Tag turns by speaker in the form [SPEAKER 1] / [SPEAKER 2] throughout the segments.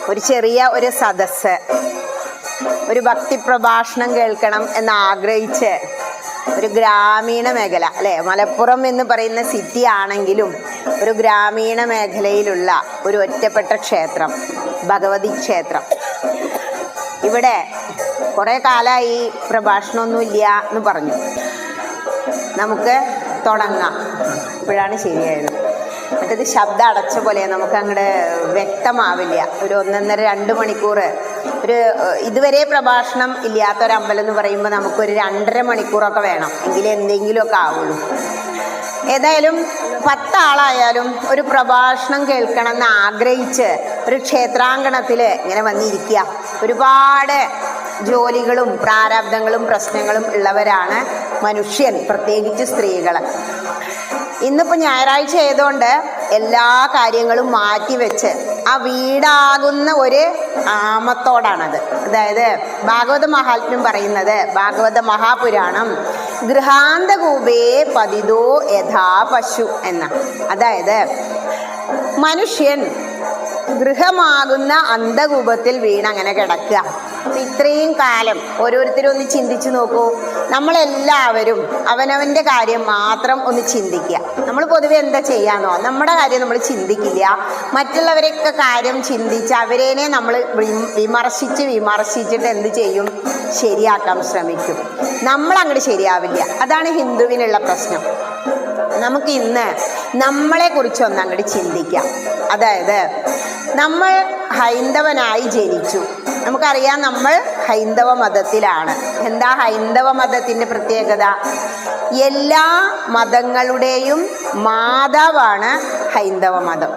[SPEAKER 1] ഒരു ചെറിയ ഒരു സദസ്സ്, ഒരു ഭക്തി പ്രഭാഷണം കേൾക്കണം എന്ന് ആഗ്രഹിച്ച് ഒരു ഗ്രാമീണ മേഖല അല്ലേ, മലപ്പുറം എന്ന് പറയുന്ന സിറ്റി ആണെങ്കിലും ഒരു ഗ്രാമീണ മേഖലയിലുള്ള ഒരു ഒറ്റപ്പെട്ട ക്ഷേത്രം, ഭഗവതി ക്ഷേത്രം. ഇവിടെ കുറേ കാലമായി പ്രഭാഷണമൊന്നുമില്ല എന്ന് പറഞ്ഞു. നമുക്ക് തുടങ്ങാം. ഇപ്പോഴാണ് ശരിയായത്. മറ്റേത് ശബ്ദം അടച്ച പോലെ നമുക്ക് അങ്ങോട്ട് വ്യക്തമാവില്ല. ഒരു 1.5-2 മണിക്കൂർ, ഒരു ഇതുവരെ പ്രഭാഷണം ഇല്ലാത്തൊരമ്പലം എന്ന് പറയുമ്പോൾ നമുക്കൊരു 2.5 മണിക്കൂറൊക്കെ വേണം, എങ്കിലേ എന്തെങ്കിലുമൊക്കെ ആവുള്ളൂ. ഏതായാലും 10 ആളായാലും ഒരു പ്രഭാഷണം കേൾക്കണം എന്ന് ആഗ്രഹിച്ച് ഒരു ക്ഷേത്രാങ്കണത്തിൽ ഇങ്ങനെ വന്നിരിക്കുക. ഒരുപാട് ജോലികളും പ്രാരാബ്ദങ്ങളും പ്രശ്നങ്ങളും ഉള്ളവരാണ് മനുഷ്യൻ, പ്രത്യേകിച്ച് സ്ത്രീകൾ. ഇന്നിപ്പോൾ ഞായറാഴ്ച ആയതുകൊണ്ട് എല്ലാ കാര്യങ്ങളും മാറ്റിവെച്ച് ആ വീടാകുന്ന ഒരു ആമത്തോടാണത്. അതായത് ഭാഗവത മഹാത്മ്യം പറയുന്നത്, ഭാഗവത മഹാപുരാണം ഗൃഹാന്തകൂപേ പതിതോ യഥാ പശു എന്ന. അതായത് മനുഷ്യൻ ഗൃഹമാകുന്ന അന്ധകൂപത്തിൽ വീണങ്ങനെ കിടക്കുക. ഇത്രയും കാലം ഓരോരുത്തരും ഒന്ന് ചിന്തിച്ചു നോക്കൂ. നമ്മളെല്ലാവരും അവനവൻ്റെ കാര്യം മാത്രം ഒന്ന് ചിന്തിക്കുക. നമ്മൾ പൊതുവെ എന്താ ചെയ്യാന്നോ, നമ്മുടെ കാര്യം നമ്മൾ ചിന്തിക്കില്ല. മറ്റുള്ളവരൊക്കെ കാര്യം ചിന്തിച്ച് അവരേനെ നമ്മൾ വിമർശിച്ചിട്ട് എന്ത് ചെയ്യും, ശരിയാക്കാൻ ശ്രമിക്കും. നമ്മൾ അങ്ങോട്ട് ശരിയാവില്ല. അതാണ് ഹിന്ദുവിനുള്ള പ്രശ്നം. നമുക്ക് ഇന്ന് നമ്മളെ കുറിച്ചൊന്ന് അങ്ങോട്ട് ചിന്തിക്കാം. അതായത് നമ്മൾ ഹൈന്ദവനായി ജനിച്ചു. നമുക്കറിയാം നമ്മൾ ഹൈന്ദവ മതത്തിലാണ്. എന്താ ഹൈന്ദവ മതത്തിൻ്റെ പ്രത്യേകത? എല്ലാ മതങ്ങളുടെയും മാതാവാണ് ഹൈന്ദവ മതം.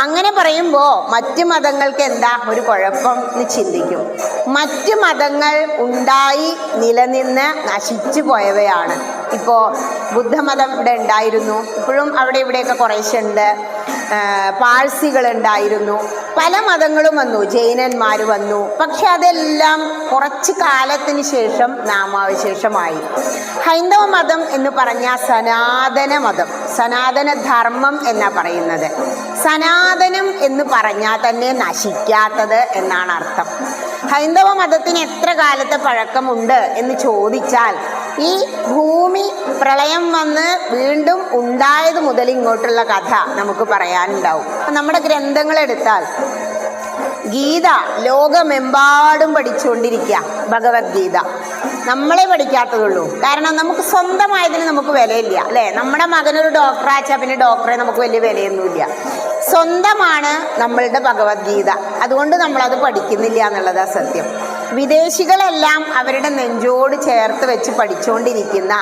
[SPEAKER 1] അങ്ങനെ പറയുമ്പോൾ മറ്റ് മതങ്ങൾക്ക് എന്താ ഒരു കുഴപ്പം എന്ന് ചിന്തിക്കും. മറ്റ് മതങ്ങൾ ഉണ്ടായി നിലനിന്ന് നശിച്ചു പോയവയാണ്. ഇപ്പോൾ ബുദ്ധമതം ഇവിടെ ഉണ്ടായിരുന്നു, ഇപ്പോഴും അവിടെ ഇവിടെയൊക്കെ കുറേശ്ശെ ഉണ്ട്. പാഴ്സികളുണ്ടായിരുന്നു, പല മതങ്ങളും വന്നു, ജൈനന്മാർ വന്നു. പക്ഷെ അതെല്ലാം കുറച്ച് കാലത്തിന് ശേഷം നാമാവശേഷമായി. ഹൈന്ദവ മതം എന്ന് പറഞ്ഞാൽ സനാതന മതം, സനാതന ധർമ്മം എന്നാ പറയുന്നത്. സനാതനം എന്ന് പറഞ്ഞാൽ തന്നെ നശിക്കാത്തത് എന്നാണ് അർത്ഥം. ഹൈന്ദവ മതത്തിന് എത്ര കാലത്തെ പഴക്കമുണ്ട് എന്ന് ചോദിച്ചാൽ, ഈ ഭൂമി പ്രളയം വന്ന് വീണ്ടും ഉണ്ടായത് മുതൽ ഇങ്ങോട്ടുള്ള കഥ നമുക്ക് പറയാനുണ്ടാവും. നമ്മുടെ ഗ്രന്ഥങ്ങളെടുത്താൽ ഗീത ലോകമെമ്പാടും പഠിച്ചുകൊണ്ടിരിക്കുക. ഭഗവത്ഗീത നമ്മളെ പഠിക്കാത്തതുള്ളൂ. കാരണം നമുക്ക് സ്വന്തമായതിന് നമുക്ക് വിലയില്ല അല്ലേ. നമ്മുടെ മകനൊരു ഡോക്ടറാച്ചാൽ പിന്നെ ഡോക്ടറെ നമുക്ക് വലിയ വിലയൊന്നുമില്ല. സ്വന്തമാണ് നമ്മളുടെ ഭഗവത്ഗീത. അതുകൊണ്ട് നമ്മളത് പഠിക്കുന്നില്ല എന്നുള്ളതാണ് സത്യം. വിദേശികളെല്ലാം അവരുടെ നെഞ്ചോട് ചേർത്ത് വെച്ച് പഠിച്ചുകൊണ്ടിരിക്കുന്ന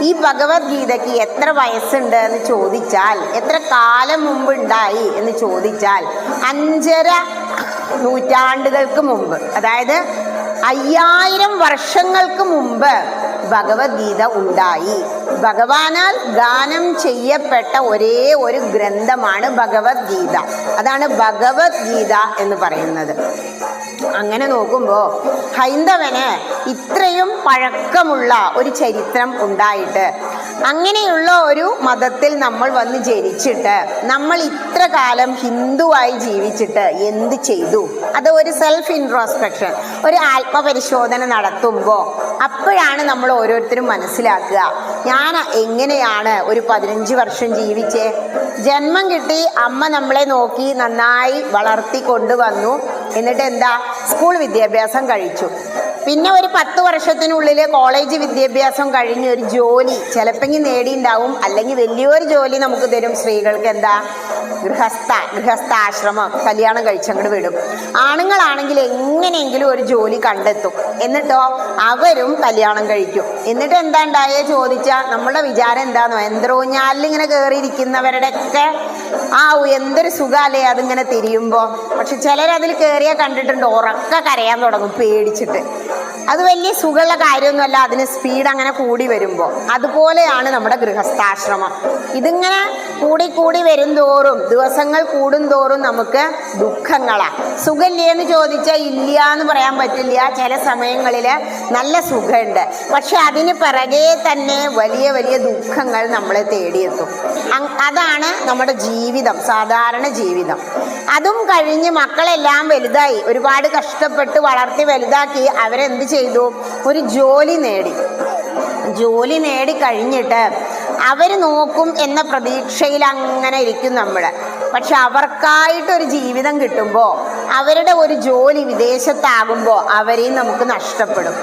[SPEAKER 1] ഈ ഭഗവത്ഗീതയ്ക്ക് എത്ര വയസ്സുണ്ട് എന്ന് ചോദിച്ചാൽ, എത്ര കാലം മുമ്പ് ഉണ്ടായി എന്ന് ചോദിച്ചാൽ 5.5 നൂറ്റാണ്ടുകൾക്ക് മുമ്പ്, അതായത് 5000 വർഷങ്ങൾക്ക് മുമ്പ് ഭഗവത്ഗീത ഉണ്ടായി. ഭഗവാനാൽ ഗാനം ചെയ്യപ്പെട്ട ഒരേ ഒരു ഗ്രന്ഥമാണ് ഭഗവത്ഗീത. അതാണ് ഭഗവത്ഗീത എന്ന് പറയുന്നത്. അങ്ങനെ നോക്കുമ്പോൾ ഹൈന്ദവന് ഇത്രയും പഴക്കമുള്ള ഒരു ചരിത്രം ഉണ്ടായിട്ട്, അങ്ങനെയുള്ള ഒരു മതത്തിൽ നമ്മൾ വന്ന് ജനിച്ചിട്ട് നമ്മൾ ഇത്ര കാലം ഹിന്ദുവായി ജീവിച്ചിട്ട് എന്ത് ചെയ്തു? അത് ഒരു സെൽഫ് ഇൻട്രോസ്പെക്ഷൻ, ഒരു ആത്മപരിശോധന നടത്തുമ്പോൾ അപ്പോഴാണ് നമ്മൾ ഓരോരുത്തരും മനസ്സിലാക്കുക, ഞാൻ എങ്ങനെയാണ് ഒരു 15 വർഷം ജീവിച്ചേ. ജന്മം കിട്ടി, അമ്മ നമ്മളെ നോക്കി നന്നായി വളർത്തി കൊണ്ടുവന്നു. എന്നിട്ട് എന്താ, സ്കൂൾ വിദ്യാഭ്യാസം കഴിച്ചു. പിന്നെ ഒരു 10 വർഷത്തിനുള്ളിൽ കോളേജ് വിദ്യാഭ്യാസം കഴിഞ്ഞ് ഒരു ജോലി ചിലപ്പോൾ നേടിയിട്ടുണ്ടാവും, അല്ലെങ്കിൽ വലിയൊരു ജോലി നമുക്ക് തരും. സ്ത്രീകൾക്ക് എന്താ, ഗൃഹസ്ഥാശ്രമം, കല്യാണം കഴിച്ചങ്ങോട്ട് വിടും. ആണുങ്ങളാണെങ്കിൽ എങ്ങനെയെങ്കിലും ഒരു ജോലി കണ്ടെത്തും. എന്നിട്ടോ അവരും കല്യാണം കഴിക്കും. എന്നിട്ട് എന്താ ഉണ്ടായേ ചോദിച്ചാൽ നമ്മുടെ വിചാരം എന്താണെന്നോ, യന്ത്രൂഞ്ഞാലിൽ ഇങ്ങനെ കയറിയിരിക്കുന്നവരുടെയൊക്കെ എന്തൊരു സുഖമല്ലേ അതിങ്ങനെ തിരിയുമ്പോൾ. പക്ഷെ ചിലരതിൽ കയറിയാൽ കണ്ടിട്ടുണ്ട് ഉറക്ക കരയാൻ തുടങ്ങും പേടിച്ചിട്ട്. അത് വലിയ സുഖമുള്ള കാര്യമൊന്നുമല്ല, അതിന് സ്പീഡ് അങ്ങനെ കൂടി വരുമ്പോൾ. അതുപോലെയാണ് നമ്മുടെ ഗൃഹസ്ഥാശ്രമം. ഇതിങ്ങനെ കൂടി വരും തോറും, ദിവസങ്ങൾ കൂടും തോറും നമുക്ക് ദുഃഖങ്ങളാ. സുഖമില്ലേ എന്ന് ചോദിച്ചാൽ ഇല്ല എന്ന് പറയാൻ പറ്റില്ല. ചില സമയങ്ങളിൽ നല്ല സുഖമുണ്ട്, പക്ഷെ അതിന് പിറകെ തന്നെ വലിയ വലിയ ദുഃഖങ്ങൾ നമ്മളെ തേടിയെത്തും. അതാണ് നമ്മുടെ ജീവിതം, സാധാരണ ജീവിതം. അതും കഴിഞ്ഞ് മക്കളെല്ലാം വലുതായി, ഒരുപാട് കഷ്ടപ്പെട്ട് വളർത്തി വലുതാക്കി അവരെന്ത് ചെയ്തു? ഒരു ജോലി നേടി കഴിഞ്ഞിട്ട് അവർ നോക്കും എന്ന പ്രതീക്ഷയിൽ അങ്ങനെ ഇരിക്കും നമ്മൾ. പക്ഷെ അവർക്കായിട്ടൊരു ജീവിതം കിട്ടുമ്പോൾ, അവരുടെ ഒരു ജോലി വിദേശത്താകുമ്പോൾ അവരെയും നമുക്ക് നഷ്ടപ്പെടും.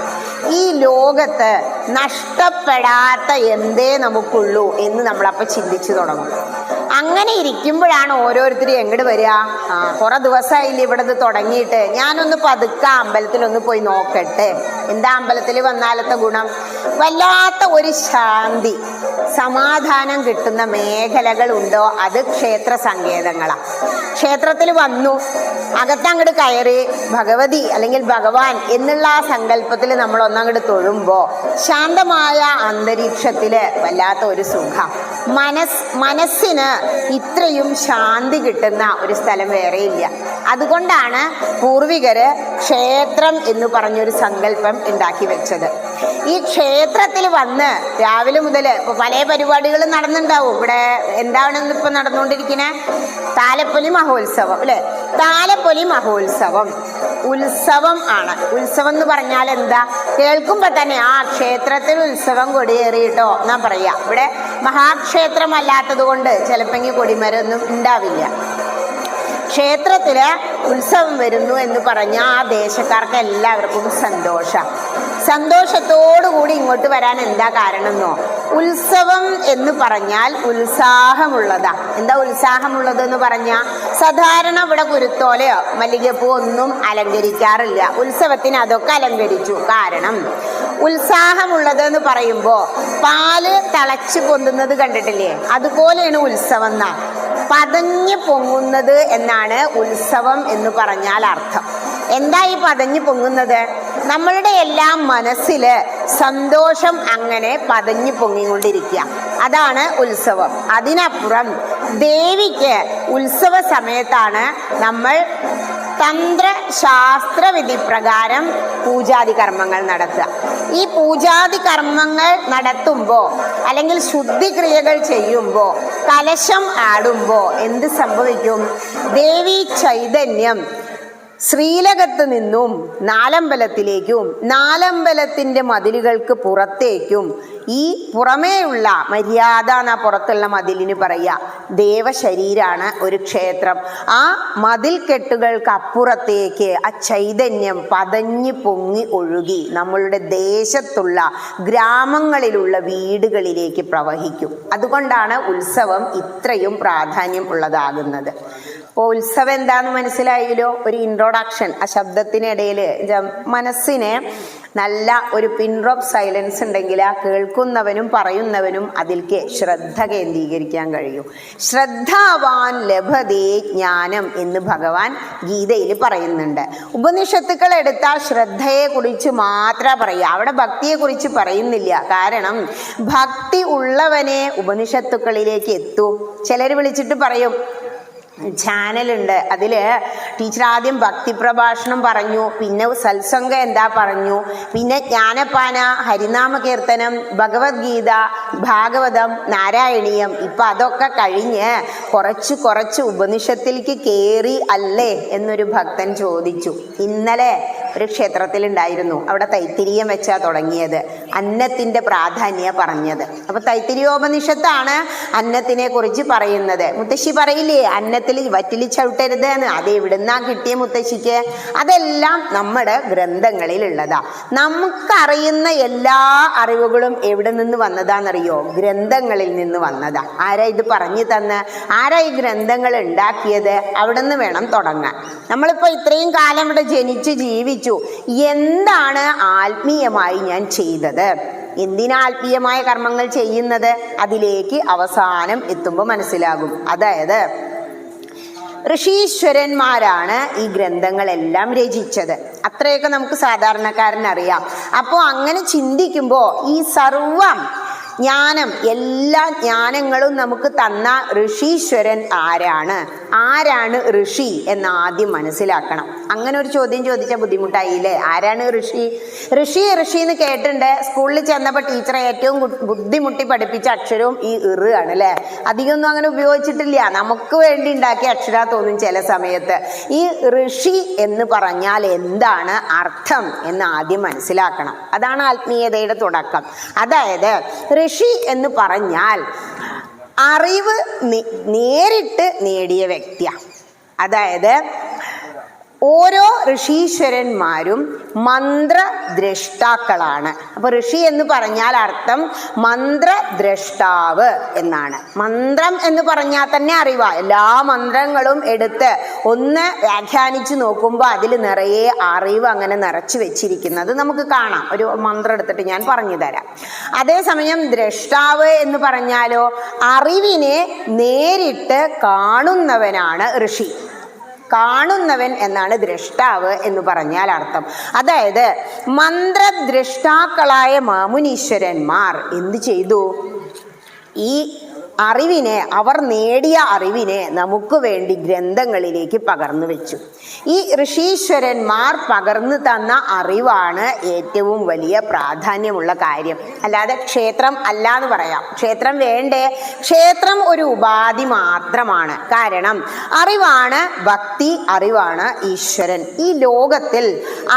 [SPEAKER 1] ഈ ലോകത്ത് നഷ്ടപ്പെടാത്ത എന്തേ നമുക്കുള്ളൂ എന്ന് നമ്മളപ്പോൾ ചിന്തിച്ചു തുടങ്ങും. അങ്ങനെ ഇരിക്കുമ്പോഴാണ് ഓരോരുത്തരും എങ്ങോട്ട് വരിക? കുറെ ദിവസമായില്ല ഇവിടെ ഇത് തുടങ്ങിയിട്ട്, ഞാനൊന്ന് പതുക്കെ അമ്പലത്തിലൊന്ന് പോയി നോക്കട്ടെ. എന്താ അമ്പലത്തിൽ വന്നാലത്തെ ഗുണം? വല്ലാത്ത ഒരു ശാന്തി, സമാധാനം കിട്ടുന്ന മേഖലകൾ ഉണ്ടോ അത് ക്ഷേത്ര സങ്കേതങ്ങളാണ്. ക്ഷേത്രത്തിൽ വന്നു, അകത്തങ്ങോട്ട് കയറി ഭഗവതി അല്ലെങ്കിൽ ഭഗവാൻ എന്നുള്ള ആ സങ്കല്പത്തിൽ നമ്മൾ ഒന്നങ്ങോട്ട് തൊഴുമ്പോൾ ശാന്തമായ അന്തരീക്ഷത്തിൽ വല്ലാത്ത ഒരു സുഖം. മനസ്സിന് ഇത്രയും ശാന്തി കിട്ടുന്ന ഒരു സ്ഥലം വേറെയില്ല. അതുകൊണ്ടാണ് പൂർവികര് ക്ഷേത്രം എന്ന് പറഞ്ഞൊരു സങ്കല്പം ഉണ്ടാക്കി വെച്ചത്. ഈ ക്ഷേത്രത്തിൽ വന്ന് രാവിലെ മുതൽ പല പരിപാടികളും നടന്നുണ്ടാവും. ഇവിടെ എന്താണെന്ന് ഇപ്പൊ നടന്നുകൊണ്ടിരിക്കുന്നത്? താലപ്പൊലി മഹോത്സവം അല്ലെ? താലപ്പൊലി മഹോത്സവം ഉത്സവം ആണ്. ഉത്സവം എന്ന് പറഞ്ഞാൽ എന്താ? കേൾക്കുമ്പോ തന്നെ ആ ക്ഷേത്രത്തിൽ ഉത്സവം കൊടിയേറിയിട്ടോ എന്നാ പറയാ. ഇവിടെ മഹാക്ഷേത്രമല്ലാത്തത് കൊണ്ട് ചിലപ്പോൾ കൊടിമരൊന്നും ഉണ്ടാവില്ല. ക്ഷേത്രത്തില് ഉത്സവം വരുന്നു എന്ന് പറഞ്ഞാൽ ആ ദേശക്കാർക്ക് എല്ലാവർക്കും സന്തോഷത്തോടുകൂടി ഇങ്ങോട്ട് വരാൻ എന്താ കാരണം എന്നോ? ഉത്സവം എന്ന് പറഞ്ഞാൽ ഉത്സാഹമുള്ളതാ. എന്താ ഉത്സാഹമുള്ളത് എന്ന് പറഞ്ഞാൽ സാധാരണ ഇവിടെ കുരുത്തോലയോ മല്ലികപ്പൂ ഒന്നും അലങ്കരിക്കാറില്ല. ഉത്സവത്തിന് അതൊക്കെ അലങ്കരിച്ചു. കാരണം ഉത്സാഹമുള്ളത് എന്ന് പറയുമ്പോൾ പാല് തിളച്ച് പൊന്തുന്നത് കണ്ടിട്ടില്ലേ? അതുപോലെയാണ് ഉത്സവം എന്നാ. പതഞ്ഞു പൊങ്ങുന്നത് എന്നാണ് ഉത്സവം എന്ന് പറഞ്ഞാൽ അർത്ഥം. എന്താ ഈ പതഞ്ഞു പൊങ്ങുന്നത്? നമ്മളുടെ എല്ലാം മനസ്സില് സന്തോഷം അങ്ങനെ പതഞ്ഞു പൊങ്ങിക്കൊണ്ടിരിക്കുക, അതാണ് ഉത്സവം. അതിനപ്പുറം ദേവിക്ക് ഉത്സവ സമയത്താണ് നമ്മൾ തന്ത്രശാസ്ത്ര വിധി പ്രകാരം പൂജാതി കർമ്മങ്ങൾ നടത്തുക. ഈ പൂജാതി കർമ്മങ്ങൾ നടത്തുമ്പോൾ അല്ലെങ്കിൽ ശുദ്ധിക്രിയകൾ ചെയ്യുമ്പോൾ, കലശം ആടുമ്പോൾ എന്ത് സംഭവിക്കും? ദേവി ചൈതന്യം ശ്രീലകത്ത് നിന്നും നാലമ്പലത്തിലേക്കും നാലമ്പലത്തിൻ്റെ മതിലുകൾക്ക് പുറത്തേക്കും, ഈ പുറമേയുള്ള മര്യാദ എന്ന പുറത്തുള്ള മതിലിന് പറയുക ദേവശരീരാണ് ഒരു ക്ഷേത്രം. ആ മതിൽ കെട്ടുകൾക്ക് അപ്പുറത്തേക്ക് ആ ചൈതന്യം പതഞ്ഞു പൊങ്ങി ഒഴുകി നമ്മളുടെ ദേശത്തുള്ള ഗ്രാമങ്ങളിലുള്ള വീടുകളിലേക്ക് പ്രവഹിക്കും. അതുകൊണ്ടാണ് ഉത്സവം ഇത്രയും പ്രാധാന്യം ഉള്ളതാകുന്നത്. അപ്പോൾ ഉത്സവം എന്താണെന്ന് മനസ്സിലായല്ലോ. ഒരു ഇൻട്രൊഡക്ഷൻ. ആ ശബ്ദത്തിനിടയിൽ മനസ്സിന് നല്ല ഒരു പിൻ ഡ്രോപ്പ് സൈലൻസ് ഉണ്ടെങ്കിൽ ആ കേൾക്കുന്നവനും പറയുന്നവനും അതിലേക്ക് ശ്രദ്ധ കേന്ദ്രീകരിക്കാൻ കഴിയും. ശ്രദ്ധാവാൻ ലഭതേ ജ്ഞാനം എന്ന് ഭഗവാൻ ഗീതയിൽ പറയുന്നുണ്ട്. ഉപനിഷത്തുക്കൾ എടുത്താൽ ശ്രദ്ധയെ കുറിച്ച് മാത്രം പറയുക, അവിടെ ഭക്തിയെ കുറിച്ച് പറയുന്നില്ല. കാരണം ഭക്തി ഉള്ളവനെ ഉപനിഷത്തുക്കളിലേക്ക് എത്തൂ. ചിലർ വിളിച്ചിട്ട് പറയും, ചാനലുണ്ട്, അതിൽ ടീച്ചർ ആദ്യം ഭക്തി പ്രഭാഷണം പറഞ്ഞു, പിന്നെ സത്സംഗം എന്താ പറഞ്ഞു, പിന്നെ ജ്ഞാനപ്പാന, ഹരിനാമ കീർത്തനം, ഭഗവത്ഗീത, ഭാഗവതം, നാരായണീയം, ഇപ്പം അതൊക്കെ കഴിഞ്ഞ് കുറച്ച് ഉപനിഷത്തിലേക്ക് കയറി അല്ലേ എന്നൊരു ഭക്തൻ ചോദിച്ചു. ഇന്നലെ ഒരു ക്ഷേത്രത്തിലുണ്ടായിരുന്നു. അവിടെ തൈത്തിരീയം വെച്ചാ തുടങ്ങിയത്. അന്നത്തിൻ്റെ പ്രാധാന്യം പറഞ്ഞത്. അപ്പം തൈത്തിരീയോപനിഷത്താണ് അന്നത്തിനെ കുറിച്ച് പറയുന്നത്. മുത്തശ്ശി പറയില്ലേ അന്നത്തിൽ വറ്റിലി ചവിട്ടരുത് എന്ന്? അത് എവിടുന്നാ കിട്ടിയ മുത്തശ്ശിക്ക്? അതെല്ലാം നമ്മുടെ ഗ്രന്ഥങ്ങളിൽ ഉള്ളതാ. നമുക്കറിയുന്ന എല്ലാ അറിവുകളും എവിടെ നിന്ന് വന്നതാണെന്നറിയോ? ഗ്രന്ഥങ്ങളിൽ നിന്ന് വന്നതാ. ആരാ ഇത് പറഞ്ഞു തന്ന്? ആരാ ഈ ഗ്രന്ഥങ്ങൾ ഉണ്ടാക്കിയത്? അവിടെ നിന്ന് വേണം തുടങ്ങാൻ. നമ്മളിപ്പോൾ ഇത്രയും കാലം ഇവിടെ ജനിച്ച് ജീവിച്ചു. എന്താണ് ആത്മീയമായി ഞാൻ ചെയ്തത്? എന്തിനാ ആത്മീയമായ കർമ്മങ്ങൾ ചെയ്യുന്നത്? അതിലേക്ക് അവസാനം എത്തുമ്പോൾ മനസ്സിലാകും. അതായത് ഋഷീശ്വരന്മാരാണ് ഈ ഗ്രന്ഥങ്ങളെല്ലാം രചിച്ചത്. അത്രയൊക്കെ നമുക്ക് സാധാരണക്കാരനറിയാം. അപ്പോൾ അങ്ങനെ ചിന്തിക്കുമ്പോൾ ഈ സർവം ജ്ഞാനം, എല്ലാ ജ്ഞാനങ്ങളും നമുക്ക് തന്ന ഋഷീശ്വരൻ ആരാണ് ഋഷി എന്ന് ആദ്യം മനസ്സിലാക്കണം. അങ്ങനെ ഒരു ചോദ്യം ചോദിച്ചാൽ ബുദ്ധിമുട്ടായില്ലേ? ആരാണ് ഋഷി? ഋഷി എന്ന് കേട്ടിട്ടുണ്ട്. സ്കൂളിൽ ചെന്നപ്പോൾ ടീച്ചറെ ഏറ്റവും ബുദ്ധിമുട്ടി പഠിപ്പിച്ച അക്ഷരവും ഈ ആണ് അല്ലേ? അധികമൊന്നും അങ്ങനെ ഉപയോഗിച്ചിട്ടില്ല, നമുക്ക് വേണ്ടി ഉണ്ടാക്കിയ അക്ഷര തോന്നും ചില സമയത്ത്. ഈ ഋഷി എന്ന് പറഞ്ഞാൽ എന്താണ് അർത്ഥം എന്ന് ആദ്യം മനസ്സിലാക്കണം. അതാണ് ആത്മീയതയുടെ തുടക്കം. അതായത് ഋഷി എന്ന് പറഞ്ഞാൽ അറിവ് നേരിട്ട് നേടിയ വ്യക്തിയാണ്. അതായത് ഓരോ ഋഷീശ്വരന്മാരും മന്ത്രദ്രഷ്ടാക്കളാണ്. അപ്പൊ ഋഷി എന്ന് പറഞ്ഞാൽ അർത്ഥം മന്ത്രദ്രഷ്ടാവ് എന്നാണ്. മന്ത്രം എന്ന് പറഞ്ഞാൽ തന്നെ അറിവാ. എല്ലാ മന്ത്രങ്ങളും എടുത്ത് ഒന്ന് വ്യാഖ്യാനിച്ചു നോക്കുമ്പോൾ അതിൽ നിറയെ അറിവ് അങ്ങനെ നിറച്ചു വെച്ചിരിക്കുന്നത് നമുക്ക് കാണാം. ഒരു മന്ത്രം എടുത്തിട്ട് ഞാൻ പറഞ്ഞു തരാം. അതേസമയം ദ്രഷ്ടാവ് എന്ന് പറഞ്ഞാലോ അറിവിനെ നേരിട്ട് കാണുന്നവനാണ് ഋഷി. കാണുന്നവൻ എന്നാണ് ദ്രഷ്ടാവ് എന്ന് പറഞ്ഞാൽ അർത്ഥം. അതായത് മന്ത്രദ്രഷ്ടാക്കളായ മാമുനീശ്വരന്മാർ എന്ത് ചെയ്തു? ഈ അറിവിനെ, അവർ നേടിയ അറിവിനെ നമുക്ക് വേണ്ടി ഗ്രന്ഥങ്ങളിലേക്ക് പകർന്നു വെച്ചു. ഈ ഋഷീശ്വരന്മാർ പകർന്നു തന്ന അറിവാണ് ഏറ്റവും വലിയ പ്രാധാന്യമുള്ള കാര്യം. അല്ലാതെ ക്ഷേത്രം അല്ല എന്ന് പറയാം. ക്ഷേത്രം വേണ്ടേ? ക്ഷേത്രം ഒരു ഉപാധി മാത്രമാണ്. കാരണം അറിവാണ് ഭക്തി, അറിവാണ് ഈശ്വരൻ. ഈ ലോകത്തിൽ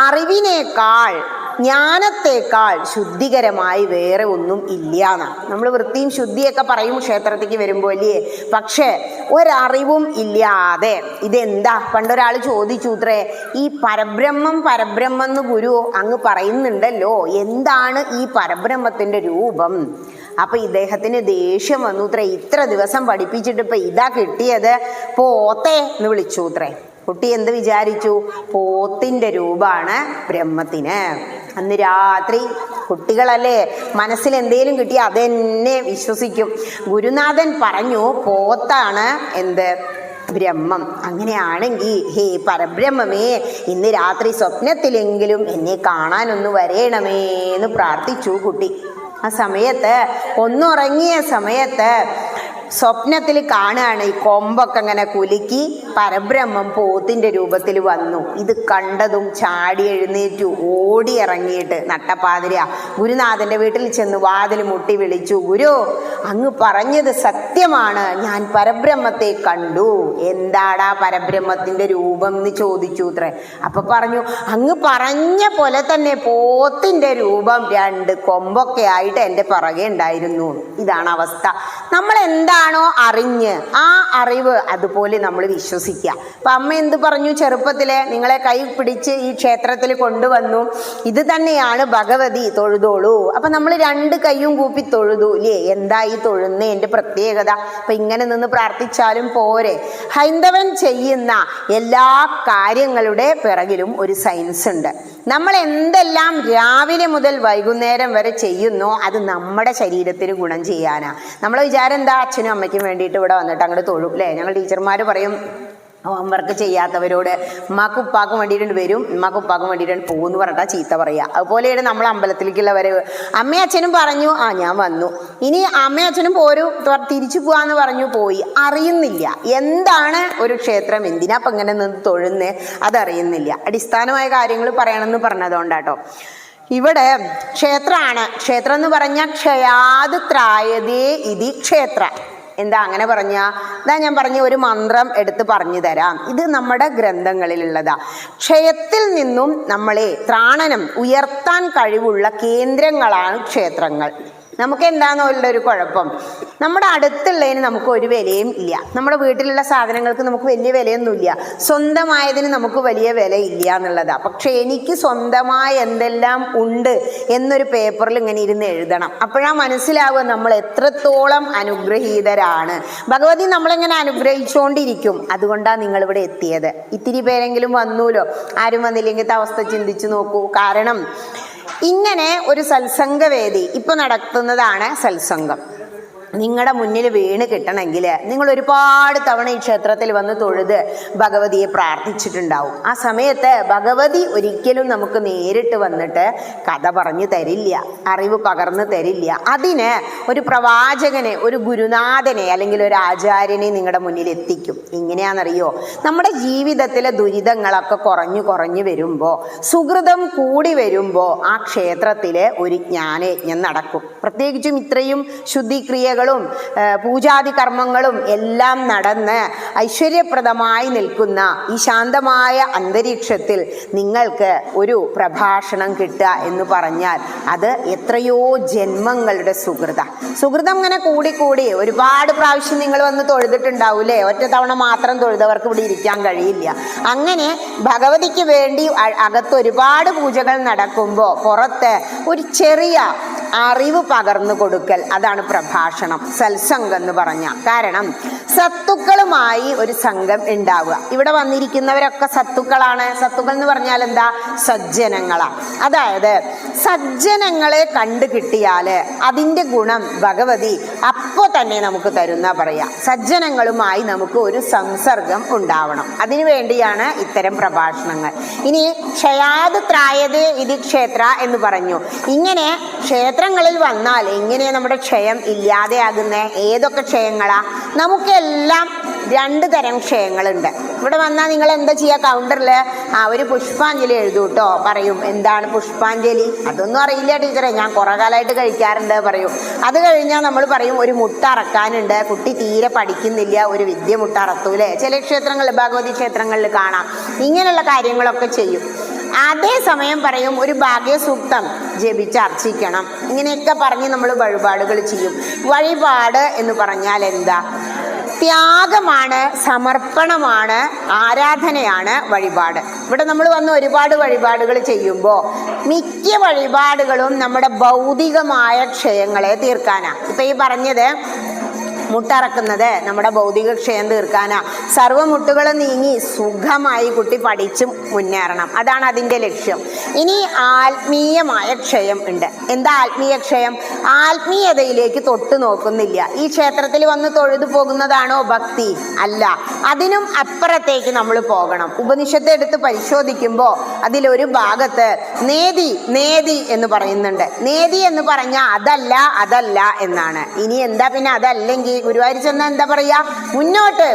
[SPEAKER 1] അറിവിനേക്കാൾ, ജ്ഞാനത്തേക്കാൾ ശുദ്ധികരമായി വേറെ ഒന്നും ഇല്ല എന്നാണ്. നമ്മൾ വൃത്തിയും ശുദ്ധിയൊക്കെ പറയും ക്ഷേത്രത്തിലേക്ക് വരുമ്പോൾ അല്ലേ? പക്ഷേ ഒരറിവും ഇല്ലാതെ ഇതെന്താ? പണ്ടൊരാൾ ചോദിച്ചൂത്രേ, ഈ പരബ്രഹ്മം എന്ന് ഗുരു അങ്ങ് പറയുന്നുണ്ടല്ലോ, എന്താണ് ഈ പരബ്രഹ്മത്തിന്റെ രൂപം? അപ്പൊ ഇദ്ദേഹത്തിന് ദേഷ്യം വന്നൂത്രേ. ഇത്ര ദിവസം പഠിപ്പിച്ചിട്ട് ഇപ്പൊ ഇതാ കിട്ടിയത്, പോത്തെ എന്ന് വിളിച്ചൂത്രേ. കുട്ടി എന്ത് വിചാരിച്ചു? പോത്തിന്റെ രൂപമാണ് ബ്രഹ്മത്തിന്. അന്ന് രാത്രി കുട്ടികളല്ലേ, മനസ്സിൽ എന്തേലും കിട്ടി അതെന്നെ വിശ്വസിക്കും. ഗുരുനാഥൻ പറഞ്ഞു പോത്താണ് എന്ത്? ബ്രഹ്മം. അങ്ങനെയാണെങ്കിൽ ഹേ പരബ്രഹ്മമേ, ഇന്ന് രാത്രി സ്വപ്നത്തിലെങ്കിലും എന്നെ കാണാനൊന്ന് വരേണമേ എന്ന് പ്രാർത്ഥിച്ചു കുട്ടി. ആ സമയത്ത് ഒന്നുറങ്ങിയ സമയത്ത് സ്വപ്നത്തിൽ കാണുകയാണ് ഈ കൊമ്പൊക്കെ അങ്ങനെ കുലുക്കി പരബ്രഹ്മം പോത്തിന്റെ രൂപത്തിൽ വന്നു. ഇത് കണ്ടതും ചാടി എഴുന്നേറ്റു ഓടി ഇറങ്ങിയിട്ട് നട്ടപ്പാതിര ഗുരുനാഥന്റെ വീട്ടിൽ ചെന്ന് വാതിൽ മുട്ടി വിളിച്ചു, ഗുരു അങ്ങ് പറഞ്ഞത് സത്യമാണ്, ഞാൻ പരബ്രഹ്മത്തെ കണ്ടു. എന്താടാ പരബ്രഹ്മത്തിന്റെ രൂപം എന്ന് ചോദിച്ചു അത്രേ. അപ്പൊ പറഞ്ഞു, അങ്ങ് പറഞ്ഞ പോലെ തന്നെ പോത്തിന്റെ രൂപം 2 കൊമ്പൊക്കെ ആയിട്ട് എൻ്റെ പിറകെ ഉണ്ടായിരുന്നു. ഇതാണ് അവസ്ഥ. നമ്മൾ എന്താണോ അറിഞ്ഞ് ആ അറിവ് അതുപോലെ നമ്മൾ വിശ്വസിക്കുക. അപ്പൊ അമ്മ എന്ത് പറഞ്ഞു? ചെറുപ്പത്തിലെ നിങ്ങളെ കൈ പിടിച്ച് ഈ ക്ഷേത്രത്തിൽ കൊണ്ടുവന്നു, ഇത് തന്നെയാണ് ഭഗവതി, തൊഴുതോളൂ. അപ്പൊ നമ്മൾ 2 കൈയും കൂപ്പി തൊഴുതു ഇല്ലേ? എന്താ ഈ തൊഴുന്നതിന്റെ പ്രത്യേകത? അപ്പൊ ഇങ്ങനെ നിന്ന് പ്രാർത്ഥിച്ചാലും പോരെ. ഹൈന്ദവൻ ചെയ്യുന്ന എല്ലാ കാര്യങ്ങളുടെ പിറകിലും ഒരു സയൻസ് ഉണ്ട്. നമ്മൾ എന്തെല്ലാം രാവിലെ മുതൽ വൈകുന്നേരം വരെ ചെയ്യുന്നോ അത് നമ്മുടെ ശരീരത്തിന് ഗുണം ചെയ്യാനാ. നമ്മളെ വിചാരം എന്താ? അച്ഛനും അമ്മയ്ക്കും വേണ്ടിയിട്ട് ഇവിടെ വന്നിട്ട് അങ്ങോട്ട് തൊഴും അല്ലേ? ഞങ്ങൾ ടീച്ചർമാർ പറയും ഹോംവർക്ക് ചെയ്യാത്തവരോട് ഉമ്മാക്കും ഉപ്പാക്കും വേണ്ടിയിട്ട് വരും, ഉമ്മാക്കും ഉപ്പാക്കും വേണ്ടിയിട്ടാണ് പോകുമെന്ന് പറഞ്ഞിട്ടാ ചീത്ത പറയുക. അതുപോലെയാണ് നമ്മൾ അമ്പലത്തിലേക്കുള്ള വരവ്. അമ്മയും അച്ഛനും പറഞ്ഞു, ഞാൻ വന്നു, ഇനി അമ്മയും അച്ഛനും തിരിച്ചു പോവാന്ന് പറഞ്ഞു, പോയി. അറിയുന്നില്ല എന്താണ് ഒരു ക്ഷേത്രം, എന്തിനാ അപ്പം ഇങ്ങനെ നിന്ന് തൊഴുന്നേ, അതറിയുന്നില്ല. അടിസ്ഥാനമായ കാര്യങ്ങൾ പറയണമെന്ന് പറഞ്ഞതുകൊണ്ടാട്ടോ. ഇവിടെ ക്ഷേത്രമാണ്. ക്ഷേത്രം എന്ന് പറഞ്ഞാൽ ക്ഷയാത് ത്രായതേ ഇതി ക്ഷേത്ര. എന്താ അങ്ങനെ പറഞ്ഞ? ഇതാ ഞാൻ പറഞ്ഞ ഒരു മന്ത്രം എടുത്ത് പറഞ്ഞു തരാം. ഇത് നമ്മുടെ ഗ്രന്ഥങ്ങളിലുള്ളതാ. ക്ഷയത്തിൽ നിന്നും നമ്മളെ ത്രാണനം ഉയർത്താൻ കഴിവുള്ള കേന്ദ്രങ്ങളാണ് ക്ഷേത്രങ്ങൾ. നമുക്ക് എന്താണെന്നോ ഉള്ള ഒരു കുഴപ്പം, നമ്മുടെ അടുത്തുള്ളതിന് നമുക്ക് ഒരു വിലയും ഇല്ല. നമ്മുടെ വീട്ടിലുള്ള സാധനങ്ങൾക്ക് നമുക്ക് വലിയ വിലയൊന്നുമില്ല. സ്വന്തമായതിന് നമുക്ക് വലിയ വില ഇല്ല എന്നുള്ളതാ. പക്ഷെ എനിക്ക് സ്വന്തമായ എന്തെല്ലാം ഉണ്ട് എന്നൊരു പേപ്പറിൽ ഇങ്ങനെ ഇരുന്ന് എഴുതണം. അപ്പോഴാ മനസ്സിലാവുക നമ്മൾ എത്രത്തോളം അനുഗ്രഹീതരാണ്. ഭഗവതി നമ്മളിങ്ങനെ അനുഗ്രഹിച്ചുകൊണ്ടിരിക്കും. അതുകൊണ്ടാണ് നിങ്ങളിവിടെ എത്തിയത്. ഇത്തിരി പേരെങ്കിലും വന്നൂലോ. ആരും വന്നില്ലെങ്കിൽ അവസ്ഥ ചിന്തിച്ചു നോക്കൂ. കാരണം ഇങ്ങനെ ഒരു സത്സംഗവേദി ഇപ്പൊ നടത്തുന്നതാണ് സത്സംഗം. നിങ്ങളുടെ മുന്നിൽ വീണ് കിട്ടണമെങ്കിൽ നിങ്ങൾ ഒരുപാട് തവണ ഈ ക്ഷേത്രത്തിൽ വന്ന് തൊഴുത് ഭഗവതിയെ പ്രാർത്ഥിച്ചിട്ടുണ്ടാവും. ആ സമയത്ത് ഭഗവതി ഒരിക്കലും നമുക്ക് നേരിട്ട് വന്നിട്ട് കഥ പറഞ്ഞു തരില്ല, അറിവ് പകർന്നു തരില്ല. അതിന് ഒരു പ്രവാചകനെ, ഒരു ഗുരുനാഥനെ അല്ലെങ്കിൽ ഒരു ആചാര്യനെ നിങ്ങളുടെ മുന്നിൽ എത്തിക്കും. എങ്ങനെയാണെന്നറിയോ? നമ്മുടെ ജീവിതത്തിലെ ദുരിതങ്ങളൊക്കെ കുറഞ്ഞു വരുമ്പോൾ, സുഹൃതം കൂടി വരുമ്പോൾ ആ ക്ഷേത്രത്തിൽ ഒരു ജ്ഞാനയജ്ഞം നടക്കും. പ്രത്യേകിച്ചും ഇത്രയും ശുദ്ധിക്രിയകൾ പൂജാതി കർമ്മങ്ങളും എല്ലാം നടന്ന് ഐശ്വര്യപ്രദമായി നിൽക്കുന്ന ഈ ശാന്തമായ അന്തരീക്ഷത്തിൽ നിങ്ങൾക്ക് ഒരു പ്രഭാഷണം കിട്ടുക എന്ന് പറഞ്ഞാൽ അത് എത്രയോ ജന്മങ്ങളുടെ സുഹൃതം ഇങ്ങനെ കൂടി ഒരുപാട് പ്രാവശ്യം നിങ്ങൾ വന്ന് തൊഴുതിട്ടുണ്ടാവൂലേ? ഒറ്റ തവണ മാത്രം തൊഴുതവർക്ക് ഇവിടെ ഇരിക്കാൻ കഴിയില്ല. അങ്ങനെ ഭഗവതിക്ക് വേണ്ടി അകത്ത് ഒരുപാട് പൂജകൾ നടക്കുമ്പോൾ പുറത്ത് ഒരു ചെറിയ അറിവ് പകർന്നു കൊടുക്കൽ, അതാണ് പ്രഭാഷണം, സത്സംഗം എന്ന് പറഞ്ഞ. കാരണം സത്തുക്കളുമായി ഒരു സംഘം ഉണ്ടാവുക. ഇവിടെ വന്നിരിക്കുന്നവരൊക്കെ സത്തുക്കളാണ്. സത്തുക്കൾ എന്ന് പറഞ്ഞാൽ എന്താ? സജ്ജനങ്ങളാണ്. അതായത് സജ്ജനങ്ങളെ കണ്ടു കിട്ടിയാല് അതിൻ്റെ ഗുണം ഭഗവതി അപ്പോൾ തന്നെ നമുക്ക് തരുന്ന പറയാം. സജ്ജനങ്ങളുമായി നമുക്ക് ഒരു സംസർഗം ഉണ്ടാവണം. അതിനു വേണ്ടിയാണ് ഇത്തരം പ്രഭാഷണങ്ങൾ. ഇനി ക്ഷയാത് ത്രായതേ ഇതി ക്ഷേത്ര എന്ന് പറഞ്ഞു. ഇങ്ങനെ ക്ഷേത്രങ്ങളിൽ വന്നാൽ എങ്ങനെയാണ് നമ്മുടെ ക്ഷയം ഇല്ലാതെയാകുന്നത്? ഏതൊക്കെ ക്ഷയങ്ങളാ? നമുക്കെല്ലാം 2 തരം ക്ഷയങ്ങളുണ്ട്. ഇവിടെ വന്നാൽ നിങ്ങൾ എന്താ ചെയ്യുക? കൗണ്ടറിൽ ഒരു പുഷ്പാഞ്ജലി എഴുതൂ കേട്ടോ. പറയും എന്താണ് പുഷ്പാഞ്ജലി? അതൊന്നും അറിയില്ല ടീച്ചറെ, ഞാൻ കുറെ കാലമായിട്ട് കഴിക്കാറുണ്ട് പറയും. അത് കഴിഞ്ഞാൽ നമ്മൾ പറയും ഒരു മുട്ട അറക്കാനുണ്ട്, കുട്ടി തീരെ പഠിക്കുന്നില്ല, ഒരു വിദ്യ മുട്ട അറത്തൂലേ? ചില ക്ഷേത്രങ്ങളിൽ, ഭഗവതി ക്ഷേത്രങ്ങളിൽ കാണാം. ഇങ്ങനെയുള്ള കാര്യങ്ങളൊക്കെ ചെയ്യും. അതേസമയം പറയും ഒരു ഭാഗ്യസൂക്തം ജപിച്ച് അർച്ചിക്കണം. ഇങ്ങനെയൊക്കെ പറഞ്ഞ് നമ്മൾ വഴിപാടുകൾ ചെയ്യും. വഴിപാട് എന്ന് പറഞ്ഞാൽ എന്താ? ത്യാഗമാണ്, സമർപ്പണമാണ്, ആരാധനയാണ് വഴിപാട്. ഇവിടെ നമ്മൾ വന്ന് ഒരുപാട് വഴിപാടുകൾ ചെയ്യുമ്പോൾ മിക്ക വഴിപാടുകളും നമ്മുടെ ഭൗതികമായ ക്ഷയങ്ങളെ തീർക്കാനാണ്. ഇപ്പം ഈ പറഞ്ഞത് മുട്ടറക്കുന്നത് നമ്മുടെ ഭൗതിക ക്ഷയം തീർക്കാനാ. സർവ്വമുട്ടുകളും നീങ്ങി സുഖമായി കുട്ടി പഠിച്ച് മുന്നേറണം, അതാണ് അതിൻ്റെ ലക്ഷ്യം. ഇനി ആത്മീയമായ ക്ഷയം ഉണ്ട്. എന്താ ആത്മീയ ക്ഷയം? ആത്മീയതയിലേക്ക് തൊട്ടു നോക്കുന്നില്ല. ഈ ക്ഷേത്രത്തിൽ വന്ന് തൊഴുതു പോകുന്നതാണോ ഭക്തി? അല്ല, അതിനും അപ്പുറത്തേക്ക് നമ്മൾ പോകണം. ഉപനിഷത്ത് എടുത്ത് പരിശോധിക്കുമ്പോൾ അതിലൊരു ഭാഗത്ത് നേതി എന്ന് പറയുന്നുണ്ട്. നേതി എന്ന് പറഞ്ഞാൽ അതല്ല എന്നാണ്. ഇനി എന്താ പിന്നെ അതല്ലെങ്കിൽ ഗുരുവായൂർ ചെന്നാൽ എന്താ പറയാ?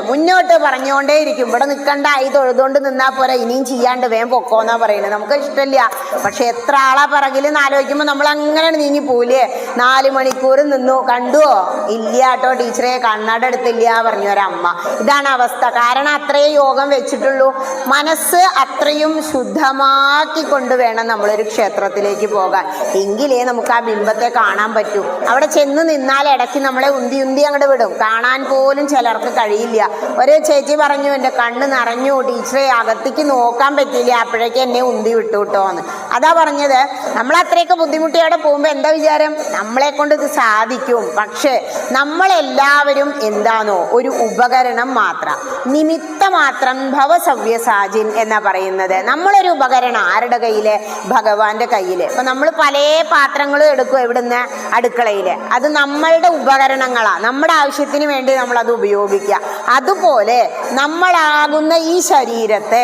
[SPEAKER 1] മുന്നോട്ട് പറഞ്ഞുകൊണ്ടേ ഇരിക്കും. ഇവിടെ നിൽക്കണ്ട, ഈ തൊഴുതുകൊണ്ട് നിന്നാൽ പോരാ, ഇനിയും ചെയ്യാണ്ട് വേഗം പൊക്കോന്നാ പറയുന്നത്. നമുക്ക് ഇഷ്ടമില്ല. പക്ഷെ എത്ര ആളാ പിറകിലെന്ന് ആലോചിക്കുമ്പോൾ നമ്മൾ അങ്ങനെ നീങ്ങി പോവില്ലേ? 4 മണിക്കൂർ നിന്നു, കണ്ടുവോ? ഇല്ല കേട്ടോ ടീച്ചറെ, കണ്ണട എടുത്തില്ല പറഞ്ഞു ഒരമ്മ. ഇതാണ് അവസ്ഥ. കാരണം അത്രയും യോഗം വെച്ചിട്ടുള്ളൂ. മനസ്സ് അത്രയും ശുദ്ധമാക്കി കൊണ്ടുവേണം നമ്മളൊരു ക്ഷേത്രത്തിലേക്ക് പോകാൻ. എങ്കിലേ നമുക്ക് ആ ബിംബത്തെ കാണാൻ പറ്റൂ. അവിടെ ചെന്ന് നിന്നാൽ ഇടയ്ക്ക് നമ്മളെ ഉന്തി അങ്ങോട്ട് വിടും. കാണാൻ പോലും ചിലർക്ക് കഴിയില്ല. ഒരു ചേച്ചി പറഞ്ഞു, എൻ്റെ കണ്ണ് നിറഞ്ഞു ടീച്ചറെ, അകത്തേക്ക് നോക്കാൻ പറ്റില്ല, അപ്പോഴേക്കും എന്നെ ഉന്തി വിട്ടു എന്ന്. അതാ പറഞ്ഞത്, നമ്മൾ അത്രയൊക്കെ ബുദ്ധിമുട്ടിയോടെ പോകുമ്പോൾ എന്താ വിചാരം? നമ്മളെ കൊണ്ട് ഇത് സാധിക്കും. പക്ഷെ നമ്മളെല്ലാവരും എന്താണോ ഒരു ഉപകരണം മാത്രം, നിമിത്തമാത്രം ഭവസവ്യസാചിൻ എന്നാ പറയുന്നത്. നമ്മളൊരു ഉപകരണം ആരുടെ കയ്യില്? ഭഗവാന്റെ കയ്യില്. ഇപ്പൊ നമ്മൾ പല പാത്രങ്ങളും എടുക്കും എവിടുന്ന്? അടുക്കളയില്. അത് നമ്മളുടെ ഉപകരണങ്ങളാണ്. നമ്മുടെ ആവശ്യത്തിന് വേണ്ടി നമ്മൾ അത് ഉപയോഗിക്കുക. അതുപോലെ നമ്മളാകുന്ന ഈ ശരീരത്തെ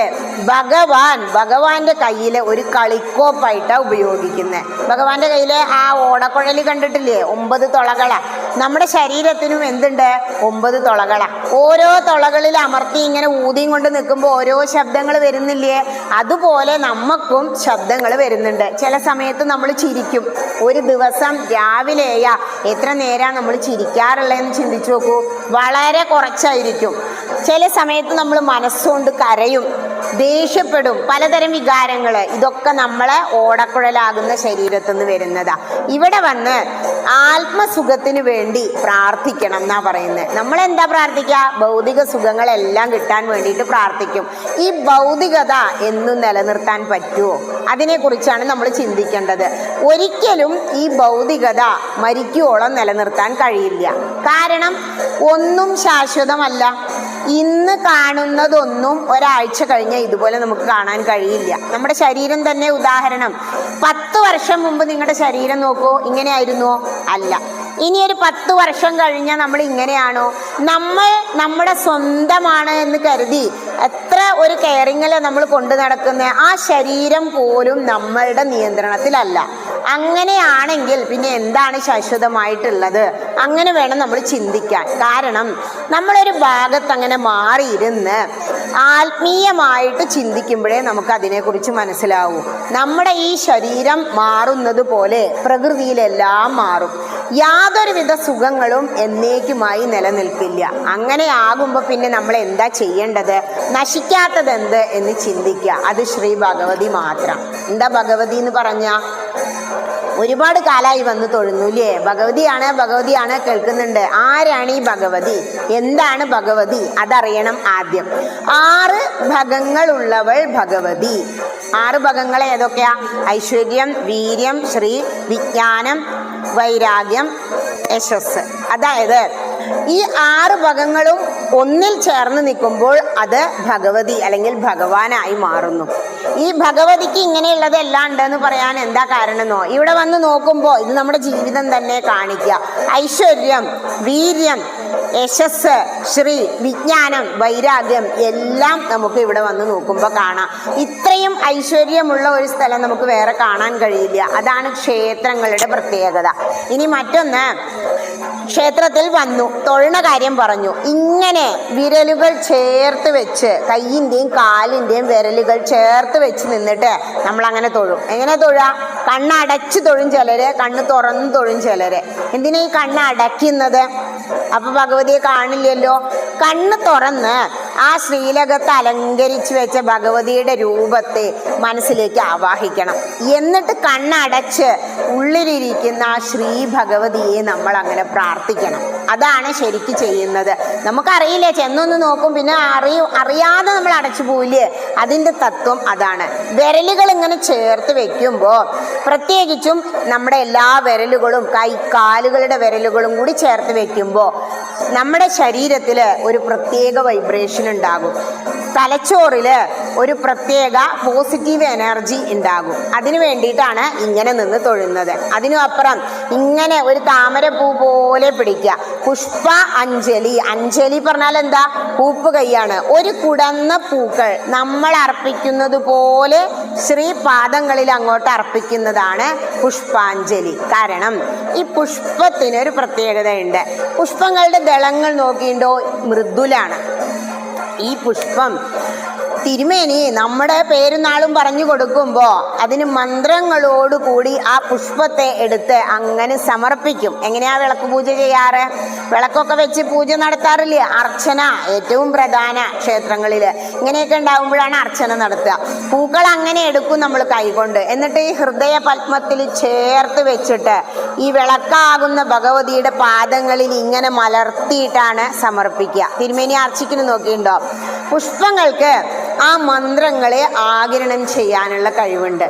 [SPEAKER 1] ഭഗവാന്റെ കയ്യിലെ ഒരു കളിക്കോപ്പായിട്ടാണ് ഉപയോഗിക്കുന്നത്. ഭഗവാന്റെ കയ്യിലെ ആ ഓടക്കുഴൽ കണ്ടിട്ടില്ലേ? 9 തുളകളാ. നമ്മുടെ ശരീരത്തിനും എന്തുണ്ട്? 9 തുളകളാ. ഓരോ തുളകളിൽ അമർത്തി ഇങ്ങനെ ഊതിയും കൊണ്ട് നിൽക്കുമ്പോൾ ഓരോ ശബ്ദങ്ങൾ വരുന്നില്ലേ? അതുപോലെ നമുക്കും ശബ്ദങ്ങൾ വരുന്നുണ്ട്. ചില സമയത്ത് നമ്മൾ ചിരിക്കും. ഒരു ദിവസം രാവിലെയാ എത്ര നേരം നമ്മൾ ചിരിക്കാറുള്ളതെന്ന് ചിന്തിച്ചു നോക്കൂ. വളരെ കുറച്ചായിരിക്കും. ചില സമയത്ത് നമ്മൾ മനസ്സുകൊണ്ട് കരയും, ദേഷ്യപ്പെടും, പലതരം വികാരങ്ങൾ. ഇതൊക്കെ നമ്മളെ ഓടക്കുഴലാകുന്ന ശരീരത്തിൽ നിന്ന് വരുന്നതാ. ഇവിടെ വന്ന് ആത്മസുഖത്തിന് വേണ്ടി പ്രാർത്ഥിക്കണം എന്നാ പറയുന്നത്. നമ്മളെന്താ പ്രാർത്ഥിക്കുക? ഭൗതിക സുഖങ്ങളെല്ലാം കിട്ടാൻ വേണ്ടിയിട്ട് പ്രാർത്ഥിക്കും. ഈ ഭൗതികത എന്നും നിലനിർത്താൻ പറ്റുമോ? അതിനെക്കുറിച്ചാണ് നമ്മൾ ചിന്തിക്കേണ്ടത്. ഒരിക്കലും ഈ ഭൗതികത മരിക്കുവോളം നിലനിർത്താൻ കഴിയില്ല. കാരണം ഒന്നും ശാശ്വതമല്ല. ഇന്ന് കാണുന്നതൊന്നും ഒരാഴ്ച കഴിഞ്ഞാൽ ഇതുപോലെ നമുക്ക് കാണാൻ കഴിയില്ല. നമ്മുടെ ശരീരം തന്നെ ഉദാഹരണം. 10 വർഷം മുമ്പ് നിങ്ങളുടെ ശരീരം നോക്കൂ, ഇങ്ങനെയായിരുന്നോ? അല്ല. ഇനി ഒരു 10 വർഷം കഴിഞ്ഞാൽ നമ്മൾ ഇങ്ങനെയാണോ? നമ്മൾ നമ്മുടെ സ്വന്തമാണ് എന്ന് കരുതി എത്ര ഒരു കെയറിങ്ങിൽ നമ്മൾ കൊണ്ടു നടക്കുന്ന ആ ശരീരം പോലും നമ്മളുടെ നിയന്ത്രണത്തിലല്ല. അങ്ങനെയാണെങ്കിൽ പിന്നെ എന്താണ് ശാശ്വതമായിട്ടുള്ളത്? അങ്ങനെ വേണം നമ്മൾ ചിന്തിക്കാൻ. കാരണം നമ്മളൊരു ഭാഗത്ത് അങ്ങനെ മാറിയിരുന്ന് ആത്മീയമായിട്ട് ചിന്തിക്കുമ്പോഴേ നമുക്ക് അതിനെക്കുറിച്ച് മനസ്സിലാവൂ. നമ്മുടെ ഈ ശരീരം മാറുന്നത് പോലെ പ്രകൃതിയിലെല്ലാം മാറും. യാതൊരുവിധ സുഖങ്ങളും എന്നേക്കുമായി നിലനിൽക്കില്ല. അങ്ങനെ ആകുമ്പോൾ പിന്നെ നമ്മൾ എന്താ ചെയ്യേണ്ടത്? നശിക്കാത്തത് എന്ത് എന്ന് ചിന്തിക്കുക. അത് ശ്രീ ഭഗവതി മാത്രം. എന്താ ഭഗവതി എന്ന് പറഞ്ഞ? ഒരുപാട് കാലമായി വന്ന് തൊഴുന്നു ഇല്ലേ? ഭഗവതിയാണ് ഭഗവതിയാണ് കേൾക്കുന്നുണ്ട്. ആരാണ് ഈ ഭഗവതി? എന്താണ് ഭഗവതി? അതറിയണം ആദ്യം. 6 ഭഗങ്ങളുള്ളവൾ ഭഗവതി. 6 ഭഗങ്ങൾ ഏതൊക്കെയാ? ഐശ്വര്യം, വീര്യം, ശ്രീ, വിജ്ഞാനം, വൈരാഗ്യം, യശസ്. അതായത് ഈ 6 ഭഗങ്ങളും ഒന്നിൽ ചേർന്ന് നിൽക്കുമ്പോൾ അത് ഭഗവതി അല്ലെങ്കിൽ ഭഗവാനായി മാറുന്നു. ഈ ഭഗവതിക്ക് ഇങ്ങനെയുള്ളതെല്ലാം ഉണ്ടെന്ന് പറയാൻ എന്താ കാരണമെന്നോ? ഇവിടെ വന്ന് നോക്കുമ്പോൾ ഇത് നമ്മുടെ ജീവിതം തന്നെ കാണിക്കുക. ഐശ്വര്യം, വീര്യം, യശസ്, ശ്രീ, വിജ്ഞാനം, വൈരാഗ്യം എല്ലാം നമുക്ക് ഇവിടെ വന്ന് നോക്കുമ്പോൾ കാണാം. ഇത്രയും ഐശ്വര്യമുള്ള ഒരു സ്ഥലം നമുക്ക് വേറെ കാണാൻ കഴിയില്ല. അതാണ് ക്ഷേത്രങ്ങളുടെ പ്രത്യേകത. ഇനി മറ്റൊന്ന്, ക്ഷേത്രത്തിൽ വന്നു തൊഴുന്ന കാര്യം പറഞ്ഞു. ഇങ്ങനെ വിരലുകൾ ചേർത്ത് വെച്ച്, കയ്യിൻ്റെയും കാലിൻ്റെയും വിരലുകൾ ചേർത്ത് വെച്ച് നിന്നിട്ട് നമ്മൾ അങ്ങനെ തൊഴും. എങ്ങനെ തൊഴുക? കണ്ണടച്ച് തൊഴും ചിലര്, കണ്ണ് തുറന്ന് തൊഴും ചിലര്. എന്തിനാ ഈ കണ്ണ് അടയ്ക്കുന്നത്? അപ്പൊ ഭഗവതിയെ കാണില്ലല്ലോ. കണ്ണ് തുറന്ന് ആ ശ്രീലകത്ത് അലങ്കരിച്ചു വെച്ച ഭഗവതിയുടെ രൂപത്തെ മനസ്സിലേക്ക് ആവാഹിക്കണം. എന്നിട്ട് കണ്ണടച്ച് ഉള്ളിലിരിക്കുന്ന ആ ശ്രീ ഭഗവതിയെ നമ്മൾ അങ്ങനെ പ്രാർത്ഥിക്കണം. അതാണ് ശരിക്ക് ചെയ്യുന്നത്. നമുക്കറിയില്ല, ചെന്നൊന്ന് നോക്കും, പിന്നെ അറിയാതെ നമ്മൾ അടച്ചു പോയില്ലേ? അതിൻ്റെ തത്വം അതാണ്. വിരലുകൾ ഇങ്ങനെ ചേർത്ത് വെക്കുമ്പോൾ, പ്രത്യേകിച്ചും നമ്മുടെ എല്ലാ വിരലുകളും കാലുകളുടെ വിരലുകളും കൂടി ചേർത്ത് വെക്കുമ്പോൾ നമ്മുടെ ശരീരത്തിൽ ഒരു പ്രത്യേക വൈബ്രേഷൻ ഉണ്ടാകും. തലച്ചോറിൽ ഒരു പ്രത്യേക പോസിറ്റീവ് എനർജി ഉണ്ടാകും. അതിനു വേണ്ടിയിട്ടാണ് ഇങ്ങനെ നിന്ന് തൊഴുന്നത്. അതിനും അപ്പുറം ഇങ്ങനെ ഒരു താമരപ്പൂ പോലെ പിടിക്കുക. പുഷ്പ അഞ്ജലി. അഞ്ജലി പറഞ്ഞാൽ എന്താ? പൂപ്പ് കൈയാണ്. ഒരു കുടന്ന പൂക്കൾ നമ്മൾ അർപ്പിക്കുന്നത് പോലെ ശ്രീ പാദങ്ങളിൽ അങ്ങോട്ട് അർപ്പിക്കുന്നതാണ് പുഷ്പാഞ്ജലി. കാരണം ഈ പുഷ്പത്തിനൊരു പ്രത്യേകതയുണ്ട്. പുഷ്പങ്ങളുടെ ദളങ്ങൾ നോക്കിയിട്ടുണ്ടോ? മൃദുലാണ്. ഈ പുഷ്പം തിരുമേനി നമ്മുടെ പേരുനാളും പറഞ്ഞു കൊടുക്കുമ്പോൾ അതിന് മന്ത്രങ്ങളോടുകൂടി ആ പുഷ്പത്തെ എടുത്ത് അങ്ങനെ സമർപ്പിക്കും. എങ്ങനെയാ വിളക്ക് പൂജ ചെയ്യാറ്? വിളക്കൊക്കെ വെച്ച് പൂജ നടത്താറില്ലേ? അർച്ചന ഏറ്റവും പ്രധാന ക്ഷേത്രങ്ങളിൽ ഇങ്ങനെയൊക്കെ ഉണ്ടാകുമ്പോഴാണ് അർച്ചന നടത്തുക. പൂക്കൾ അങ്ങനെ എടുക്കും നമ്മൾ കൈകൊണ്ട്. എന്നിട്ട് ഈ ഹൃദയ പത്മത്തിൽ ചേർത്ത് വെച്ചിട്ട് ഈ വിളക്കാകുന്ന ഭഗവതിയുടെ പാദങ്ങളിൽ ഇങ്ങനെ മലർത്തിയിട്ടാണ് സമർപ്പിക്കുക. തിരുമേനി അർച്ചിക്കിന് നോക്കിയിട്ടുണ്ടോ? പുഷ്പങ്ങൾക്ക് ആ മന്ത്രങ്ങളെ ആഗിരണം ചെയ്യാനുള്ള കഴിവുണ്ട്.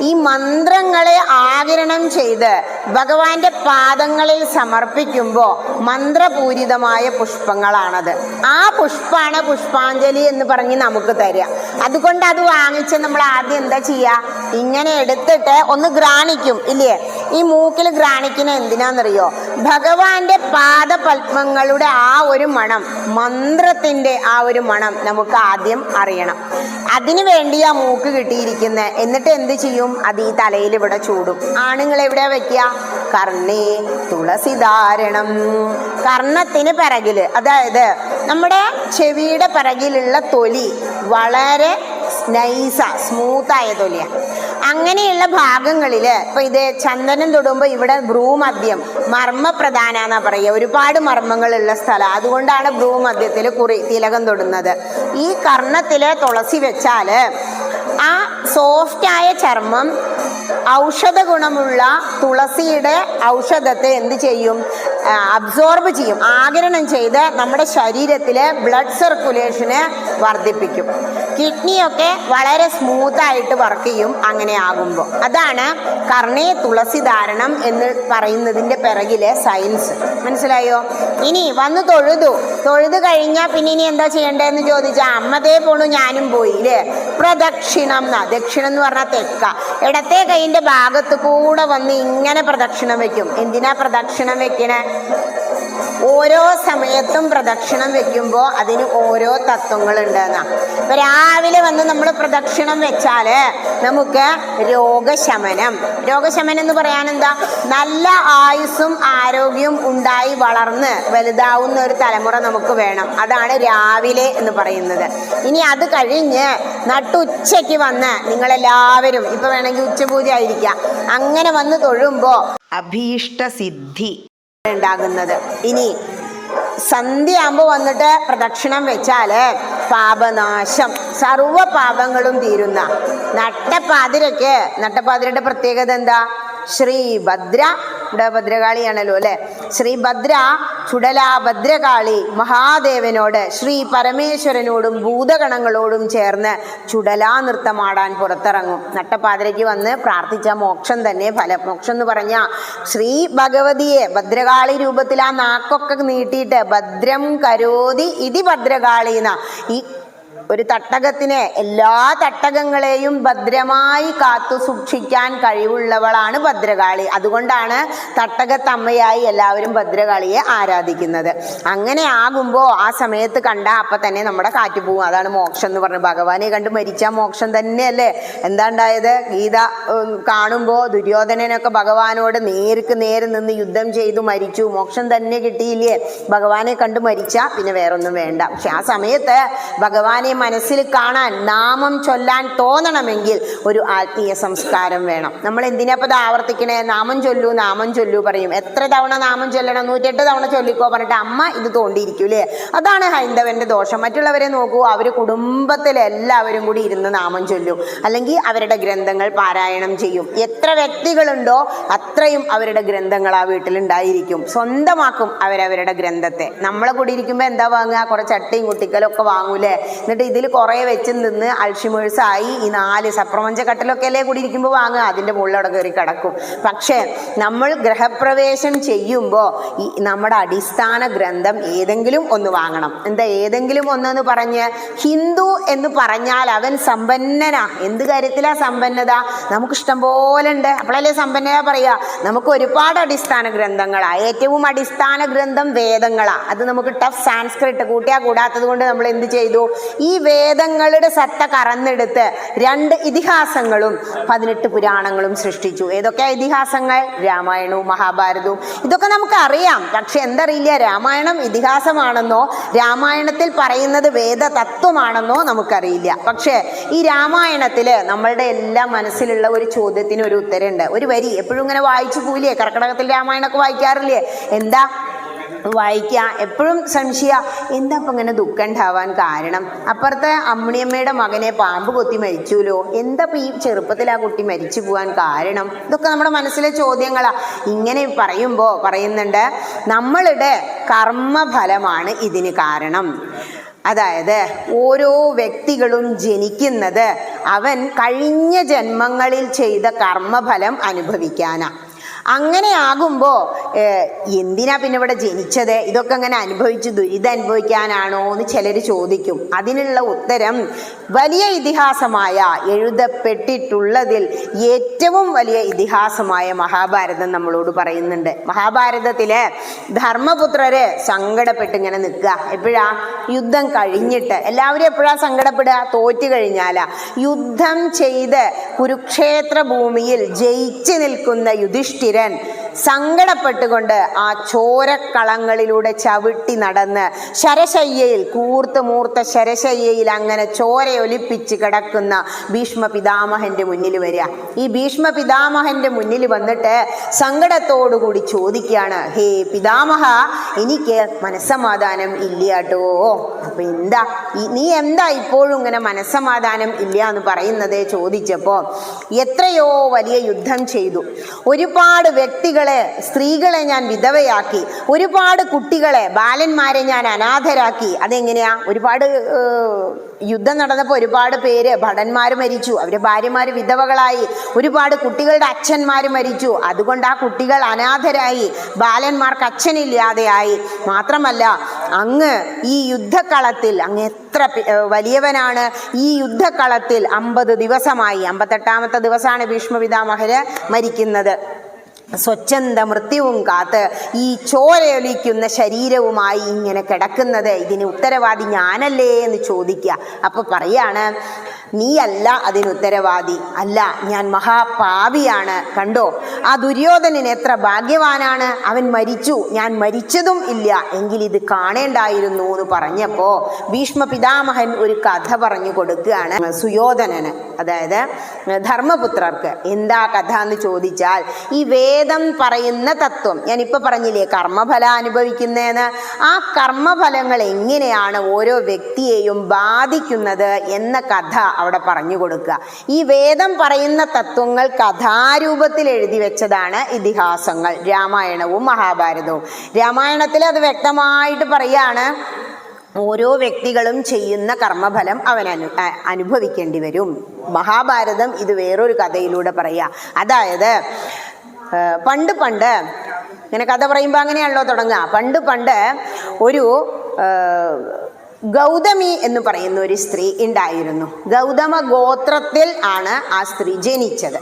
[SPEAKER 1] ഈ മന്ത്രങ്ങളെ ആഗിരണം ചെയ്ത് ഭഗവാന്റെ പാദങ്ങളിൽ സമർപ്പിക്കുമ്പോൾ മന്ത്രപൂരിതമായ പുഷ്പങ്ങളാണത്. ആ പുഷ്പമാണ് പുഷ്പാഞ്ജലി എന്ന് പറഞ്ഞ് നമുക്ക് തരിക. അതുകൊണ്ട് അത് വാങ്ങിച്ച് നമ്മൾ ആദ്യം എന്താ ചെയ്യുക? ഇങ്ങനെ എടുത്തിട്ട് ഒന്ന് ഗ്രാണിക്കും ഇല്ലേ? ഈ മൂക്കിൽ ഗ്രാണിക്കുന്ന എന്തിനാണെന്നറിയോ? ഭഗവാന്റെ പാദപത്മങ്ങളുടെ ആ ഒരു മണം, മന്ത്രത്തിന്റെ ആ ഒരു മണം നമുക്ക് ആദ്യം അറിയണം. അതിനു വേണ്ടിയാ മൂക്ക് കിട്ടിയിരിക്കുന്നത്. എന്നിട്ട് എന്ത് ചെയ്യും? അത് ഈ തലയിൽ ഇവിടെ ചൂടും. ആണുങ്ങൾ എവിടെയാ വെക്കുക? കർണേ തുളസിധാരണം. കർണത്തിന് പിറകില്, അതായത് നമ്മുടെ ചെവിയുടെ പിറകിലുള്ള തൊലി വളരെ സ്മൂത്തായ തൊലിയാണ്. അങ്ങനെയുള്ള ഭാഗങ്ങളിൽ ഇപ്പൊ ഇത് ചന്ദനം തൊടുമ്പോൾ ഇവിടെ ഭ്രൂമധ്യം മർമ്മപ്രധാന എന്നാ പറയുക. ഒരുപാട് മർമ്മങ്ങളുള്ള സ്ഥലം. അതുകൊണ്ടാണ് ഭ്രൂമധ്യത്തിൽ തിലകം തൊടുന്നത്. ഈ കർണത്തില് തുളസി വെച്ചാല് ആ സോഫ്റ്റായ ചർമ്മം ഔഷധ ഗുണമുള്ള തുളസിയുടെ ഔഷധത്തെ എന്ത് ചെയ്യും? അബ്സോർബ് ചെയ്യും, ആഗിരണം ചെയ്ത് നമ്മുടെ ശരീരത്തിലെ ബ്ലഡ് സർക്കുലേഷനെ വർദ്ധിപ്പിക്കും. കിഡ്നിയൊക്കെ വളരെ സ്മൂത്തായിട്ട് വർക്ക് ചെയ്യും അങ്ങനെ ആകുമ്പോൾ. അതാണ് കർണേ തുളസി ധാരണം എന്ന് പറയുന്നതിൻ്റെ പിറകിലെ സയൻസ്. മനസ്സിലായോ? ഇനി വന്ന് തൊഴുതു കഴിഞ്ഞാൽ പിന്നെ ഇനി എന്താ ചെയ്യേണ്ടതെന്ന് ചോദിച്ചാൽ അമ്മതേ പോണു ഞാനും പോയി ഇല്ലേ. പ്രദക്ഷിണം ദക്ഷിണം എന്ന് പറഞ്ഞാൽ തെക്ക, ഇടത്തെ കൈയിൻ്റെ ഭാഗത്ത് കൂടെ വന്ന് ഇങ്ങനെ പ്രദക്ഷിണം വെക്കും. എന്തിനാ പ്രദക്ഷിണം വെക്കണേ? ഓരോ സമയത്തും പ്രദക്ഷിണം വെക്കുമ്പോൾ അതിന് ഓരോ തത്വങ്ങളുണ്ട് എന്നാ. ഇപ്പൊ രാവിലെ വന്ന് നമ്മൾ പ്രദക്ഷിണം വെച്ചാല് നമുക്ക് രോഗശമനം എന്ന് പറയാൻ എന്താ, നല്ല ആയുസ്സും ആരോഗ്യവും ഉണ്ടായി വളർന്ന് വലുതാവുന്ന ഒരു തലമുറ നമുക്ക് വേണം. അതാണ് രാവിലെ എന്ന് പറയുന്നത്. ഇനി അത് കഴിഞ്ഞ് നട്ടുച്ചയ്ക്ക് വന്ന് നിങ്ങളെല്ലാവരും ഇപ്പൊ വേണമെങ്കിൽ ഉച്ചപൂജ ആയിരിക്കാം, അങ്ങനെ വന്ന് തൊഴുമ്പോ അഭീഷ്ടസിദ്ധി ഉണ്ടാകുന്നത്. ഇനി സന്ധ്യയാകുമ്പോൾ വന്നിട്ട് പ്രദക്ഷിണം വെച്ചാല് പാപനാശം, സർവ പാപങ്ങളും തീരുന്ന. നട്ടപ്പാതിരയുടെ പ്രത്യേകത എന്താ? ശ്രീഭദ്ര, ഇവിടെ ഭദ്രകാളിയാണല്ലോ അല്ലെ. ശ്രീഭദ്ര ചുടലാ ഭദ്രകാളി മഹാദേവനോട് ശ്രീ പരമേശ്വരനോടും ഭൂതഗണങ്ങളോടും ചേർന്ന് ചുടലാ നൃത്തമാടാൻ പുറത്തിറങ്ങും. നട്ടപ്പാതിരയ്ക്ക് വന്ന് പ്രാർത്ഥിച്ച മോക്ഷം തന്നെ ഫലം. മോക്ഷം എന്ന് പറഞ്ഞാൽ ശ്രീ ഭഗവതിയെ ഭദ്രകാളി രൂപത്തിൽ ആ നാക്കൊക്കെ നീട്ടിയിട്ട് ഭദ്രം കരോതി ഇതി ഭദ്രകാളീന, ഈ ഒരു തട്ടകത്തിനെ എല്ലാ തട്ടകങ്ങളെയും ഭദ്രമായി കാത്തു സൂക്ഷിക്കാൻ കഴിവുള്ളവളാണ് ഭദ്രകാളി. അതുകൊണ്ടാണ് തട്ടകത്തമ്മയായി എല്ലാവരും ഭദ്രകാളിയെ ആരാധിക്കുന്നത്. അങ്ങനെ ആകുമ്പോൾ ആ സമയത്ത് കണ്ട അപ്പം തന്നെ നമ്മുടെ കാറ്റ് പോകും. അതാണ് മോക്ഷം എന്ന് പറഞ്ഞത്. ഭഗവാനെ കണ്ട് മരിച്ചാൽ മോക്ഷം തന്നെയല്ലേ. എന്താ ഉണ്ടായത്? ഗീത കാണുമ്പോൾ ദുര്യോധനനൊക്കെ ഭഗവാനോട് നേർക്ക് നേരെ നിന്ന് യുദ്ധം ചെയ്തു മരിച്ചു. മോക്ഷം തന്നെ കിട്ടിയില്ലേ? ഭഗവാനെ കണ്ട് മരിച്ചാൽ പിന്നെ വേറൊന്നും വേണ്ട. പക്ഷെ ആ സമയത്ത് ഭഗവാനെ മനസ്സിൽ കാണാൻ, നാമം ചൊല്ലാൻ തോന്നണമെങ്കിൽ ഒരു ആത്മീയ സംസ്കാരം വേണം. നമ്മൾ എന്തിനാപ്പത് ആവർത്തിക്കണേ? നാമം ചൊല്ലൂ പറയും. എത്ര തവണ നാമം ചൊല്ലണം? 108 തവണ ചൊല്ലിക്കോ പറഞ്ഞിട്ട് അമ്മ ഇത് തോണ്ടിയിരിക്കൂലേ. അതാണ് ഹൈന്ദവന്റെ ദോഷം. മറ്റുള്ളവരെ നോക്കൂ, അവർ കുടുംബത്തിലെല്ലാവരും കൂടി ഇരുന്ന് നാമം ചൊല്ലും, അല്ലെങ്കിൽ അവരുടെ ഗ്രന്ഥങ്ങൾ പാരായണം ചെയ്യും. എത്ര വ്യക്തികളുണ്ടോ അത്രയും അവരുടെ ഗ്രന്ഥങ്ങൾ ആ വീട്ടിലുണ്ടായിരിക്കും. സ്വന്തമാക്കും അവരവരുടെ ഗ്രന്ഥത്തെ. നമ്മളെ കൂടി ഇരിക്കുമ്പോൾ എന്താ വാങ്ങുക? കുറേ ചട്ടിയും കുട്ടിക്കലും ഒക്കെ വാങ്ങൂലേ. എന്നിട്ട് ഇതിൽ കുറേ വെച്ച് നിന്ന് അൾഷിമേഴ്സായി ഈ 4 സപ്രപഞ്ച കട്ടിലൊക്കെ അല്ലേ കൂടി ഇരിക്കുമ്പോൾ വാങ്ങുക, അതിൻ്റെ മുകളിൽ അവിടെ കയറി കിടക്കും. പക്ഷേ നമ്മൾ ഗ്രഹപ്രവേശം ചെയ്യുമ്പോൾ ഈ നമ്മുടെ അടിസ്ഥാന ഗ്രന്ഥം ഏതെങ്കിലും ഒന്ന് വാങ്ങണം. എന്താ ഏതെങ്കിലും ഒന്നെന്ന് പറഞ്ഞ്? ഹിന്ദു എന്ന് പറഞ്ഞാൽ അവൻ സമ്പന്നനാ. എന്ത് കാര്യത്തിലാ സമ്പന്നത? നമുക്കിഷ്ടം പോലെ ഉണ്ട്. അപ്പോഴല്ലേ സമ്പന്നത പറയുക. നമുക്ക് ഒരുപാട് അടിസ്ഥാന ഗ്രന്ഥങ്ങളാ. ഏറ്റവും അടിസ്ഥാന ഗ്രന്ഥം വേദങ്ങളാ. അത് നമുക്ക് ടഫ് സാൻസ്ക്രിറ്റ് കൂട്ടിയാൽ കൂടാത്തത് കൊണ്ട് നമ്മൾ എന്ത് ചെയ്തു? ഈ വേദങ്ങളുടെ സത്ത കറന്നെടുത്ത് 2 ഇതിഹാസങ്ങളും 18 പുരാണങ്ങളും സൃഷ്ടിച്ചു. ഏതൊക്കെയാ ഇതിഹാസങ്ങൾ? രാമായണവും മഹാഭാരതവും. ഇതൊക്കെ നമുക്ക് അറിയാം. പക്ഷെ എന്തറിയില്ല, രാമായണം ഇതിഹാസമാണെന്നോ രാമായണത്തിൽ പറയുന്നത് വേദ തത്വമാണെന്നോ നമുക്കറിയില്ല. പക്ഷെ ഈ രാമായണത്തില് നമ്മളുടെ എല്ലാ മനസ്സിലുള്ള ഒരു ചോദ്യത്തിന് ഒരു ഉത്തരമുണ്ട്. ഒരു വരി എപ്പോഴും ഇങ്ങനെ വായിച്ചു പോയില്ലേ? കർക്കിടകത്തിൽ രാമായണമൊക്കെ വായിക്കാറില്ലേ? എന്താ വായിക്കുക? എപ്പോഴും സംശയ, എന്താ ഇപ്പം ഇങ്ങനെ ദുഃഖം ഉണ്ടാവാൻ കാരണം? അപ്പുറത്തെ അമ്മിണിയമ്മയുടെ മകനെ പാമ്പ് കൊത്തി മരിച്ചുല്ലോ, എന്താ ഇപ്പം ഈ ചെറുപ്പത്തിൽ ആ കുട്ടി മരിച്ചു പോകാൻ കാരണം? ഇതൊക്കെ നമ്മുടെ മനസ്സിലെ ചോദ്യങ്ങളാ. ഇങ്ങനെ പറയുന്നുണ്ട്, നമ്മളുടെ കർമ്മഫലമാണ് ഇതിന് കാരണം. അതായത് ഓരോ വ്യക്തികളും ജനിക്കുന്നത് അവൻ കഴിഞ്ഞ ജന്മങ്ങളിൽ ചെയ്ത കർമ്മഫലം അനുഭവിക്കാനാണ്. അങ്ങനെ ആകുമ്പോൾ എന്തിനാ പിന്നെ ഇവിടെ ജനിച്ചത്? ഇതൊക്കെ അങ്ങനെ അനുഭവിച്ച് ദുരിതം അനുഭവിക്കാനാണോ എന്ന് ചിലർ ചോദിക്കും. അതിനുള്ള ഉത്തരം വലിയ ഇതിഹാസമായ, എഴുതപ്പെട്ടിട്ടുള്ളതിൽ ഏറ്റവും വലിയ ഇതിഹാസമായ മഹാഭാരതം നമ്മളോട് പറയുന്നുണ്ട്. മഹാഭാരതത്തിലെ ധർമ്മപുത്രര് സങ്കടപ്പെട്ട് ഇങ്ങനെ നിൽക്കുക. എപ്പോഴാ? യുദ്ധം കഴിഞ്ഞിട്ട്. എല്ലാവരും എപ്പോഴാ സങ്കടപ്പെടുക? തോറ്റു കഴിഞ്ഞാലാ. യുദ്ധം ചെയ്ത് കുരുക്ഷേത്ര ഭൂമിയിൽ ജയിച്ചു നിൽക്കുന്ന യുധിഷ്ഠിരൻ സങ്കടപ്പെട്ടുകൊണ്ട് ആ ചോരക്കളങ്ങളിലൂടെ ചവിട്ടി നടന്ന് ശരശയ്യയിൽ, മൂർത്ത ശരശയ്യയിൽ അങ്ങനെ ചോരയൊലിപ്പിച്ച് കിടക്കുന്ന ഭീഷ്മ പിതാമഹന്റെ മുന്നിൽ വരിക. ഈ ഭീഷ്മ പിതാമഹന്റെ മുന്നിൽ വന്നിട്ട് സങ്കടത്തോടുകൂടി ചോദിക്കുകയാണ്, ഹേ പിതാമഹ, എനിക്ക് മനസ്സമാധാനം ഇല്ലാട്ടോ. അപ്പൊ നീ എന്താ ഇപ്പോഴും ഇങ്ങനെ മനസ്സമാധാനം ഇല്ല എന്ന് പറയുന്നത് ചോദിച്ചപ്പോ, എത്രയോ വലിയ യുദ്ധം ചെയ്തു, ഒരുപാട് വ്യക്തികൾ സ്ത്രീകളെ ഞാൻ വിധവയാക്കി, ഒരുപാട് കുട്ടികളെ, ബാലന്മാരെ ഞാൻ അനാഥരാക്കി. അതെങ്ങനെയാ? ഒരുപാട് യുദ്ധം നടന്നപ്പോൾ ഒരുപാട് പേര് ഭടന്മാർ മരിച്ചു, അവരുടെ ഭാര്യമാർ വിധവകളായി, ഒരുപാട് കുട്ടികളുടെ അച്ഛന്മാർ മരിച്ചു. അതുകൊണ്ട് ആ കുട്ടികൾ അനാഥരായി, ബാലന്മാർക്ക് അച്ഛനില്ലാതെയായി. മാത്രമല്ല, അങ്ങ് ഈ യുദ്ധക്കളത്തിൽ അങ്ങ് എത്ര വലിയവനാണ്. ഈ യുദ്ധക്കളത്തിൽ 50 ദിവസമായി, 58ാമത്തെ ദിവസമാണ് ഭീഷ്മപിതാമഹര് മരിക്കുന്നത്. സ്വച്ഛന്ത മൃത്യുവും കാത്ത് ഈ ചോരയൊലിക്കുന്ന ശരീരവുമായി ഇങ്ങനെ കിടക്കുന്നത്, ഇതിന് ഉത്തരവാദി ഞാനല്ലേ എന്ന് ചോദിക്കുക. അപ്പൊ പറയാണ്, നീയല്ല അതിന് ഉത്തരവാദി. അല്ല, ഞാൻ മഹാപാപിയാണ്. കണ്ടോ, ആ ദുര്യോധനൻ എത്ര ഭാഗ്യവാനാണ്, അവൻ മരിച്ചു, ഞാൻ മരിച്ചതും ഇല്ല, എങ്കിൽ ഇത് കാണേണ്ടായിരുന്നു എന്ന് പറഞ്ഞപ്പോ ഭീഷ്മ പിതാമഹൻ ഒരു കഥ പറഞ്ഞു കൊടുക്കുകയാണ് സുയോധനന്, അതായത് ധർമ്മപുത്രർക്ക്. എന്താ കഥ എന്ന് ചോദിച്ചാൽ, ഈ വേദം പറയുന്ന തത്വം ഞാനിപ്പോൾ പറഞ്ഞില്ലേ, കർമ്മഫലം അനുഭവിക്കുന്നതെന്ന്, ആ കർമ്മഫലങ്ങൾ എങ്ങനെയാണ് ഓരോ വ്യക്തിയെയും ബാധിക്കുന്നത് എന്ന കഥ അവിടെ പറഞ്ഞു കൊടുക്കുക. ഈ വേദം പറയുന്ന തത്വങ്ങൾ കഥാരൂപത്തിൽ എഴുതി വെച്ചതാണ് ഇതിഹാസങ്ങൾ, രാമായണവും മഹാഭാരതവും. രാമായണത്തിൽ അത് വ്യക്തമായിട്ട് പറയാണ്, ഓരോ വ്യക്തികളും ചെയ്യുന്ന കർമ്മഫലം അവൻ അനുഭവിക്കേണ്ടി വരും. മഹാഭാരതം ഇത് വേറൊരു കഥയിലൂടെ പറയുക. അതായത് പണ്ട് ഇങ്ങനെ കഥ പറയുമ്പോൾ അങ്ങനെയാണല്ലോ തുടങ്ങുക. പണ്ട് ഒരു ഗൗതമി എന്ന് പറയുന്ന ഒരു സ്ത്രീ ഉണ്ടായിരുന്നു. ഗൗതമ ഗോത്രത്തിൽ ആണ് ആ സ്ത്രീ ജനിച്ചത്.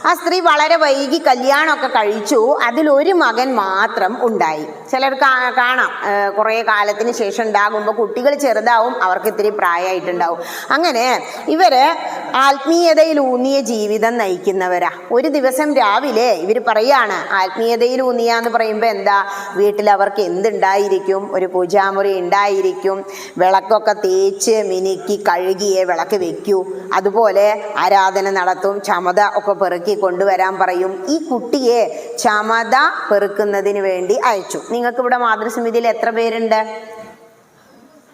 [SPEAKER 1] ആ സ്ത്രീ വളരെ വൈകി കല്യാണമൊക്കെ കഴിച്ചു. അതിലൊരു മകൻ മാത്രം ഉണ്ടായി. ചിലർ കാണാം, കുറേ കാലത്തിന് ശേഷം ഉണ്ടാകുമ്പോൾ കുട്ടികൾ ചെറുതാവും, അവർക്ക് ഇത്തിരി പ്രായമായിട്ടുണ്ടാവും. അങ്ങനെ ഇവര് ആത്മീയതയിൽ ഊന്നിയ ജീവിതം നയിക്കുന്നവരാ. ഒരു ദിവസം രാവിലെ ഇവർ പറയാണ്, ആത്മീയതയിൽ ഊന്നിയ എന്ന് പറയുമ്പോൾ എന്താ, വീട്ടിൽ അവർക്ക് എന്തുണ്ടായിരിക്കും, ഒരു പൂജാമുറി ഉണ്ടായിരിക്കും, വിളക്കൊക്കെ തേച്ച് മിനുക്കി കഴുകിയേ വിളക്ക് വെക്കൂ, അതുപോലെ ആരാധന നടത്തും, ചമത ഒക്കെ പെറുക്കി കൊണ്ടുവരാൻ പറയും. ഈ കുട്ടിയെ ചമത പെറുക്കുന്നതിന് വേണ്ടി അയച്ചു. നിങ്ങൾക്ക് ഇവിടെ മാതൃസമിതിയിൽ എത്ര പേരുണ്ട്?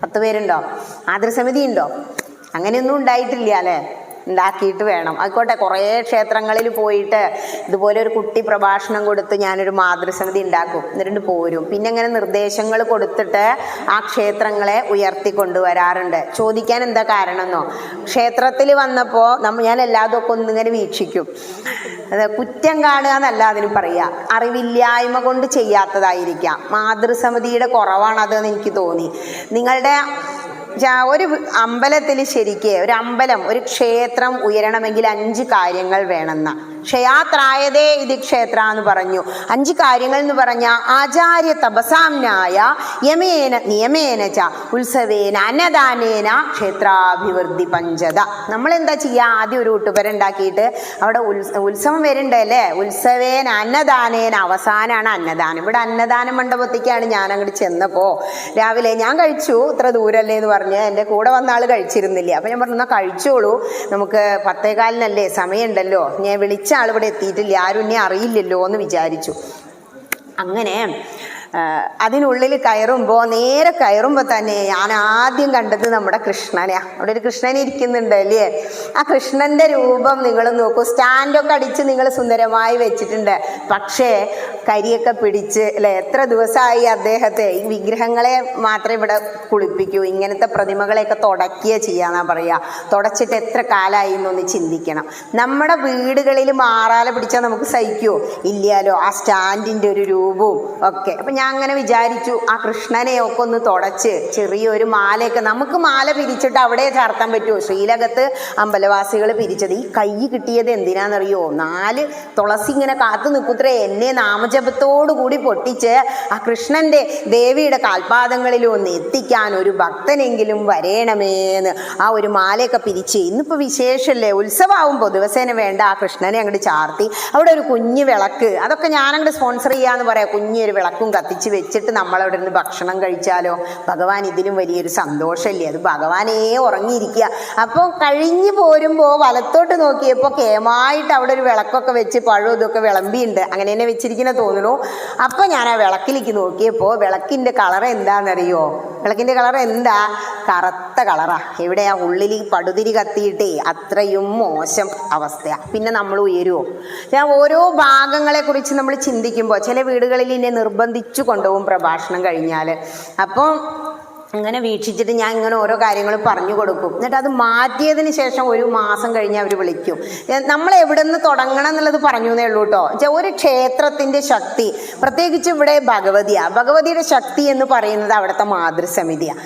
[SPEAKER 1] 10 പേരുണ്ടോ? മാതൃസമിതി ഉണ്ടോ? അങ്ങനെയൊന്നും ഉണ്ടായിട്ടില്ല അല്ലേ? ഉണ്ടാക്കിയിട്ട് വേണം. ആയിക്കോട്ടെ, കുറേ ക്ഷേത്രങ്ങളിൽ പോയിട്ട് ഇതുപോലെ ഒരു കുട്ടി പ്രഭാഷണം കൊടുത്ത് ഞാനൊരു മാതൃസമിതി ഉണ്ടാക്കും, എന്നിട്ട് പോരും. പിന്നെ ഇങ്ങനെ നിർദ്ദേശങ്ങൾ കൊടുത്തിട്ട് ആ ക്ഷേത്രങ്ങളെ ഉയർത്തി കൊണ്ടുവരാറുണ്ട്. ചോദിക്കാൻ എന്താ കാരണം എന്നോ, ക്ഷേത്രത്തിൽ വന്നപ്പോൾ ഞാൻ എല്ലാതും ഒക്കെ ഒന്നിങ്ങനെ വീക്ഷിക്കും. അത് കുറ്റം കാണുക എന്നല്ല അതിന് പറയുക, അറിവില്ലായ്മ കൊണ്ട് ചെയ്യാത്തതായിരിക്കാം. മാതൃസമിതിയുടെ കുറവാണതെന്ന് എനിക്ക് തോന്നി. നിങ്ങളുടെ ഒരു അമ്പലത്തിൽ ശരിക്ക് ഒരു ക്ഷേത്രം ഉയരണമെങ്കിൽ 5 കാര്യങ്ങൾ വേണമെന്ന. ക്ഷയാത്രായതേ ഇത് ക്ഷേത്ര എന്ന് പറഞ്ഞു. 5 കാര്യങ്ങൾ എന്ന് പറഞ്ഞ ആചാര്യ തപസാംനായ യമേന നിയമേന ച ഉത്സവേന അന്നദാനേന ക്ഷേത്രാഭിവൃദ്ധി പഞ്ചത. നമ്മളെന്താ ചെയ്യുക? ആദ്യം ഒരു ഊട്ടുപുര ഉണ്ടാക്കിയിട്ട് അവിടെ ഉത്സവം വരുന്നുണ്ടല്ലേ, ഉത്സവേന അന്നദാനേന, അവസാനമാണ് അന്നദാനം. ഇവിടെ അന്നദാന മണ്ഡപത്തേക്കാണ് ഞാൻ അങ്ങോട്ട് ചെന്നപ്പോൾ രാവിലെ ഞാൻ കഴിച്ചു, ഇത്ര ദൂരല്ലേ എന്ന് പറഞ്ഞ് എൻ്റെ കൂടെ വന്ന ആൾ കഴിച്ചിരുന്നില്ല. അപ്പം ഞാൻ പറഞ്ഞു, എന്നാൽ കഴിച്ചോളൂ, നമുക്ക് 10:15 സമയമുണ്ടല്ലോ, ഞാൻ വിളിച്ച ആൾ ഇവിടെ എത്തിയിട്ടില്ല, ആരും എന്നെ അറിയില്ലല്ലോ എന്ന് വിചാരിച്ചു. അങ്ങനെ അതിനുള്ളിൽ നേരെ കയറുമ്പോൾ തന്നെ ഞാൻ ആദ്യം കണ്ടത് നമ്മുടെ കൃഷ്ണനെയാ. അവിടെ ഒരു കൃഷ്ണൻ ഇരിക്കുന്നുണ്ട് അല്ലേ? ആ കൃഷ്ണന്റെ രൂപം നിങ്ങൾ നോക്കൂ, സ്റ്റാൻഡൊക്കെ അടിച്ച് നിങ്ങൾ സുന്ദരമായി വെച്ചിട്ടുണ്ട്. പക്ഷേ കരിയൊക്കെ പിടിച്ച് അല്ലെ, എത്ര ദിവസമായി അദ്ദേഹത്തെ, ഈ വിഗ്രഹങ്ങളെ മാത്രമേ ഇവിടെ കുളിപ്പിക്കൂ, ഇങ്ങനത്തെ പ്രതിമകളെയൊക്കെ തുടക്കുക ചെയ്യാന്നാ പറയാ. തുടച്ചിട്ട് എത്ര കാലമായി എന്നൊന്ന് ചിന്തിക്കണം. നമ്മുടെ വീടുകളിൽ മാറാല പിടിച്ചാൽ നമുക്ക് സഹിക്കുമോ? ഇല്ലല്ലോ. ആ സ്റ്റാൻഡിന്റെ ഒരു രൂപവും ഒക്കെ. അപ്പം ഞാൻ അങ്ങനെ വിചാരിച്ചു, ആ കൃഷ്ണനെയൊക്കെ ഒന്ന് തുടച്ച് ചെറിയൊരു മാലയൊക്കെ, നമുക്ക് മാല പിരിച്ചിട്ട് അവിടെ ചാർത്താൻ പറ്റുമോ? ശ്രീലകത്ത് അമ്പലവാസികൾ പിരിച്ചത്. ഈ കൈ കിട്ടിയത് എന്തിനാണെന്നറിയോ? 4 തുളസി ഇങ്ങനെ കാത്തു നിൽക്കുത്രേ, എന്നെ നാമജപത്തോടു കൂടി പൊട്ടിച്ച് ആ കൃഷ്ണന്റെ ദേവിയുടെ കാൽപാദങ്ങളിൽ ഒന്ന് എത്തിക്കാൻ ഒരു ഭക്തനെങ്കിലും വരേണമേന്ന് ആ ഒരു മാലയൊക്കെ പിരിച്ച്. ഇന്നിപ്പോൾ വിശേഷമല്ലേ, ഉത്സവമാകുമ്പോൾ ദിവസേന വേണ്ട ആ കൃഷ്ണനെ അങ്ങോട്ട് ചാർത്തി അവിടെ ഒരു കുഞ്ഞു വിളക്ക്, അതൊക്കെ ഞാനങ്ങോട്ട് സ്പോൺസർ ചെയ്യാന്ന് പറയാം. കുഞ്ഞൊരു വിളക്കും കത്തിച്ച് വെച്ചിട്ട് നമ്മളവിടെ നിന്ന് ഭക്ഷണം കഴിച്ചാലോ? ഭഗവാൻ ഇതിലും വലിയൊരു സന്തോഷമല്ലേ? അത് ഭഗവാനേ ഉറങ്ങിയിരിക്കുക. അപ്പോൾ കഴിഞ്ഞു പോരുമ്പോൾ വലത്തോട്ട് നോക്കിയപ്പോൾ കേമായിട്ട് അവിടെ ഒരു വിളക്കൊക്കെ വെച്ച് പഴം ഇതൊക്കെ വിളമ്പിയുണ്ട്. അങ്ങനെ തന്നെ വെച്ചിരിക്കുന്ന തോന്നുന്നു. അപ്പം ഞാൻ ആ വിളക്കിലേക്ക് നോക്കിയപ്പോൾ വിളക്കിൻ്റെ കളർ എന്താണെന്നറിയോ? വിളക്കിൻ്റെ കളർ എന്താ? കറുത്ത കളറാ. എവിടെയാ? ഉള്ളിൽ പടുതിരി കത്തിയിട്ടേ അത്രയും മോശം അവസ്ഥയാണ്. പിന്നെ നമ്മൾ ഉയരുമോ? ഞാൻ ഓരോ ഭാഗങ്ങളെക്കുറിച്ച് നമ്മൾ ചിന്തിക്കുമ്പോൾ ചില വീടുകളിൽ എന്നെ നിർബന്ധിച്ചു കൊണ്ടുപോകും പ്രഭാഷണം കഴിഞ്ഞാൽ. അപ്പം അങ്ങനെ വീക്ഷിച്ചിട്ട് ഞാൻ ഇങ്ങനെ ഓരോ കാര്യങ്ങൾ പറഞ്ഞു കൊടുക്കും. എന്നിട്ട് അത് മാറ്റിയതിന് ശേഷം 1 മാസം കഴിഞ്ഞ് അവർ വിളിക്കും. നമ്മൾ എവിടെ നിന്ന് തുടങ്ങണം എന്നുള്ളത് പറഞ്ഞു എന്നേ ഉള്ളൂ കേട്ടോ. ഒരു ക്ഷേത്രത്തിൻ്റെ ശക്തി, പ്രത്യേകിച്ച് ഇവിടെ ഭഗവതിയുടെ ശക്തി എന്ന് പറയുന്നത് അവിടുത്തെ മാതൃസമിതിയാണ്.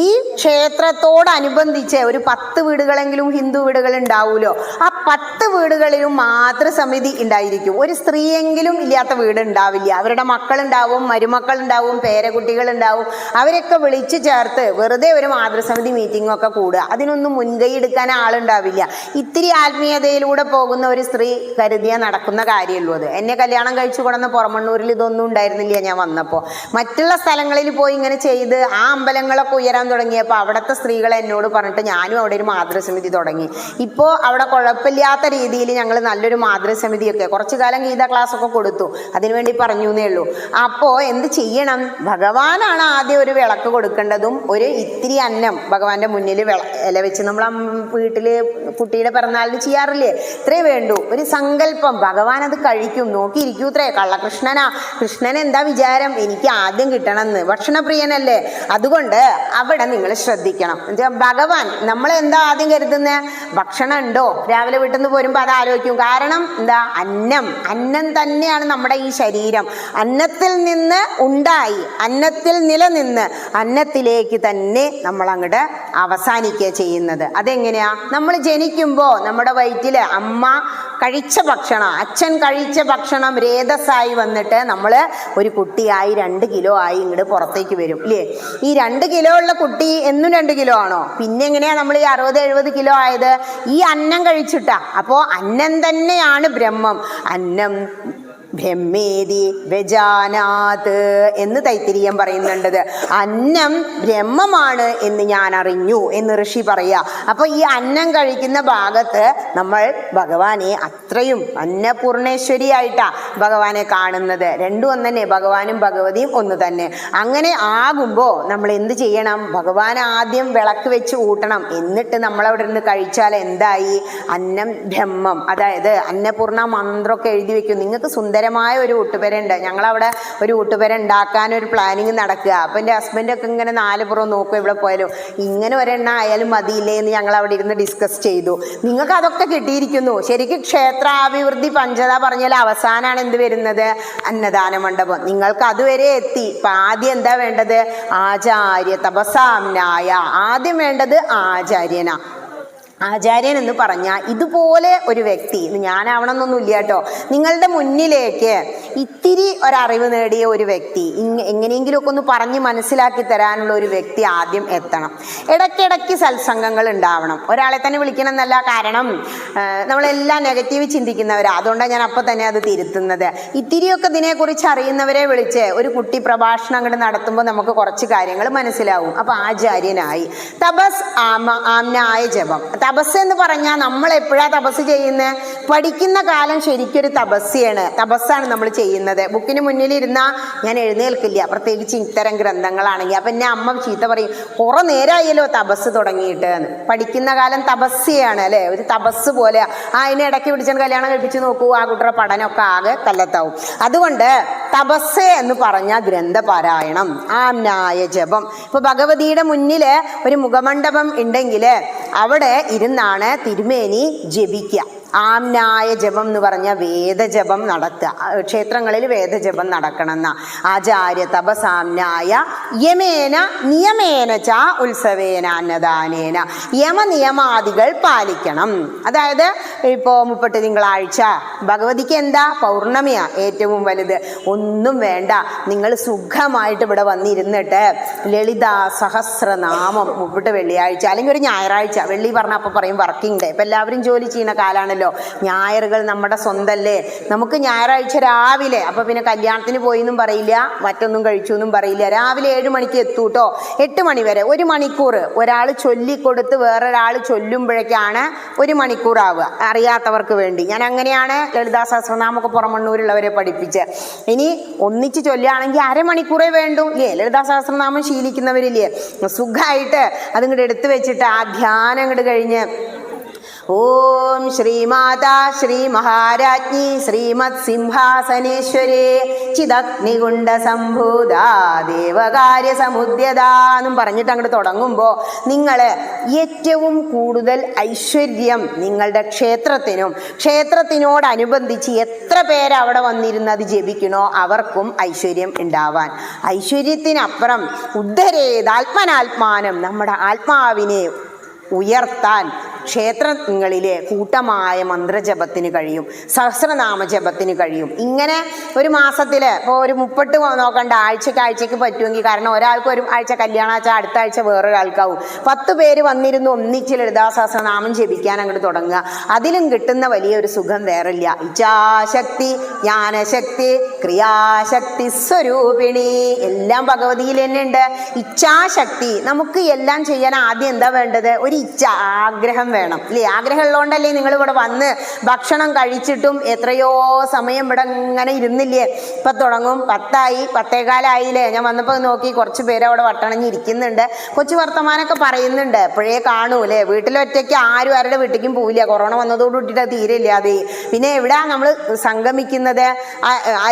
[SPEAKER 1] ഈ ക്ഷേത്രത്തോടനുബന്ധിച്ച് ഒരു 10 വീടുകളെങ്കിലും ഹിന്ദു വീടുകൾ ഉണ്ടാവുമല്ലോ. ആ 10 വീടുകളിലും മാതൃസമിതി ഉണ്ടായിരിക്കും. ഒരു സ്ത്രീയെങ്കിലും ഇല്ലാത്ത വീട് ഉണ്ടാവില്ല. അവരുടെ മക്കളുണ്ടാവും, മരുമക്കളുണ്ടാവും, പേരക്കുട്ടികളുണ്ടാവും. അവരൊക്കെ വിളിച്ച് ചേർത്ത് വെറുതെ ഒരു മാതൃസമിതി മീറ്റിംഗ് ഒക്കെ കൂടുക. അതിനൊന്നും മുൻകൈ എടുക്കാൻ ആളുണ്ടാവില്ല. ഇത്തിരി ആത്മീയതയിലൂടെ പോകുന്ന ഒരു സ്ത്രീ കരുതിയാൽ നടക്കുന്ന കാര്യമുള്ളൂ അത്. എന്നെ കല്യാണം കഴിച്ചു കൊടുന്ന പുറമണ്ണൂരിൽ ഇതൊന്നും ഉണ്ടായിരുന്നില്ല ഞാൻ വന്നപ്പോൾ. മറ്റുള്ള സ്ഥലങ്ങളിൽ പോയി ഇങ്ങനെ ചെയ്ത് ആ അമ്പലങ്ങളൊക്കെ ഉയരാൻ തുടങ്ങിയപ്പോൾ അവിടുത്തെ സ്ത്രീകൾ എന്നോട് പറഞ്ഞിട്ട് ഞാനും അവിടെ ഒരു മാതൃസമിതി തുടങ്ങി. ഇപ്പോൾ അവിടെ കുഴപ്പമില്ലാത്ത രീതിയിൽ ഞങ്ങൾ നല്ലൊരു മാതൃസമിതിയൊക്കെ കുറച്ചു കാലം ഗീത ക്ലാസ് ഒക്കെ കൊടുത്തു. അതിനുവേണ്ടി പറഞ്ഞു എന്നേ ഉള്ളൂ. അപ്പോൾ എന്ത് ചെയ്യണം? ഭഗവാനാണ് ആദ്യം ഒരു വിളക്ക് കൊടുക്കേണ്ടതും ഒരു ഇത്തിരി അന്നം ഭഗവാന്റെ മുന്നിൽ ഇല വെച്ച് നമ്മൾ വീട്ടിൽ കുട്ടിയുടെ പിറന്നാളിന് ചെയ്യാറില്ലേ? ഇത്രേ വേണ്ടൂ. ഒരു സങ്കല്പം, ഭഗവാൻ അത് കഴിക്കും. നോക്കിയിരിക്കൂത്രേ. കൃഷ്ണൻ എന്താ വിചാരം? എനിക്ക് ആദ്യം കിട്ടണമെന്ന്. ഭക്ഷണപ്രിയനല്ലേ? അതുകൊണ്ട് അവിടെ നിങ്ങൾ ശ്രദ്ധിക്കണം. ഭഗവാൻ നമ്മളെന്താ ആദ്യം കരുതുന്നത്? ഭക്ഷണം ഉണ്ടോ? രാവിലെ വീട്ടിൽ നിന്ന് പോരുമ്പോൾ അത് ആലോചിക്കും. കാരണം എന്താ? അന്നം തന്നെയാണ് നമ്മുടെ ഈ ശരീരം. അന്നത്തിൽ നിന്ന് ഉണ്ടായി, അന്നത്തിൽ നിലനിന്ന് അന്നത്തിലേക്ക് തന്നെ നമ്മൾ അങ്ങോട്ട് അവസാനിക്കുക ചെയ്യുന്നത്. അതെങ്ങനെയാ? നമ്മൾ ജനിക്കുമ്പോൾ നമ്മുടെ വയറ്റില് അമ്മ കഴിച്ച ഭക്ഷണം, അച്ഛൻ കഴിച്ച ഭക്ഷണം രേതസ്സായി വന്നിട്ട് നമ്മൾ ഒരു കുട്ടിയായി 2 കിലോ ആയി ഇങ്ങോട്ട് പുറത്തേക്ക് വരും ഇല്ലേ? ഈ 2 കിലോ ഉള്ള കുട്ടി എന്നും 2 കിലോ ആണോ? പിന്നെ എങ്ങനെയാ നമ്മൾ ഈ 60-70 കിലോ ആയത്? ഈ അന്നം കഴിച്ചിട്ടാ. അപ്പോൾ അന്നം തന്നെയാണ് ബ്രഹ്മം. അന്നം ബ്രഹ്മേതി വ്യജാനാത് എന്ന് തൈത്തിരീയം പറയുന്നുണ്ടത്. അന്നം ബ്രഹ്മമാണ് എന്ന് ഞാൻ അറിഞ്ഞു എന്ന് ഋഷി പറയാ. അപ്പൊ ഈ അന്നം കഴിക്കുന്ന ഭാഗത്ത് നമ്മൾ ഭഗവാനെ അത്രയും അന്നപൂർണേശ്വരിയായിട്ടാ ഭഗവാനെ കാണുന്നത്. രണ്ടും ഒന്ന് തന്നെ, ഭഗവാനും ഭഗവതിയും ഒന്ന് തന്നെ. അങ്ങനെ ആകുമ്പോൾ നമ്മൾ എന്ത് ചെയ്യണം? ഭഗവാൻ ആദ്യം വിളക്ക് വെച്ച് ഊട്ടണം. എന്നിട്ട് നമ്മളവിടെ നിന്ന് കഴിച്ചാൽ എന്തായി? അന്നം ബ്രഹ്മം. അതായത് അന്നപൂർണ മന്ത്രമൊക്കെ എഴുതി വെക്കും. നിങ്ങൾക്ക് സുന്ദരമായ ഒരു ഊട്ടുപെരുണ്ട്. ഞങ്ങളവിടെ ഒരു ഊട്ടുപെര ഉണ്ടാക്കാനൊരു പ്ലാനിങ് നടക്കുക. അപ്പം എൻ്റെ ഹസ്ബൻഡൊക്കെ ഇങ്ങനെ 4 പുറം നോക്കും ഇവിടെ പോയാലും. ഇങ്ങനെ ഒരെണ്ണ ആയാലും മതിയില്ലേ എന്ന് ഞങ്ങൾ അവിടെ ഇരുന്ന് ഡിസ്കസ് ചെയ്തു. നിങ്ങൾക്ക് അതൊക്കെ കിട്ടിയിരിക്കുന്നു. ശരിക്കും ക്ഷേത്രാഭിവൃദ്ധി പഞ്ചത പറഞ്ഞാൽ അവസാനമാണ് എന്ത് വരുന്നത്? അന്നദാന മണ്ഡപം. നിങ്ങൾക്ക് അതുവരെ എത്തി. ഇപ്പം ആദ്യം എന്താ വേണ്ടത്? ആചാര്യ തപസാംനായ. ആദ്യം വേണ്ടത് ആചാര്യനാ. ആചാര്യൻ എന്ന് പറഞ്ഞാൽ ഇതുപോലെ ഒരു വ്യക്തി, ഞാനാവണമെന്നൊന്നുമില്ല കേട്ടോ, നിങ്ങളുടെ മുന്നിലേക്ക് ഇത്തിരി ഒരറിവ് നേടിയ ഒരു വ്യക്തി, എങ്ങനെയെങ്കിലുമൊക്കെ ഒന്ന് പറഞ്ഞ് മനസ്സിലാക്കി തരാനുള്ള ഒരു വ്യക്തി ആദ്യം എത്തണം. ഇടയ്ക്കിടയ്ക്ക് സത്സംഗങ്ങൾ ഉണ്ടാവണം. ഒരാളെ തന്നെ വിളിക്കണം എന്നല്ല, കാരണം നമ്മളെല്ലാം നെഗറ്റീവ് ചിന്തിക്കുന്നവരാ. അതുകൊണ്ടാണ് ഞാൻ അപ്പം തന്നെ അത് തിരുത്തുന്നത്. ഇത്തിരിയൊക്കെ ഇതിനെക്കുറിച്ച് അറിയുന്നവരെ വിളിച്ച് ഒരു കുട്ടി പ്രഭാഷണം അങ്ങോട്ട് നടത്തുമ്പോൾ നമുക്ക് കുറച്ച് കാര്യങ്ങൾ മനസ്സിലാവും. അപ്പം ആചാര്യനായി. തപസ് ആംനായ ജപം. തപസ് എന്ന് പറഞ്ഞാൽ നമ്മൾ എപ്പോഴാണ് തപസ് ചെയ്യുന്നത്? പഠിക്കുന്ന കാലം ശരിക്കൊരു തപസ്സാണ് നമ്മൾ ചെയ്യുന്നത്. ബുക്കിന് മുന്നിലിരുന്നാൽ ഞാൻ എഴുന്നേൽക്കില്ല, പ്രത്യേകിച്ച് ഇത്തരം ഗ്രന്ഥങ്ങളാണെങ്കിൽ. അപ്പം എന്നെ അമ്മ ചീത്ത പറയും, കുറെ നേരമായല്ലോ തപസ് തുടങ്ങിയിട്ട്. പഠിക്കുന്ന കാലം തപസ്യാണ് അല്ലേ? ഒരു തപസ് പോലെ. അതിനെ ഇടയ്ക്ക് പിടിച്ചാൽ കല്യാണം കഴിപ്പിച്ച് നോക്കൂ, ആ കുട്ടിയുടെ പഠനമൊക്കെ ആകെ കല്ലത്താവും. അതുകൊണ്ട് തപസ് എന്ന് പറഞ്ഞാൽ ഗ്രന്ഥപാരായണം, ആംനായ ജപം. ഇപ്പൊ ഭഗവതിയുടെ മുന്നിൽ ഒരു മുഖമണ്ഡപം ഉണ്ടെങ്കിൽ അവിടെ ഇരുന്നാണ് തിരുമേനി ജപിക്കുക. ആംനായ ജപം എന്ന് പറഞ്ഞാൽ വേദജപം നടത്തുക. ക്ഷേത്രങ്ങളിൽ വേദജപം നടക്കണം എന്നാ. ആചാര്യ തപസാംനായ യമേന നിയമേന ച ഉത്സവേന അന്നദാനേന. യമനിയമാദികൾ പാലിക്കണം. അതായത് ഇപ്പോൾ 30 തിങ്കളാഴ്ച ഭഗവതിക്ക് എന്താ? പൗർണമിയാ ഏറ്റവും വലുത്. ഒന്നും വേണ്ട, നിങ്ങൾ സുഖമായിട്ട് ഇവിടെ വന്നിരുന്നിട്ട് ലളിതാ സഹസ്രനാമം 30 വെള്ളിയാഴ്ച അല്ലെങ്കിൽ ഒരു ഞായറാഴ്ച, വെള്ളി പറഞ്ഞാൽ അപ്പം പറയും വർക്കിംഗ് ഡേ, ഇപ്പം എല്ലാവരും ജോലി ചെയ്യുന്ന കാലാണ് പറയാറുണ്ടല്ലോ, ഞായറുകൾ നമ്മുടെ സ്വന്തല്ലേ. നമുക്ക് ഞായറാഴ്ച രാവിലെ, അപ്പോൾ പിന്നെ കല്യാണത്തിന് പോയി എന്നും പറയില്ല, മറ്റൊന്നും കഴിച്ചു എന്നും പറയില്ല, രാവിലെ 7 മണിക്ക് എത്തൂട്ടോ. 8 മണി വരെ 1 മണിക്കൂർ ഒരാൾ ചൊല്ലിക്കൊടുത്ത് വേറൊരാൾ ചൊല്ലുമ്പോഴേക്കാണ് 1 മണിക്കൂർ ആവുക. അറിയാത്തവർക്ക് വേണ്ടി ഞാൻ അങ്ങനെയാണ് ലളിതാ സഹസ്രനാമൊക്കെ പുറമണ്ണൂരുള്ളവരെ പഠിപ്പിച്ച്. ഇനി ഒന്നിച്ച് ചൊല്ലുകയാണെങ്കിൽ അരമണിക്കൂറേ വേണ്ടൂ ഇല്ലേ. ലളിതാ സഹസ്രനാമം ശീലിക്കുന്നവരില്ലേ, സുഖമായിട്ട് അതിങ്ങോട്ട് എടുത്തു വെച്ചിട്ട് ആ ധ്യാനം അങ്ങോട്ട് കഴിഞ്ഞ് ഓം ശ്രീമാതാ ശ്രീ മഹാരാജ്ഞി ശ്രീമത് സിംഹാസനേശ്വരേ ചിദഗ്നികുണ്ഡ സംഭൂത ദേവകാര്യ സമുദ്യതാന്നും പറഞ്ഞിട്ട് അങ്ങോട്ട് തുടങ്ങുമ്പോൾ നിങ്ങൾ ഏറ്റവും കൂടുതൽ ഐശ്വര്യം നിങ്ങളുടെ ക്ഷേത്രത്തിനും ക്ഷേത്രത്തിനോടനുബന്ധിച്ച് എത്ര പേര് അവിടെ വന്നിരുന്നത് ജപിക്കണോ അവർക്കും ഐശ്വര്യം ഉണ്ടാവാൻ. ഐശ്വര്യത്തിനപ്പുറം ഉദ്ധരേതാത്മനാത്മാനം, നമ്മുടെ ആത്മാവിനെ ഉയർത്താൻ ക്ഷേത്രങ്ങളിലെ കൂട്ടമായ മന്ത്രജപത്തിന് കഴിയും, സഹസ്രനാമ ജപത്തിന് കഴിയും. ഇങ്ങനെ ഒരു മാസത്തിൽ ഇപ്പോൾ ഒരു 30 നോക്കണ്ട, ആഴ്ചയ്ക്ക് പറ്റുമെങ്കിൽ, കാരണം ഒരാൾക്ക് ഒരു ആഴ്ച കല്യാണാഴ്ച അടുത്ത ആഴ്ച വേറൊരാൾക്കാവും. 10 പേര് വന്നിരുന്നു ഒന്നിച്ച് ലളിതാ സഹസ്രനാമം ജപിക്കാൻ അങ്ങോട്ട് തുടങ്ങുക. അതിലും കിട്ടുന്ന വലിയൊരു സുഖം വേറില്ല. ഇച്ഛാശക്തി, ജ്ഞാനശക്തി, ക്രിയാശക്തി സ്വരൂപിണി എല്ലാം ഭഗവതിയിൽ തന്നെ ഉണ്ട്. ഇച്ഛാശക്തി, നമുക്ക് എല്ലാം ചെയ്യാൻ ആദ്യം എന്താ വേണ്ടത്? ഒരു ഇച്ഛ, ആഗ്രഹം വേണം അല്ലേ. ആഗ്രഹം ഉള്ളതുകൊണ്ടല്ലേ നിങ്ങൾ ഇവിടെ വന്ന് ഭക്ഷണം കഴിച്ചിട്ടും എത്രയോ സമയം ഇവിടെ ഇങ്ങനെ ഇരുന്നില്ലേ. ഇപ്പം തുടങ്ങും, 10 10:15 ഞാൻ വന്നപ്പോൾ നോക്കി കുറച്ച് പേര് അവിടെ വട്ടണഞ്ഞിരിക്കുന്നുണ്ട്, കൊച്ചു വർത്തമാനമൊക്കെ പറയുന്നുണ്ട്. എപ്പോഴേ കാണൂലേ, വീട്ടിലൊറ്റയ്ക്ക് ആരും ആരുടെ വീട്ടിലേക്കും പോവില്ല, കൊറോണ വന്നതോടുകൂട്ടിയിട്ട് അത് തീരെ ഇല്ലാതെ. പിന്നെ എവിടെ നമ്മൾ സംഗമിക്കുന്നത്?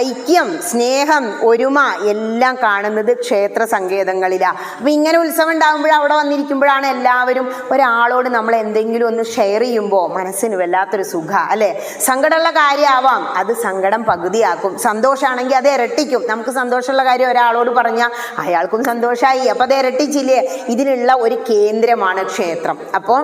[SPEAKER 1] ഐക്യം, സ്നേഹം, ഒരുമ എല്ലാം കാണുന്നത് ക്ഷേത്ര സങ്കേതങ്ങളിലാണ്. അപ്പം ഇങ്ങനെ ഉത്സവം ഉണ്ടാകുമ്പോഴും അവിടെ വന്നിരിക്കുമ്പോഴാണ് എല്ലാവരും ഒരാളോട് നമ്മൾ എന്തെങ്കിലും ഒന്ന് ഷെയർ ചെയ്യുമ്പോൾ മനസ്സിന് വല്ലാത്തൊരു സുഖ അല്ലേ. സങ്കടമുള്ള കാര്യമാവാം, അത് സങ്കടം പകുതിയാക്കും. സന്തോഷമാണെങ്കിൽ അത് ഇരട്ടിക്കും. നമുക്ക് സന്തോഷമുള്ള കാര്യം ഒരാളോട് പറഞ്ഞാൽ അയാൾക്കും സന്തോഷമായി, അപ്പം അത് ഇരട്ടിച്ചില്ലേ. ഇതിനുള്ള ഒരു കേന്ദ്രമാണ് ക്ഷേത്രം. അപ്പോൾ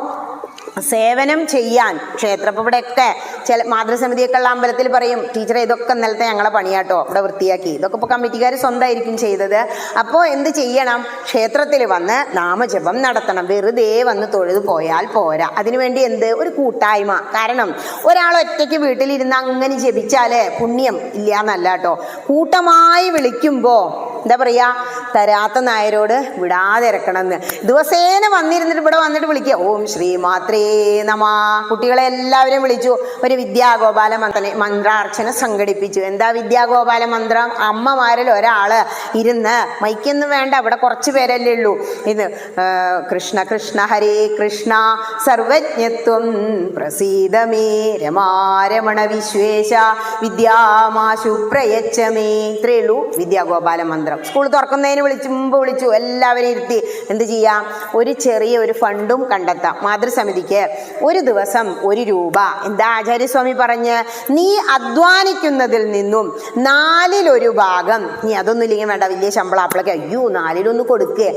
[SPEAKER 1] സേവനം ചെയ്യാൻ ക്ഷേത്രം, ഇപ്പോൾ ഇവിടെയൊക്കെ ചില മാതൃസമിതിയൊക്കെ ഉള്ള അമ്പലത്തിൽ പറയും, ടീച്ചറെ ഇതൊക്കെ ഇന്നലത്തെ ഞങ്ങളെ പണിയാട്ടോ ഇവിടെ വൃത്തിയാക്കി. ഇതൊക്കെ ഇപ്പോൾ കമ്മിറ്റിക്കാർ സ്വന്തമായിരിക്കും ചെയ്തത്. അപ്പോൾ എന്ത് ചെയ്യണം? ക്ഷേത്രത്തിൽ വന്ന് നാമജപം നടത്തണം. വെറുതെ വന്ന് തൊഴുതു പോയാൽ പോരാ. അതിനുവേണ്ടി എന്ത്? ഒരു കൂട്ടായ്മ. കാരണം ഒരാൾ ഒറ്റയ്ക്ക് വീട്ടിലിരുന്ന് അങ്ങനെ ജപിച്ചാലേ പുണ്യം ഇല്ല എന്നല്ല കേട്ടോ. കൂട്ടമായി വിളിക്കുമ്പോൾ എന്താ പറയുക, തരാത്ത നായരോട് വിടാതെ ഇറക്കണമെന്ന്. ദിവസേന വന്നിരുന്നിട്ട് ഇവിടെ വന്നിട്ട് വിളിക്കുക, ഓം ശ്രീ മാത്രേ നമ. കുട്ടികളെ എല്ലാവരെയും വിളിച്ചു. ഒരു വിദ്യാഗോപാല മന്ത്രാർച്ചന സംഘടിപ്പിച്ചു. എന്താ വിദ്യാഗോപാല മന്ത്രം? അമ്മമാരിൽ ഒരാള് ഇരുന്ന്, മൈക്കൊന്നും വേണ്ട, ഇവിടെ കുറച്ച് പേരല്ലേ ഉള്ളൂ, ഇത് കൃഷ്ണ കൃഷ്ണ ഹരേ കൃഷ്ണ സർവജ്ഞത്വം പ്രസീദമേ രമാരമണ വിശ്വേശ വിദ്യാമാശു പ്രയച്ഛമേ. ഇത്രയേ ഉള്ളൂ വിദ്യാഗോപാല മന്ത്രം. സ്കൂൾ തുറക്കുന്നതിന് മുമ്പ് വിളിച്ചു, എല്ലാവരെയും ഇരുത്തി എന്ത് ചെയ്യാം? ഒരു ചെറിയ ഫണ്ടും കണ്ടെത്താം. മാതൃസമിതിക്ക് ഒരു ദിവസം 1 രൂപ. എന്താ ആചാര്യസ്വാമി പറഞ്ഞ്? നീ അധ്വാനിക്കുന്നതിൽ നിന്നും 4/1 ഭാഗം, നീ അതൊന്നും ഇല്ലെങ്കിൽ വേണ്ട, വലിയ ശമ്പളം അപ്പോഴൊക്കെ അയ്യോ 4/1 കൊടുക്കുക,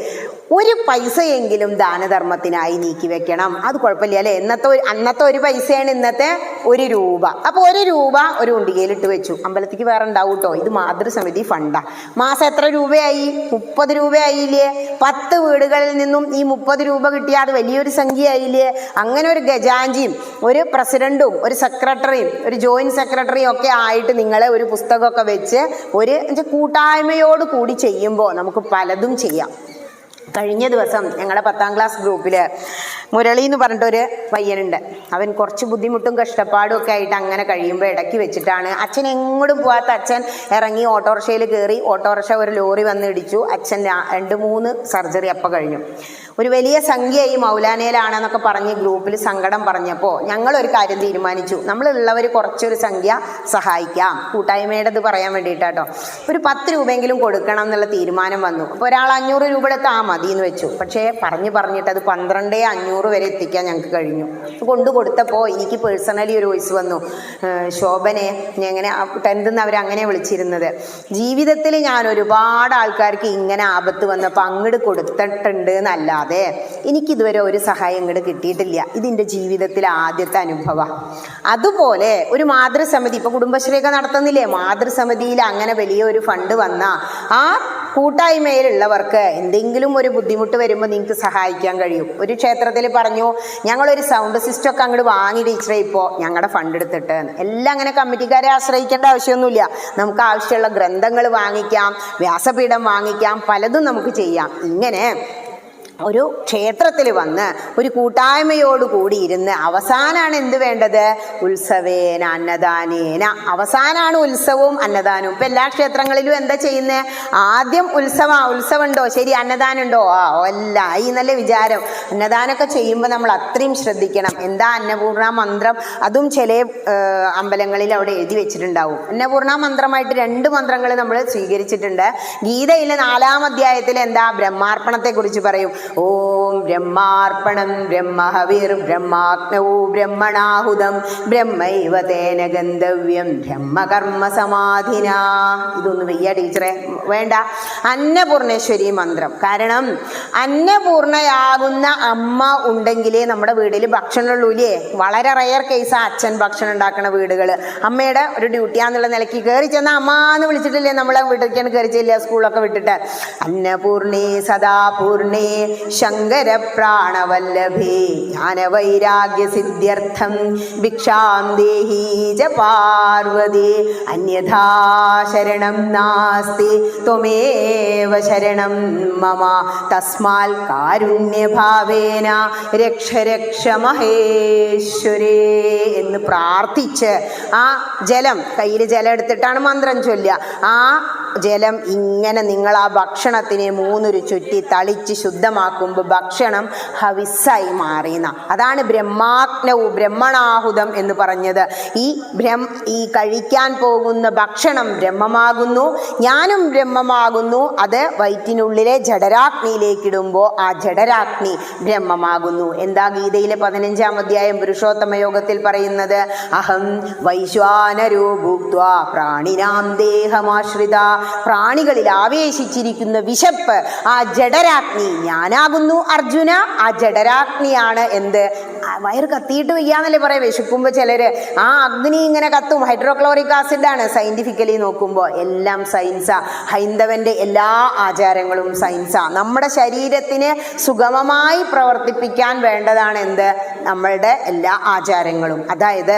[SPEAKER 1] 1 പൈസയെങ്കിലും ദാനധർമ്മത്തിനായി നീക്കി വെക്കണം. അത് കുഴപ്പമില്ല അല്ലേ. അന്നത്തെ 1 പൈസയാണ് ഇന്നത്തെ 1 രൂപ. അപ്പോൾ 1 രൂപ ഒരു ഉണ്ടികയിലിട്ട് വെച്ചു. അമ്പലത്തിക്ക് വേറെ ഉണ്ടാവും കേട്ടോ, ഇത് മാതൃസമിതി ഫണ്ടാ. മാസം എത്ര രൂപയായി? 30 രൂപയായില്ലേ. 10 വീടുകളിൽ നിന്നും ഈ 30 രൂപ കിട്ടിയാൽ അത് വലിയൊരു സംഖ്യ ആയില്ലേ. അങ്ങനെ ഒരു ഖജാൻജിയും ഒരു പ്രസിഡന്റും ഒരു സെക്രട്ടറിയും ഒരു ജോയിന്റ് സെക്രട്ടറിയും ഒക്കെ ആയിട്ട് നിങ്ങൾ ഒരു പുസ്തകമൊക്കെ വെച്ച് ഒരു കൂട്ടായ്മയോട് കൂടി ചെയ്യുമ്പോൾ നമുക്ക് പലതും ചെയ്യാം. കഴിഞ്ഞ ദിവസം ഞങ്ങളുടെ 10ാം ക്ലാസ് ഗ്രൂപ്പിൽ മുരളി എന്ന് പറഞ്ഞിട്ടൊരു പയ്യനുണ്ട്. അവൻ കുറച്ച് ബുദ്ധിമുട്ടും കഷ്ടപ്പാടും ഒക്കെ ആയിട്ട് അങ്ങനെ കഴിയുമ്പോൾ ഇടയ്ക്ക് വെച്ചിട്ടാണ് അച്ഛൻ എങ്ങോട്ടും പോകാത്ത അച്ഛൻ ഇറങ്ങി ഓട്ടോറിക്ഷയിൽ കയറി. ഓട്ടോറിക്ഷ ഒരു ലോറി വന്ന് ഇടിച്ചു. അച്ഛൻ 2-3 സർജറി അപ്പം കഴിഞ്ഞു. ഒരു വലിയ സംഖ്യ ഈ മൗലാനയിലാണെന്നൊക്കെ പറഞ്ഞ് ഗ്രൂപ്പിൽ സങ്കടം പറഞ്ഞപ്പോൾ ഞങ്ങളൊരു കാര്യം തീരുമാനിച്ചു. നമ്മളുള്ളവർ കുറച്ചൊരു സംഖ്യ സഹായിക്കാം. കൂട്ടായ്മയുടേത് പറയാൻ വേണ്ടിയിട്ടാട്ടോ. ഒരു 10 രൂപയെങ്കിലും കൊടുക്കണം എന്നുള്ള തീരുമാനം വന്നു. അപ്പോൾ ഒരാൾ 500 രൂപ എടുത്ത് മതി എന്ന് വെച്ചു. പക്ഷേ പറഞ്ഞിട്ട് അത് 12,500 വരെ എത്തിക്കാൻ ഞങ്ങൾക്ക് കഴിഞ്ഞു. കൊണ്ടു കൊടുത്തപ്പോൾ എനിക്ക് പേഴ്സണലി ഒരു വോയിസ് വന്നു, ശോഭനെ എങ്ങനെ 10th നിന്ന് അവരങ്ങനെ വിളിച്ചിരുന്നത്, ജീവിതത്തിൽ ഞാൻ ഒരുപാട് ആൾക്കാർക്ക് ഇങ്ങനെ ആപത്ത് വന്നപ്പോൾ അങ്ങോട്ട് കൊടുത്തിട്ടുണ്ട് എന്നല്ലാതെ എനിക്കിതുവരെ ഒരു സഹായം ഇങ്ങോട്ട് കിട്ടിയിട്ടില്ല. ഇതിൻ്റെ ജീവിതത്തിലെ ആദ്യത്തെ അനുഭവം. അതുപോലെ ഒരു മാതൃസമിതി, ഇപ്പോൾ കുടുംബശ്രീയൊക്കെ നടത്തുന്നില്ലേ, മാതൃസമിതിയിൽ അങ്ങനെ വലിയൊരു ഫണ്ട് വന്നാൽ ആ കൂട്ടായ്മയിലുള്ളവർക്ക് എന്തെങ്കിലും ഒരു ബുദ്ധിമുട്ട് വരുമ്പോൾ നിങ്ങൾക്ക് സഹായിക്കാൻ കഴിയും. ഒരു ക്ഷേത്രത്തിൽ പറഞ്ഞു, ഞങ്ങളൊരു സൗണ്ട് സിസ്റ്റം ഒക്കെ അങ്ങോട്ട് വാങ്ങി ടീച്ചറെ, ഇപ്പോൾ ഞങ്ങളുടെ ഫണ്ട് എടുത്തിട്ട്. എല്ലാം അങ്ങനെ കമ്മിറ്റിക്കാരെ ആശ്രയിക്കേണ്ട ആവശ്യമൊന്നുമില്ല. നമുക്ക് ആവശ്യമുള്ള ഗ്രന്ഥങ്ങൾ വാങ്ങിക്കാം, വ്യാസപീഠം വാങ്ങിക്കാം, പലതും നമുക്ക് ചെയ്യാം. ഇങ്ങനെ ഒരു ക്ഷേത്രത്തിൽ വന്ന് ഒരു കൂട്ടായ്മയോടുകൂടി ഇരുന്ന് അവസാനാണ് എന്ത് വേണ്ടത്? ഉത്സവേന അന്നദാനേന. അവസാനാണ് ഉത്സവവും അന്നദാനവും. ഇപ്പം എല്ലാ ക്ഷേത്രങ്ങളിലും എന്താ ചെയ്യുന്നത്? ആദ്യം ഉത്സവം ഉണ്ടോ? ശരി, അന്നദാനം ഉണ്ടോ? അല്ല, ഈ നല്ല വിചാരം. അന്നദാനമൊക്കെ ചെയ്യുമ്പോൾ നമ്മൾ അത്രയും ശ്രദ്ധിക്കണം. എന്താ അന്നപൂർണ മന്ത്രം? അതും ചില അമ്പലങ്ങളിൽ അവിടെ എഴുതി വെച്ചിട്ടുണ്ടാവും. അന്നപൂർണ മന്ത്രമായിട്ട് 2 മന്ത്രങ്ങൾ നമ്മൾ സ്വീകരിച്ചിട്ടുണ്ട്. ഗീതയിലെ 4-ാം അധ്യായത്തിൽ എന്താ? ബ്രഹ്മാർപ്പണത്തെ കുറിച്ച് പറയും. ഓം ബ്രഹ്മാർപ്പണം ബ്രഹ്മഹവിർ ബ്രഹ്മാഗ്നൗ ബ്രഹ്മണാഹുതം ബ്രഹ്മൈവ തേന ഗന്ധവ്യം ബ്രഹ്മകർമ്മ സമാധിന. ഇതൊന്നും വയ്യ ടീച്ചറെ, വേണ്ട. അന്നപൂർണേശ്വരി മന്ത്രം. കാരണം അന്നപൂർണയാകുന്ന അമ്മ ഉണ്ടെങ്കിലേ നമ്മുടെ വീട്ടിൽ ഭക്ഷണമുള്ളൂലേ. വളരെ റയർ കേസാ അച്ഛൻ ഭക്ഷണം ഉണ്ടാക്കുന്ന വീടുകൾ. അമ്മയുടെ ഒരു ഡ്യൂട്ടിയാന്നുള്ള നിലയ്ക്ക് കയറി ചെന്നാൽ അമ്മ എന്ന് വിളിച്ചിട്ടില്ലേ നമ്മളെ വീട്ടിലേക്കാണ് കയറി ചെല്ലുക, സ്കൂളൊക്കെ വിട്ടിട്ട്. അന്നപൂർണേ സദാപൂർണേ ശങ്കര പ്രാണവല്ലഭേ ജ്ഞാനവൈരാഗ്യ സിദ്ധ്യർത്ഥം ഭിക്ഷാം ദേഹി ച പാർവതി അന്യഥാ ശരണം നാസ്തി ത്വമേവ ശരണം മമ തസ്മാൽ കാരുണ്യഭാവേന രക്ഷ രക്ഷ മഹേശ്വരേ എന്ന് പ്രാർത്ഥിച്ച് ആ ജലം കയ്യിൽ ജലം എടുത്തിട്ടാണ് മന്ത്രം ചൊല്ലുക. ആ ജലം ഇങ്ങനെ നിങ്ങൾ ആ ഭക്ഷണത്തിനെ 3 ചുറ്റി തളിച്ച് ശുദ്ധമാക്കുമ്പോൾ ഭക്ഷണം ഹവിസ്സായി മാറിയെന്ന. അതാണ് ബ്രഹ്മാഗ്നവും ബ്രഹ്മണാഹുതം എന്ന് പറഞ്ഞത്. ഈ കഴിക്കാൻ പോകുന്ന ഭക്ഷണം ബ്രഹ്മമാകുന്നു, ഞാനും ബ്രഹ്മമാകുന്നു. അത് വയറ്റിനുള്ളിലെ ജഠരാഗ്നിയിലേക്കിടുമ്പോൾ ആ ജഠരാഗ്നി ബ്രഹ്മമാകുന്നു. എന്താ ഗീതയിലെ 15-ാം അധ്യായം പുരുഷോത്തമ യോഗത്തിൽ പറയുന്നത്? അഹം വൈശ്വാനരോ ഭുക്ത്വാ പ്രാണിനാം ദേഹമാശ്രിത. പ്രാണികളിൽ ആവേശിച്ചിരിക്കുന്ന വിശപ്പ്, ആ ജഠരാഗ്നി ഞാനാകുന്നു അർജുന. ആ ജഠരാഗ്നിയാണ് എന്ത്? വയറ് കത്തിയിട്ട് വയ്യാന്നല്ലേ പറയാം. വിശക്കുമ്പോൾ ചിലര് ആ അഗ്നി ഇങ്ങനെ കത്തും. ഹൈഡ്രോക്ലോറിക് ആസിഡാണ്. സയന്റിഫിക്കലി നോക്കുമ്പോൾ എല്ലാം സയൻസാ. ഹൈന്ദവന്റെ എല്ലാ ആചാരങ്ങളും സയൻസാ. നമ്മുടെ ശരീരത്തിന് സുഗമമായി പ്രവർത്തിപ്പിക്കാൻ വേണ്ടതാണ് എന്ത്? നമ്മളുടെ എല്ലാ ആചാരങ്ങളും. അതായത്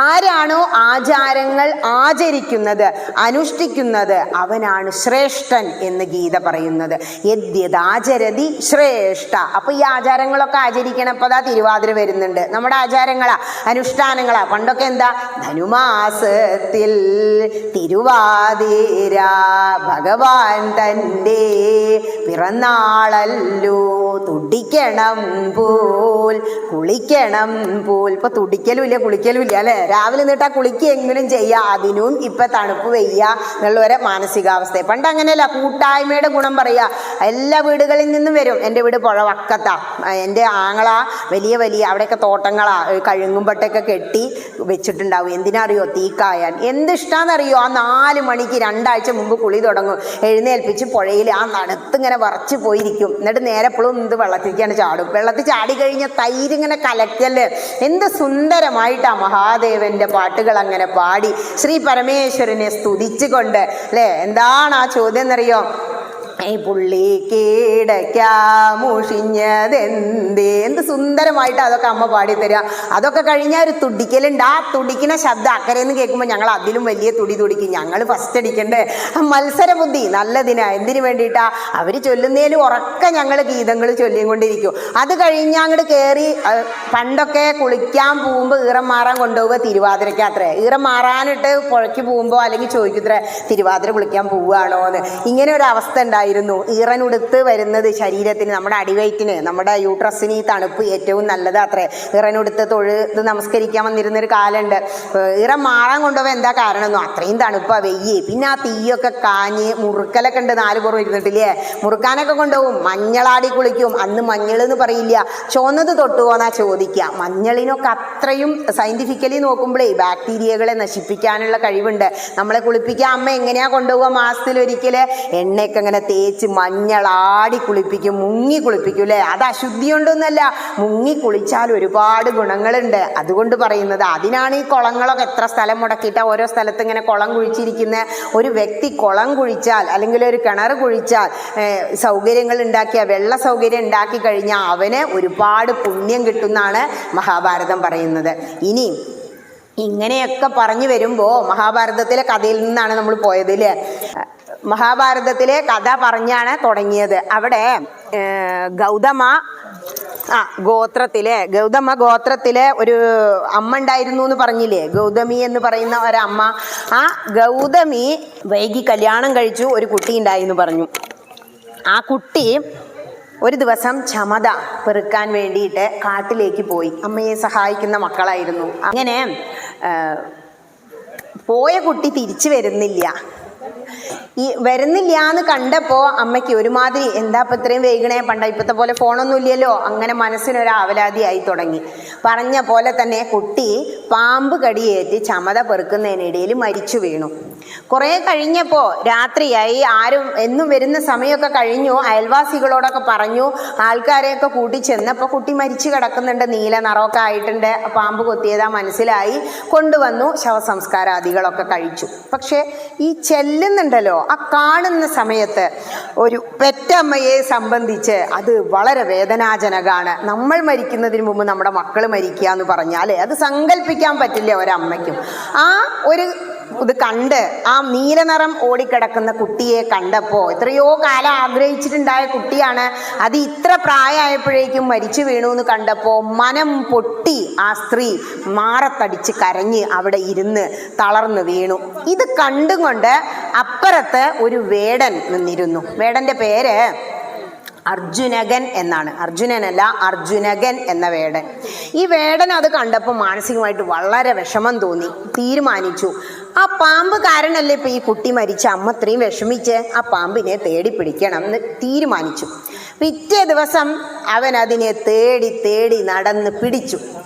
[SPEAKER 1] ആരാണോ ആചാരങ്ങൾ ആചരിക്കുന്നത്, അനുഷ്ഠിക്കുന്നത്, അവനാണ് ശ്രേഷ്ഠൻ എന്ന് ഗീത പറയുന്നത്. യദ്യദാചരതി ശ്രേഷ്ഠ. അപ്പൊ ഈ ആചാരങ്ങളൊക്കെ ആചരിക്കണം. അപ്പൊ അതാ തിരുവാതിര വരുന്നുണ്ട്. നമ്മുടെ ആചാരങ്ങളാ, അനുഷ്ഠാനങ്ങളാ. പണ്ടൊക്കെ എന്താ? ധനുമാസത്തിൽ തിരുവാതിര ഭഗവാൻ തൻ്റെ പിറന്നാളല്ലോ, തുടിക്കണം പോൽ കുളിക്കണം പോൽ. ഇപ്പൊ തുടിക്കലും ഇല്ല കുളിക്കലും ഇല്ല അല്ലെ. രാവിലെ നിന്നിട്ട് ആ കുളിക്കെങ്കിലും ചെയ്യാം. അതിനും ഇപ്പൊ തണുപ്പ് വയ്യ എന്നുള്ളവരെ മാനസികാവസ്ഥ. പണ്ട് അങ്ങനെയല്ല. കൂട്ടായ്മയുടെ ഗുണം പറയാ. എല്ലാ വീടുകളിൽ നിന്നും വരും. എൻ്റെ വീട് പുഴ വക്കത്താ. എൻ്റെ ആങ്ങള വലിയ അവിടെയൊക്കെ തോട്ടങ്ങളാ, കഴുങ്ങുമ്പട്ടൊക്കെ കെട്ടി വെച്ചിട്ടുണ്ടാവും. എന്തിനറിയോ? തീക്കായാൻ. എന്തിഷ്ടാന്നറിയോ? ആ 4 മണിക്ക് 2 ആഴ്ച മുമ്പ് കുളി തുടങ്ങും. എഴുന്നേൽപ്പിച്ച് പുഴയിൽ ആ നടത്തിങ്ങനെ വറച്ച് പോയിരിക്കും. എന്നിട്ട് നേരെ എപ്പോഴും വെള്ളത്തിലേക്കാണ് ചാടും. വെള്ളത്തിൽ ചാടി കഴിഞ്ഞ തൈരിങ്ങനെ കലക്കല്. എന്ത് സുന്ദരമായിട്ടാ മഹാദേവന്റെ പാട്ടുകൾ അങ്ങനെ പാടി ശ്രീ പരമേശ്വരനെ സ്തുതിച്ചുകൊണ്ട് അല്ലേ. എന്താണ് ആ ചോദ്യം എന്നറിയോ? ഈ പുള്ളി കീടയ്ക്കാമുഷിഞ്ഞതെന്തേ. എന്ത് സുന്ദരമായിട്ട് അതൊക്കെ അമ്മ പാടിത്തരിക. അതൊക്കെ കഴിഞ്ഞാൽ ഒരു തുടിക്കലുണ്ട്. ആ തുടിക്കുന്ന ശബ്ദം അക്കരയെന്ന് കേൾക്കുമ്പോൾ ഞങ്ങൾ അതിലും വലിയ തുടിക്കും. ഞങ്ങൾ ഫസ്റ്റ് അടിക്കണ്ടേ. മത്സര ബുദ്ധി നല്ലതിനാ. എന്തിനു വേണ്ടിയിട്ടാ? അവർ ചൊല്ലുന്നതിലും ഉറക്കെ ഞങ്ങൾ ഗീതങ്ങൾ ചൊല്ലിയും കൊണ്ടിരിക്കും. അത് കഴിഞ്ഞാൽ അങ്ങോട്ട് കയറി. പണ്ടൊക്കെ കുളിക്കാൻ പോകുമ്പോൾ ഈറം മാറാൻ കൊണ്ടുപോവുക തിരുവാതിരയ്ക്ക് അത്രേ. ഈറം മാറാനിട്ട് പുഴയ്ക്ക് പോകുമ്പോൾ അല്ലെങ്കിൽ ചോദിക്കുത്രേ തിരുവാതിര കുളിക്കാൻ പോവുകയാണോ എന്ന്. ഇങ്ങനെ ഒരു അവസ്ഥ ഉണ്ടായി. ഈറനുടുത്ത് വരുന്നത് ശരീരത്തിന്, നമ്മുടെ അടിവയറ്റിന്, നമ്മുടെ യൂട്രസിന് ഈ തണുപ്പ് ഏറ്റവും നല്ലത് അത്രേ. ഈറനുടുത്ത് തൊഴുത് നമസ്കരിക്കാൻ വന്നിരുന്നൊരു കാലുണ്ട്. ഈറൻ മാറാൻ കൊണ്ടുപോകാൻ എന്താ കാരണം? അത്രയും തണുപ്പാ, വെയ്യേ. പിന്നെ ആ തീയൊക്കെ കാഞ്ഞ് മുറുക്കലൊക്കെ ഉണ്ട്. 4 പുറം ഇരുന്നിട്ടില്ലേ. മുറുക്കാനൊക്കെ കൊണ്ടുപോകും. മഞ്ഞളാടി കുളിക്കും. അന്ന് മഞ്ഞൾ എന്ന് പറയില്ല, ചുവന്നത് തൊട്ടുപോന്നാ ചോദിക്കുക. മഞ്ഞളിനൊക്കെ അത്രയും സയന്റിഫിക്കലി നോക്കുമ്പോഴേ ബാക്ടീരിയകളെ നശിപ്പിക്കാനുള്ള കഴിവുണ്ട്. നമ്മളെ കുളിപ്പിക്കാൻ അമ്മ എങ്ങനെയാ കൊണ്ടുപോകുക? മാസത്തിലൊരിക്കൽ എണ്ണയൊക്കെ അങ്ങനെ തേച്ച് മഞ്ഞളാടി കുളിപ്പിക്കും, മുങ്ങി കുളിപ്പിക്കും അല്ലേ. അത് അശുദ്ധി കൊണ്ടൊന്നുമല്ല, മുങ്ങി കുളിച്ചാൽ ഒരുപാട് ഗുണങ്ങളുണ്ട്. അതുകൊണ്ട് പറയുന്നത്, അതിനാണ് ഈ കുളങ്ങളൊക്കെ എത്ര സ്ഥലം മുടക്കിയിട്ട് ഓരോ സ്ഥലത്ത് ഇങ്ങനെ കുളം കുഴിച്ചിരിക്കുന്ന. ഒരു വ്യക്തി കുളം കുഴിച്ചാൽ അല്ലെങ്കിൽ ഒരു കിണർ കുഴിച്ചാൽ സൗകര്യങ്ങൾ ഉണ്ടാക്കിയ വെള്ള സൗകര്യം ഉണ്ടാക്കി കഴിഞ്ഞാൽ അവന് ഒരുപാട് പുണ്യം കിട്ടുമെന്നാണ് മഹാഭാരതം പറയുന്നത്. ഇനി ഇങ്ങനെയൊക്കെ പറഞ്ഞു വരുമ്പോൾ മഹാഭാരതത്തിലെ കഥയിൽ നിന്നാണ് നമ്മൾ പോയത് അല്ലേ. മഹാഭാരതത്തിലെ കഥ പറഞ്ഞാണ് തുടങ്ങിയത്. അവിടെ ഗൗതമ ഗോത്രത്തിലെ ഒരു അമ്മ ഉണ്ടായിരുന്നു എന്ന് പറഞ്ഞില്ലേ, ഗൗതമി എന്ന് പറയുന്ന ഒരമ്മ. ആ ഗൗതമി വൈകി കല്യാണം കഴിച്ചു, ഒരു കുട്ടി ഉണ്ടായി എന്ന് പറഞ്ഞു. ആ കുട്ടി ഒരു ദിവസം ചമത പെറുക്കാൻ വേണ്ടിയിട്ട് കാട്ടിലേക്ക് പോയി. അമ്മയെ സഹായിക്കുന്ന മക്കളായിരുന്നു. അങ്ങനെ പോയ കുട്ടി തിരിച്ചു വരുന്നില്ല എന്ന് കണ്ടപ്പോൾ അമ്മയ്ക്ക് ഒരുമാതിരി, എന്താ ഇപ്പം ഇത്രയും വൈകണേ, ഇപ്പോഴത്തെ പോലെ ഫോണൊന്നും ഇല്ലല്ലോ. അങ്ങനെ മനസ്സിനൊരു ആവലാതിയായി തുടങ്ങി. പറഞ്ഞ പോലെ തന്നെ കുട്ടി പാമ്പ് കടിയേറ്റ് ചമത പെറുക്കുന്നതിനിടയിൽ മരിച്ചു വീണു. കുറേ കഴിഞ്ഞപ്പോൾ രാത്രിയായി, ആരും എന്നും വരുന്ന സമയമൊക്കെ കഴിഞ്ഞു. അയൽവാസികളോടൊക്കെ പറഞ്ഞു, ആൾക്കാരെയൊക്കെ കൂട്ടി ചെന്നപ്പോൾ കുട്ടി മരിച്ചു കിടക്കുന്നുണ്ട്, നീല നിറമൊക്കെ ആയിട്ടുണ്ട്, പാമ്പ് കൊത്തിയതാ മനസ്സിലായി. കൊണ്ടുവന്നു, ശവസംസ്കാരാദികളൊക്കെ കഴിച്ചു. പക്ഷെ ഈ ചെല്ലുന്നുണ്ടല്ലോ, ആ കാണുന്ന സമയത്ത് ഒരു പെറ്റമ്മയെ സംബന്ധിച്ച് അത് വളരെ വേദനാജനകമാണ്. നമ്മൾ മരിക്കുന്നതിന് മുമ്പ് നമ്മുടെ മക്കൾ മരിക്കുക എന്ന് പറഞ്ഞാൽ അത് സങ്കല്പിക്കാൻ പറ്റില്ല ഒരമ്മയ്ക്കും. ആ ഒരു ഇത് കണ്ട്, ആ നീലനിറം ഓടിക്കിടക്കുന്ന കുട്ടിയെ കണ്ടപ്പോൾ, എത്രയോ കാലം ആഗ്രഹിച്ചിട്ടുണ്ടായ കുട്ടിയാണ്, അത് ഇത്ര പ്രായമായപ്പോഴേക്കും മരിച്ചു വീണു എന്ന് കണ്ടപ്പോൾ മനം പൊട്ടി ആ സ്ത്രീ മാറത്തടിച്ച് കരഞ്ഞ് അവിടെ ഇരുന്ന് തളർന്നു വീണു. ഇത് കണ്ടുകൊണ്ട് അപ്പുറത്ത് ഒരു വേടൻ നിന്നിരുന്നു. വേടന്റെ പേര് അർജുനകൻ എന്നാണ്. അർജുനനല്ല, അർജുനകൻ എന്ന വേടൻ. ഈ വേടൻ അത് കണ്ടപ്പോൾ മാനസികമായിട്ട് വളരെ വിഷമം തോന്നി. തീരുമാനിച്ചു, ആ പാമ്പ് കാരണല്ലേ ഇപ്പം ഈ കുട്ടി മരിച്ച, അമ്മ ഇത്രയും വിഷമിച്ച്, ആ പാമ്പിനെ തേടി പിടിക്കണം എന്ന് തീരുമാനിച്ചു. പിറ്റേ ദിവസം അവൻ അതിനെ തേടി തേടി നടന്ന് പിടിച്ചു.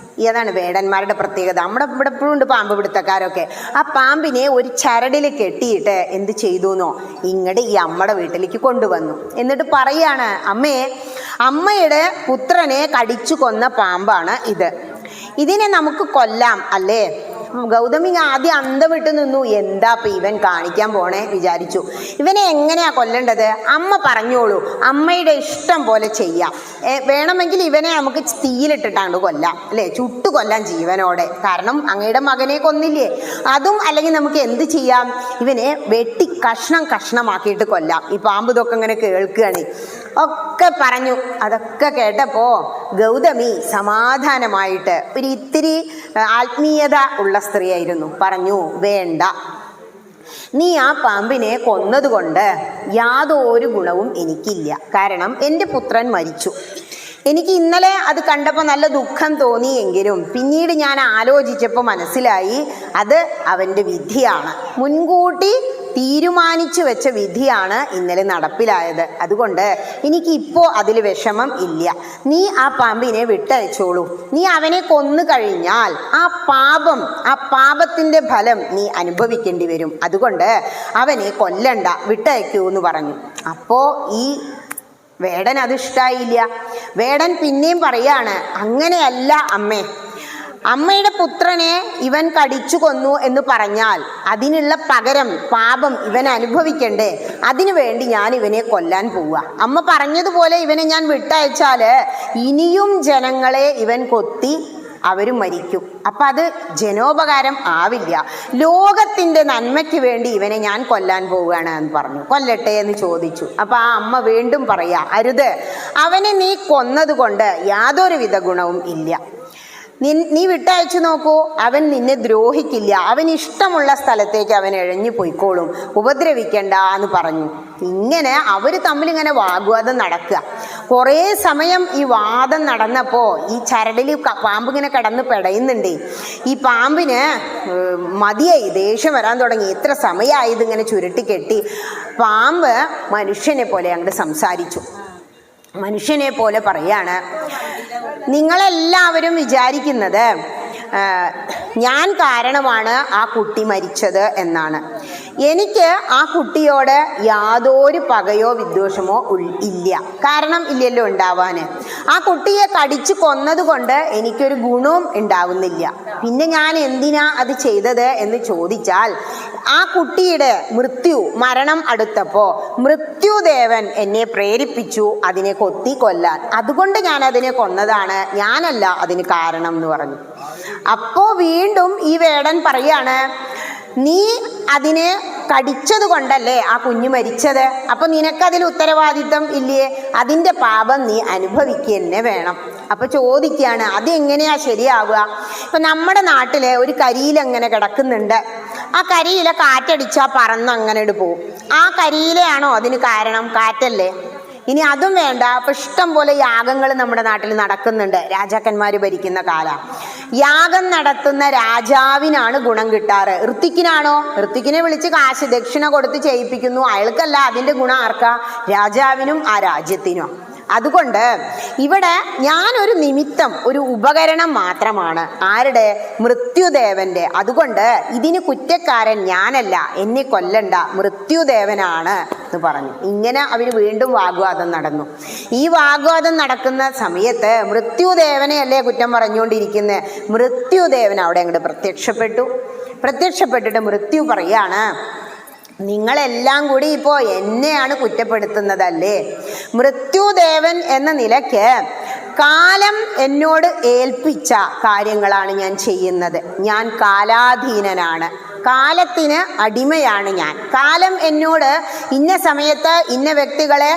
[SPEAKER 1] ഏതാണ് വേടന്മാരുടെ പ്രത്യേകത. നമ്മുടെ ഇവിടെ എപ്പോഴും ഉണ്ട് പാമ്പ് പിടുത്തക്കാരൊക്കെ. ആ പാമ്പിനെ ഒരു ചരടിൽ കെട്ടിയിട്ട് എന്ത് ചെയ്തു എന്നോ, ഇങ്ങോട്ട് ഈ അമ്മയുടെ വീട്ടിലേക്ക് കൊണ്ടുവന്നു. എന്നിട്ട് പറയാണ്, അമ്മയുടെ പുത്രനെ കടിച്ചു കൊന്ന പാമ്പാണ് ഇത്, ഇതിനെ നമുക്ക് കൊല്ലാം അല്ലേ. ഗൗതമി ആദ്യം അന്തം വിട്ട് നിന്നു. എന്താ ഇപ്പം ഇവൻ കാണിക്കാൻ പോണേ വിചാരിച്ചു. ഇവനെ എങ്ങനെയാ കൊല്ലേണ്ടത്? അമ്മ പറഞ്ഞോളൂ, അമ്മയുടെ ഇഷ്ടം പോലെ ചെയ്യാം. വേണമെങ്കിൽ ഇവനെ നമുക്ക് തീയിലിട്ടിട്ടാണ്ട് കൊല്ലാം അല്ലേ, ചുട്ടു കൊല്ലാം ജീവനോടെ. കാരണം അങ്ങയുടെ മകനെ കൊന്നില്ലേ. അതും അല്ലെങ്കിൽ നമുക്ക് എന്ത് ചെയ്യാം, ഇവനെ വെട്ടി കഷ്ണമാക്കിയിട്ട് കൊല്ലാം. ഈ പാമ്പ് ഇതൊക്കെ ഇങ്ങനെ കേൾക്കുകയാണ് ഒക്കെ പറഞ്ഞു. അതൊക്കെ കേട്ടപ്പോൾ ഗൗതമി സമാധാനമായിട്ട്, ഒരു ഇത്തിരി ആത്മീയത ഉള്ള സ്ത്രീയായിരുന്നു, പറഞ്ഞു, വേണ്ട, നീ ആ പാമ്പിനെ കൊന്നതുകൊണ്ട് യാതൊരു ഗുണവും എനിക്കില്ല. കാരണം എൻ്റെ പുത്രൻ മരിച്ചു. എനിക്ക് ഇന്നലെ അത് കണ്ടപ്പോൾ നല്ല ദുഃഖം തോന്നിയെങ്കിലും പിന്നീട് ഞാൻ ആലോചിച്ചപ്പോൾ മനസ്സിലായി അത് അവൻ്റെ വിധിയാണ്, മുൻകൂട്ടി തീരുമാനിച്ചു വെച്ച വിധിയാണ് ഇന്നലെ നടപ്പിലായത്. അതുകൊണ്ട് എനിക്കിപ്പോൾ അതിൽ വിഷമം ഇല്ല. നീ ആ പാമ്പിനെ വിട്ടയച്ചോളൂ. നീ അവനെ കൊന്നു കഴിഞ്ഞാൽ ആ പാപത്തിൻ്റെ ഫലം നീ അനുഭവിക്കേണ്ടി വരും. അതുകൊണ്ട് അവനെ കൊല്ലണ്ട, വിട്ടയക്കൂ എന്ന് പറഞ്ഞു. അപ്പോൾ ഈ വേടൻ അതിഷ്ടായില്ല. വേടൻ പിന്നെയും പറയാണ്, അങ്ങനെയല്ല അമ്മേ, അമ്മയുടെ പുത്രനെ ഇവൻ കടിച്ചു കൊന്നു എന്ന് പറഞ്ഞാൽ അതിനുള്ള പകരം പാപം ഇവൻ അനുഭവിക്കണ്ടേ? അതിനു വേണ്ടി ഞാൻ ഇവനെ കൊല്ലാൻ പോവുക. അമ്മ പറഞ്ഞതുപോലെ ഇവനെ ഞാൻ വിട്ടയച്ചാൽ ഇനിയും ജനങ്ങളെ ഇവൻ കൊത്തി അവരും മരിക്കും. അപ്പം അത് ജനോപകാരം ആവില്ല. ലോകത്തിൻ്റെ നന്മയ്ക്ക് വേണ്ടി ഇവനെ ഞാൻ കൊല്ലാൻ പോവുകയാണ് എന്ന് പറഞ്ഞു. കൊല്ലട്ടെ എന്ന് ചോദിച്ചു. അപ്പം ആ അമ്മ വീണ്ടും പറയാ, അരുത്, അവനെ നീ കൊന്നതുകൊണ്ട് യാതൊരുവിധ ഗുണവും ഇല്ല. നീ വിട്ടയച്ചു നോക്കൂ, അവൻ നിന്നെ ദ്രോഹിക്കില്ല. അവൻ ഇഷ്ടമുള്ള സ്ഥലത്തേക്ക് അവൻ ഇഴഞ്ഞു പോയിക്കോളും, ഉപദ്രവിക്കണ്ട എന്ന് പറഞ്ഞു. ഇങ്ങനെ അവർ തമ്മിലിങ്ങനെ വാഗ്വാദം നടക്കുക. കുറേ സമയം ഈ വാദം നടന്നപ്പോൾ ഈ ചരടിൽ പാമ്പിങ്ങനെ കിടന്ന് പെടയുന്നുണ്ട്. ഈ പാമ്പിന് മതിയായി, ദേഷ്യം വരാൻ തുടങ്ങി. എത്ര സമയമായി ഇതിങ്ങനെ ചുരുട്ടിക്കെട്ടി. പാമ്പ് മനുഷ്യനെ പോലെ അങ്ങോട്ട് സംസാരിച്ചു. മനുഷ്യനെ പോലെ പറയാണ്, നിങ്ങളെല്ലാവരും വിചാരിക്കുന്നത് ഞാൻ കാരണമാണ് ആ കുട്ടി മരിച്ചത് എന്നാണ്. എനിക്ക് ആ കുട്ടിയോട് യാതൊരു പകയോ വിദ്വേഷമോ ഇല്ല. കാരണം ഇല്ലല്ലോ ഉണ്ടാവാന്. ആ കുട്ടിയെ കടിച്ചു കൊന്നതുകൊണ്ട് എനിക്കൊരു ഗുണവും ഉണ്ടാവുന്നില്ല. പിന്നെ ഞാൻ എന്തിനാ അത് ചെയ്തത് എന്ന് ചോദിച്ചാൽ, ആ കുട്ടിയുടെ മരണം അടുത്തപ്പോ മൃത്യുദേവൻ എന്നെ പ്രേരിപ്പിച്ചു അതിനെ കൊല്ലാൻ. അതുകൊണ്ട് ഞാൻ അതിനെ കൊന്നതാണ്, ഞാനല്ല അതിന് കാരണം എന്ന് പറഞ്ഞു. അപ്പോ വീണ്ടും ഈ വേടൻ പറയാണ്, നീ അതിനെ കടിച്ചത് കൊണ്ടല്ലേ ആ കുഞ്ഞു മരിച്ചത്, അപ്പൊ നിനക്കതിൽ ഉത്തരവാദിത്വം ഇല്ലേ? അതിന്റെ പാപം നീ അനുഭവിക്കുക തന്നെ വേണം. അപ്പൊ ചോദിക്കുകയാണ്, അതെങ്ങനെയാ ശരിയാവുക? ഇപ്പൊ നമ്മുടെ നാട്ടില് ഒരു കരിയിലെങ്ങനെ കിടക്കുന്നുണ്ട്, ആ കരിയില കാറ്റടിച്ചാൽ പറന്നങ്ങനെ പോകും. ആ കരിയിലയാണോ അതിന് കാരണം? കാറ്റല്ലേ. ഇനി അതും വേണ്ട, അപ്പൊ ഇഷ്ടം പോലെ യാഗങ്ങൾ നമ്മുടെ നാട്ടിൽ നടക്കുന്നുണ്ട്. രാജാക്കന്മാര് ഭരിക്കുന്ന കാലം. യാഗം നടത്തുന്ന രാജാവിനാണ് ഗുണം കിട്ടാറ്, ഋത്വിക്കിനാണോ? ഋത്വിക്കിനെ വിളിച്ച് കാശ് ദക്ഷിണ കൊടുത്ത് ചെയ്യിപ്പിക്കുന്നു, അയാൾക്കല്ല. അതിന്റെ ഗുണം ആർക്കാ? രാജാവിനും ആ രാജ്യത്തിനും. അതുകൊണ്ട് ഇവിടെ ഞാനൊരു നിമിത്തം, ഒരു ഉപകരണം മാത്രമാണ്. ആരുടെ? മൃത്യുദേവന്റെ. അതുകൊണ്ട് ഇതിന് കുറ്റക്കാരൻ ഞാനല്ല, എന്നെ കൊല്ലണ്ട, മൃത്യുദേവനാണ് എന്ന് പറഞ്ഞു. ഇങ്ങനെ അവര് വീണ്ടും വാഗ്വാദം നടന്നു. ഈ വാഗ്വാദം നടക്കുന്ന സമയത്ത് മൃത്യുദേവനെയല്ലേ കുറ്റം പറഞ്ഞുകൊണ്ടിരിക്കുന്നത്. മൃത്യുദേവൻ അവിടെ അങ്ങോട്ട് പ്രത്യക്ഷപ്പെട്ടിട്ട് മൃത്യു പറയാണ്, നിങ്ങളെല്ലാം കൂടി ഇപ്പോൾ എന്നെയാണ് കുറ്റപ്പെടുത്തുന്നതല്ലേ? മൃത്യുദേവൻ എന്ന നിലയ്ക്ക് കാലം എന്നോട് ഏൽപ്പിച്ച കാര്യങ്ങളാണ് ഞാൻ ചെയ്യുന്നത്. ഞാൻ കാലാധീനനാണ്, കാലത്തിന് അടിമയാണ് ഞാൻ. കാലം എന്നോട് ഇന്ന സമയത്ത് ഇന്ന വ്യക്തികളെ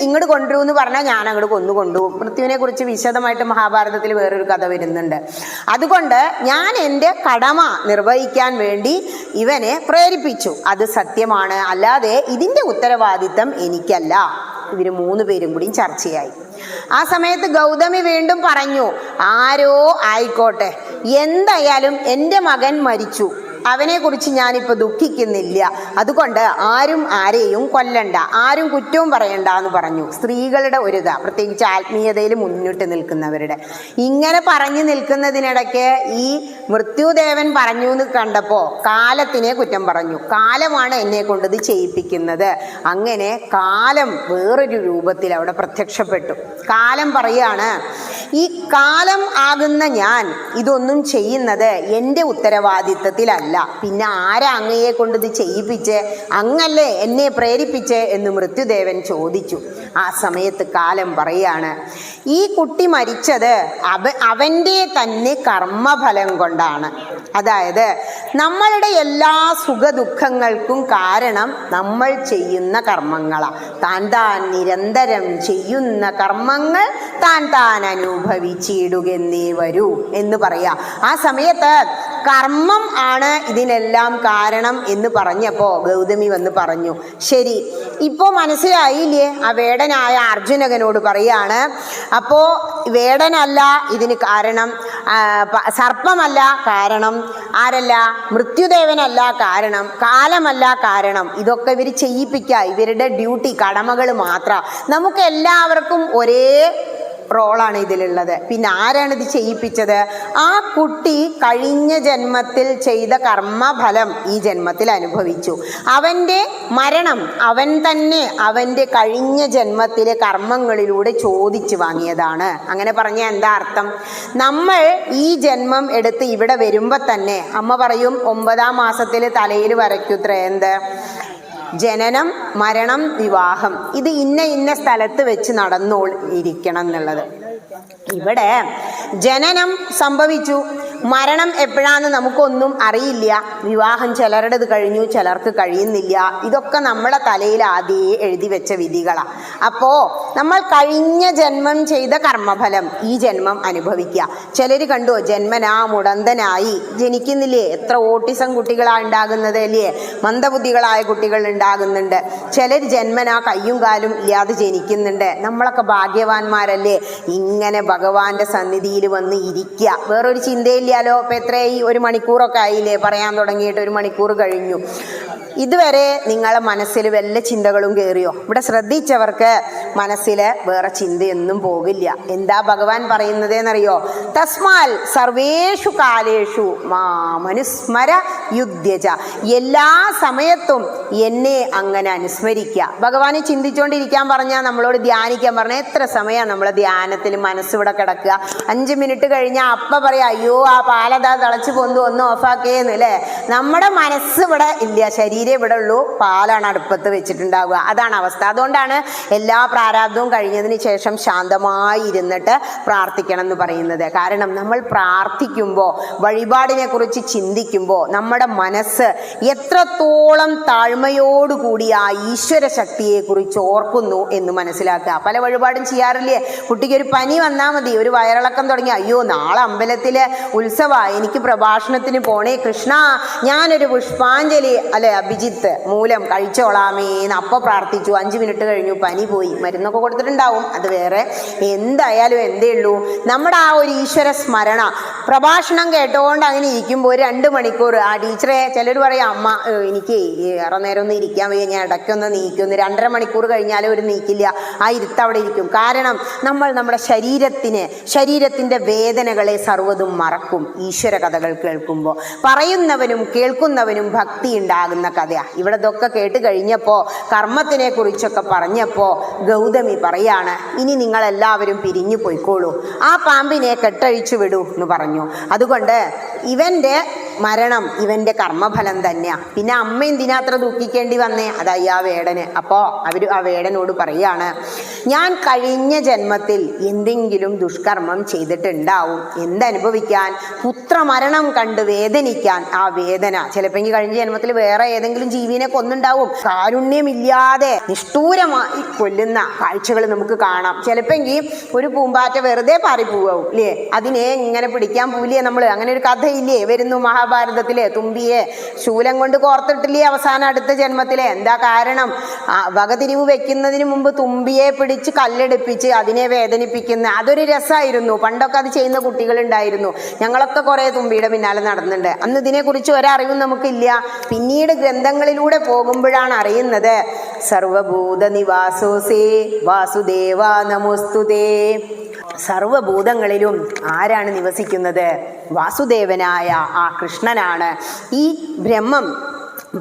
[SPEAKER 1] ഇങ്ങോട്ട് കൊണ്ടുവരൂ എന്ന് പറഞ്ഞാൽ ഞാൻ അങ്ങോട്ട് കൊണ്ടുപോകും. മൃത്യുവിനെ കുറിച്ച് വിശദമായിട്ട് മഹാഭാരതത്തിൽ വേറൊരു കഥ വരുന്നുണ്ട്. അതുകൊണ്ട് ഞാൻ എൻ്റെ കടമ നിർവഹിക്കാൻ വേണ്ടി ഇവനെ പ്രേരിപ്പിച്ചു. അത് സത്യമാണ്, അല്ലാതെ ഇതിൻ്റെ ഉത്തരവാദിത്തം എനിക്കല്ല. ഇവര് 3 പേരും കൂടി ചർച്ചയായി. ആ സമയത്ത് ഗൗതമി വീണ്ടും പറഞ്ഞു, ആരോ ആയിക്കോട്ടെ, എന്തായാലും എൻ്റെ മകൻ മരിച്ചു, അവനെ കുറിച്ച് ഞാനിപ്പോൾ ദുഃഖിക്കുന്നില്ല. അതുകൊണ്ട് ആരും ആരെയും കൊല്ലണ്ട, ആരും കുറ്റവും പറയണ്ട എന്ന് പറഞ്ഞു. സ്ത്രീകളുടെ ഒരു പ്രത്യേകിച്ച് ആത്മീയതയിൽ മുന്നിട്ട് നിൽക്കുന്നവരുടെ ഇങ്ങനെ പറഞ്ഞു നിൽക്കുന്നതിനിടയ്ക്ക് ഈ മൃത്യുദേവൻ പറഞ്ഞു എന്ന് കണ്ടപ്പോൾ കാലത്തിനെ കുറ്റം പറഞ്ഞു. കാലമാണ് എന്നെ കൊണ്ട് ഇത് ചെയ്യിപ്പിക്കുന്നത്. അങ്ങനെ കാലം വേറൊരു രൂപത്തിൽ അവിടെ പ്രത്യക്ഷപ്പെട്ടു. കാലം പറയാണ്, ഈ കാലം ആകുന്ന ഞാൻ ഇതൊന്നും ചെയ്യുന്നത് എൻ്റെ ഉത്തരവാദിത്വത്തിലല്ല, പിന്നെ ആരാ അങ്ങയെ കൊണ്ട് ഇത് ചെയ്യിപ്പിച്ച്? അങ്ങല്ലേ എന്നെ പ്രേരിപ്പിച്ച് എന്ന് മൃത്യുദേവൻ ചോദിച്ചു. ആ സമയത്ത് കാലം പറയാണ്, ഈ കുട്ടി മരിച്ചത് അവൻ്റെ തന്നെ കർമ്മഫലം കൊണ്ടാണ്. അതായത് നമ്മളുടെ എല്ലാ സുഖദുഃഖങ്ങൾക്കും കാരണം നമ്മൾ ചെയ്യുന്ന കർമ്മങ്ങളാണ്. താൻ നിരന്തരം ചെയ്യുന്ന കർമ്മങ്ങൾ താൻ അനുഭവിച്ചിടുകെന്നേ വരൂ എന്ന് പറയാം. ആ സമയത്ത് കർമ്മം ആണ് ഇതിനെല്ലാം കാരണം എന്ന് പറഞ്ഞപ്പോൾ ഗൗതമി വന്ന് പറഞ്ഞു, ശരി, ഇപ്പോൾ മനസ്സിലായില്ലേ? ആ വേടനായ അർജുനകനോട് പറയാണ്, അപ്പോ വേടനല്ല ഇതിന് കാരണം, സർപ്പമല്ല കാരണം, ആരല്ല? മൃത്യുദേവനല്ല കാരണം, കാലമല്ല കാരണം. ഇതൊക്കെ ഇവർ ചെയ്യിപ്പിക്കുക, ഇവരുടെ ഡ്യൂട്ടി, കടമകൾ മാത്രം. നമുക്ക് എല്ലാവർക്കും ഒരേ റോളാണ് ഇതിലുള്ളത്. പിന്നെ ആരാണ് ഇത് ചെയ്യിപ്പിച്ചത്? ആ കുട്ടി കഴിഞ്ഞ ജന്മത്തിൽ ചെയ്ത കർമ്മഫലം ഈ ജന്മത്തിൽ അനുഭവിച്ചു. അവൻ്റെ മരണം അവൻ തന്നെ അവൻ്റെ കഴിഞ്ഞ ജന്മത്തിലെ കർമ്മങ്ങളിലൂടെ ചോദിച്ചു വാങ്ങിയതാണ്. അങ്ങനെ പറഞ്ഞാൽ എന്താ അർത്ഥം? നമ്മൾ ഈ ജന്മം എടുത്ത് ഇവിടെ വരുമ്പോൾ തന്നെ അമ്മ പറയും, 9-ാം മാസത്തിൽ തലയിൽ വരയ്ക്കുത്ര എന്ത്? ജനനം, മരണം, വിവാഹം. ഇത് ഇന്ന സ്ഥലത്ത് വെച്ച് നടന്നുകൊണ്ടിരിക്കണം എന്നുള്ളത്. ഇവിടെ ജനനം സംഭവിച്ചു, മരണം എപ്പോഴാന്ന് നമുക്കൊന്നും അറിയില്ല. വിവാഹം ചിലരുടേത് കഴിഞ്ഞു, ചിലർക്ക് കഴിയുന്നില്ല. ഇതൊക്കെ നമ്മളെ തലയിൽ ആദ്യമേ എഴുതി വെച്ച വിധികളാണ്. അപ്പോൾ നമ്മൾ കഴിഞ്ഞ ജന്മം ചെയ്ത കർമ്മഫലം ഈ ജന്മം അനുഭവിക്കുക. ചിലർ കണ്ടോ, ജന്മനാ മുടന്തനായി ജനിക്കുന്നില്ലേ? എത്ര ഓട്ടിസം കുട്ടികളാണ് ഉണ്ടാകുന്നത് അല്ലേ? മന്ദബുദ്ധികളായ കുട്ടികൾ ഉണ്ടാകുന്നുണ്ട്. ചിലർ ജന്മനാ കയ്യും കാലും ഇല്ലാതെ ജനിക്കുന്നുണ്ട്. നമ്മളൊക്കെ ഭാഗ്യവാന്മാരല്ലേ? ഇങ്ങനെ ഭഗവാന്റെ സന്നിധിയിൽ വന്ന് ഇരിക്കുക, വേറൊരു ചിന്തയില്ലാലോ. ഇപ്പം എത്രയായി? 1 മണിക്കൂറൊക്കെ ആയില്ലേ പറയാൻ തുടങ്ങിയിട്ട്? 1 മണിക്കൂർ കഴിഞ്ഞു. ഇതുവരെ നിങ്ങളെ മനസ്സിൽ വല്ല ചിന്തകളും കയറിയോ? ഇവിടെ ശ്രദ്ധിച്ചവർക്ക് മനസ്സിൽ വേറെ ചിന്തയൊന്നും പോകില്ല. എന്താ ഭഗവാൻ പറയുന്നത് എന്നറിയോ? തസ്മാൽ സർവേഷു കാലേഷു മാമനുസ്മര യുദ്ധ്യജ. എല്ലാ സമയത്തും എന്നെ അങ്ങനെ അനുസ്മരിക്കുക. ഭഗവാനെ ചിന്തിച്ചുകൊണ്ടിരിക്കാൻ പറഞ്ഞാൽ, നമ്മളോട് ധ്യാനിക്കാൻ പറഞ്ഞാൽ എത്ര സമയമാണ് നമ്മളെ ധ്യാനത്തിൽ മനസ്സിവിടെ കിടക്കുക? 5 മിനിറ്റ് കഴിഞ്ഞാൽ അപ്പം പറയാം, അയ്യോ ആ പാലതാ തിളച്ച് പൊന്തു, ഒന്ന് ഓഫാക്കിയെന്ന് അല്ലേ? നമ്മുടെ മനസ്സ് ഇവിടെ ഇല്ല, ശരീരം ഇവിടെ ഉള്ളൂ, പാലാണ് അടുപ്പത്ത് വെച്ചിട്ടുണ്ടാവുക. അതാണ് അവസ്ഥ. അതുകൊണ്ടാണ് എല്ലാ പ്രാരാബ്ദവും കഴിഞ്ഞതിന് ശേഷം ശാന്തമായി ഇരുന്നിട്ട് പ്രാർത്ഥിക്കണം എന്ന് പറയുന്നത്. കാരണം നമ്മൾ പ്രാർത്ഥിക്കുമ്പോൾ, വഴിപാടിനെ കുറിച്ച് ചിന്തിക്കുമ്പോൾ നമ്മുടെ മനസ്സ് എത്രത്തോളം താഴ്മയോടുകൂടി ആ ഈശ്വര ശക്തിയെ കുറിച്ച് ഓർക്കുന്നു എന്ന് മനസ്സിലാക്കുക. പല വഴിപാടും ചെയ്യാറില്ലേ? കുട്ടിക്കൊരു പനി വന്നാൽ മതി, ഒരു വയറിളക്കം തുടങ്ങി, അയ്യോ നാളെ അമ്പലത്തിലെ ഉത്സവ, എനിക്ക് പ്രഭാഷണത്തിന് പോണേ കൃഷ്ണ, ഞാനൊരു പുഷ്പാഞ്ജലി അല്ലെ അഭിജിത്ത് മൂലം കഴിച്ചോളാമേന്ന് അപ്പോൾ പ്രാർത്ഥിച്ചു. 5 മിനിറ്റ് കഴിഞ്ഞു, പനി പോയി. മരുന്നൊക്കെ കൊടുത്തിട്ടുണ്ടാവും, അത് വേറെ. എന്തായാലും എന്തേ ഉള്ളൂ, നമ്മുടെ ആ ഒരു ഈശ്വര സ്മരണ. പ്രഭാഷണം കേട്ടുകൊണ്ട് അങ്ങനെ ഇരിക്കുമ്പോൾ ഒരു 2 മണിക്കൂർ ആ ടീച്ചറെ, ചിലർ പറയും അമ്മ എനിക്ക് ഏറെ നേരം ഒന്നും ഇരിക്കാൻ വയ്യ, ഞാൻ ഇടയ്ക്കൊന്ന് നീക്കുന്നു. 2.5 മണിക്കൂർ കഴിഞ്ഞാലും ഒരു നീക്കില്ല, ആ ഇരുത്ത് അവിടെ ഇരിക്കും. കാരണം നമ്മൾ നമ്മുടെ ശരീരത്തിൻ്റെ വേദനകളെ സർവ്വതും മറക്കും ഈശ്വര കഥകൾ കേൾക്കുമ്പോൾ. പറയുന്നവനും കേൾക്കുന്നവനും ഭക്തി ഉണ്ടാകുന്ന കഥയാണ്. ഇവിടെ ഇതൊക്കെ കേട്ട് കഴിഞ്ഞപ്പോൾ, കർമ്മത്തിനെ കുറിച്ചൊക്കെ പറഞ്ഞപ്പോൾ ഗൗതമി പറയാണ്, ഇനി നിങ്ങളെല്ലാവരും പിരിഞ്ഞു പോയിക്കോളൂ, ആ പാമ്പിനെ കെട്ടഴിച്ചു വിടൂ എന്ന് പറഞ്ഞു. അതുകൊണ്ട് ഇവൻ്റെ മരണം ഇവൻ്റെ കർമ്മഫലം തന്നെയാണ്. പിന്നെ അമ്മ എന്തിനാ അത്ര ദുഃഖിക്കേണ്ടി വന്നേ? അതായി ആ വേടന്. അപ്പോൾ അവർ ആ വേടനോട് പറയാണ്, ഞാൻ കഴിഞ്ഞ ജന്മത്തിൽ എന്തെങ്കിലും ദുഷ്കർമ്മം ചെയ്തിട്ടുണ്ടാവും, എന്തനുഭവിക്കാൻ? പുത്രമരണം കണ്ട് വേദനിക്കാൻ. ആ വേദന ചിലപ്പോൾ കഴിഞ്ഞ ജന്മത്തിൽ വേറെ ഏതെങ്കിലും ജീവിനെ കൊന്നുണ്ടാവും. കാരുണ്യമില്ലാതെ നിഷ്ഠൂരമായി കൊല്ലുന്ന കാഴ്ചകൾ നമുക്ക് കാണാം. ചിലപ്പോൾ ഒരു പൂമ്പാറ്റ വെറുതെ പാറിപ്പോവും അല്ലേ, അതിനെ ഇങ്ങനെ പിടിക്കാൻ പോവില്ലേ നമ്മൾ? അങ്ങനെ ഒരു കഥയില്ലേ വരുന്നു മഹാഭാരതത്തിലെ? തുമ്പിയെ ശൂലം കൊണ്ട് കോർത്തിട്ടില്ലേ അവസാനം അടുത്ത ജന്മത്തിലെ? എന്താ കാരണം? വകതിരിവ് വെക്കുന്നതിന് മുമ്പ് തുമ്പിയെ പിടിച്ച് കല്ലെടുപ്പിച്ച് അതിനെ വേദനിപ്പിക്കുന്ന അതൊരു രസമായിരുന്നു. പണ്ടൊക്കെ അത് ചെയ്യുന്ന കുട്ടികളുണ്ടായിരുന്നു. ഞങ്ങളൊക്കെ കുറേ തുമ്പിയുടെ പിന്നാലെ നടന്നുണ്ട്. അന്ന് ഇതിനെക്കുറിച്ച് ഒരറിവും നമുക്കില്ല. പിന്നീട് ഗ്രന്ഥങ്ങളിലൂടെ പോകുമ്പോഴാണ് അറിയുന്നത്, സർവഭൂത നിവാസോസേ വാസുദേവ നമോസ്തുതേ. സർവഭൂതങ്ങളിലും ആരാണ് നിവസിക്കുന്നത്? വാസുദേവനായ ആ കൃഷ്ണനാണ്. ഈ ബ്രഹ്മം,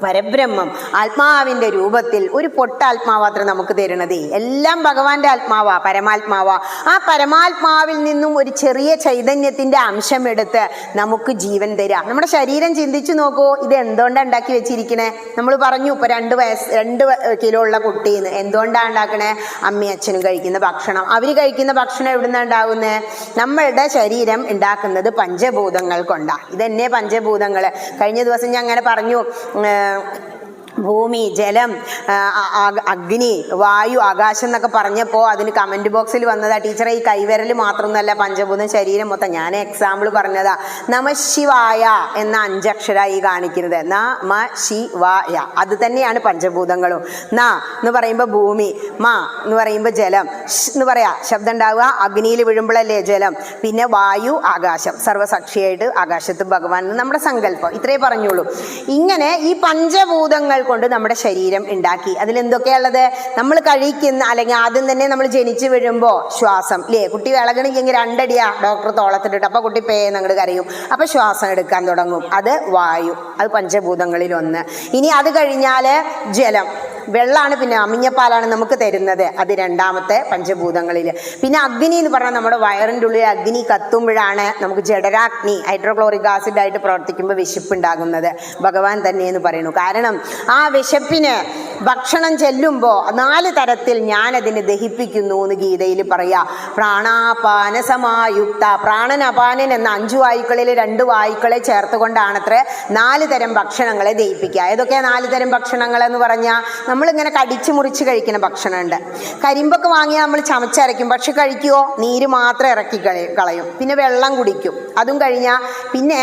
[SPEAKER 1] പരബ്രഹ്മം ആത്മാവിൻ്റെ രൂപത്തിൽ ഒരു പൊട്ടാത്മാവാത്ര നമുക്ക് തരുന്നത്. എല്ലാം ഭഗവാന്റെ ആത്മാവാ, പരമാത്മാവാ. ആ പരമാത്മാവിൽ നിന്നും ഒരു ചെറിയ ചൈതന്യത്തിൻ്റെ അംശം എടുത്ത് നമുക്ക് ജീവൻ തരാം. നമ്മുടെ ശരീരം ചിന്തിച്ചു നോക്കൂ, ഇത് എന്തുകൊണ്ടാണ് ഉണ്ടാക്കി വെച്ചിരിക്കണേ? നമ്മൾ പറഞ്ഞു ഇപ്പോൾ 2 കിലോ ഉള്ള കുട്ടീന്ന്. എന്തുകൊണ്ടാണ് ഉണ്ടാക്കണേ? അമ്മയും അച്ഛനും കഴിക്കുന്ന ഭക്ഷണം. അവർ കഴിക്കുന്ന ഭക്ഷണം എവിടുന്നാണ് ഉണ്ടാകുന്നത്? നമ്മളുടെ ശരീരം ഉണ്ടാക്കുന്നത് പഞ്ചഭൂതങ്ങൾ കൊണ്ടാണ്. ഇതന്നെ പഞ്ചഭൂതങ്ങൾ. കഴിഞ്ഞ ദിവസം ഞാൻ അങ്ങനെ പറഞ്ഞു, ഭൂമി, ജലം, അഗ്നി, വായു, ആകാശം എന്നൊക്കെ പറഞ്ഞപ്പോൾ അതിന് കമൻറ്റ് ബോക്സിൽ വന്നതാ, ടീച്ചറെ ഈ കൈവിരൽ മാത്രമൊന്നുമല്ല പഞ്ചഭൂതം, ശരീരം മൊത്തം. ഞാൻ എക്സാമ്പിൾ പറഞ്ഞതാ. നമശിവായ എന്ന 5 അക്ഷരമായി കാണിക്കുന്നത്. നമശിവായ, അത് തന്നെയാണ് പഞ്ചഭൂതങ്ങളും. ന എന്ന് പറയുമ്പോൾ ഭൂമി, മ എന്ന് പറയുമ്പോൾ ജലം, ഷ് എന്ന് പറയാ ശബ്ദം ഉണ്ടാവുക അഗ്നിയിൽ വീഴുമ്പോഴല്ലേ ജലം, പിന്നെ വായു, ആകാശം. സർവ്വസാക്ഷിയായിട്ട് ആകാശത്ത് ഭഗവാൻ നമ്മുടെ സങ്കല്പം. ഇത്രേ പറഞ്ഞോളൂ. ഇങ്ങനെ ഈ പഞ്ചഭൂതങ്ങൾ കൊണ്ട് നമ്മുടെ ശരീരം ഉണ്ടാക്കി. അതിലെന്തൊക്കെയുള്ളത്? നമ്മൾ കഴിക്കുന്ന, അല്ലെങ്കിൽ ആദ്യം തന്നെ നമ്മൾ ജനിച്ചു വീഴുമ്പോൾ ശ്വാസം ഇല്ലേ, കുട്ടി വിളകണമെങ്കിൽ 2 അടിയാ ഡോക്ടർ തോളത്തിട്ടിട്ട്, അപ്പോൾ കുട്ടി അങ്ങോട്ട് കരയും. അപ്പോൾ ശ്വാസം എടുക്കാൻ തുടങ്ങും, അത് വായു, അത് പഞ്ചഭൂതങ്ങളിൽ ഒന്ന്. ഇനി അത് കഴിഞ്ഞാൽ ജലം, വെള്ളമാണ്, പിന്നെ അമിഞ്ഞപ്പാലാണ് നമുക്ക് തരുന്നത്, അത് 2ാമത്തെ പഞ്ചഭൂതങ്ങളിൽ. പിന്നെ അഗ്നി എന്ന് പറഞ്ഞാൽ നമ്മുടെ വയറിൻ്റെ ഉള്ളിൽ അഗ്നി കത്തുമ്പോഴാണ് നമുക്ക് ജഠരാഗ്നി, ഹൈഡ്രോക്ലോറിക് ആസിഡായിട്ട് പ്രവർത്തിക്കുമ്പോൾ വിശപ്പുണ്ടാകുന്നത്. ഭഗവാൻ തന്നെ എന്ന് പറയുന്നു. കാരണം ആ വിശപ്പിന് ഭക്ഷണം ചെല്ലുമ്പോൾ 4 തരത്തിൽ ഞാനതിനെ ദഹിപ്പിക്കുന്നു എന്ന് ഗീതയിൽ പറയാം. പ്രാണാപാന സമായുക്ത, പ്രാണൻ അപാനൻ എന്ന 5 വായുക്കളിൽ 2 വായുക്കളെ ചേർത്തുകൊണ്ടാണത്രേ 4 തരം ഭക്ഷണങ്ങളെ ദഹിപ്പിക്കുക. ഏതൊക്കെയാണ് 4 തരം ഭക്ഷണങ്ങൾ എന്ന് പറഞ്ഞാൽ? നമ്മളിങ്ങനെ കടിച്ച് മുറിച്ച് കഴിക്കുന്ന ഭക്ഷണമുണ്ട്. കരിമ്പൊക്കെ വാങ്ങിയാൽ നമ്മൾ ചമച്ചരയ്ക്കും, പക്ഷെ കഴിക്കുമോ? നീര് മാത്രം ഇറക്കി കളയും. പിന്നെ വെള്ളം കുടിക്കും. അതും കഴിഞ്ഞാൽ പിന്നെ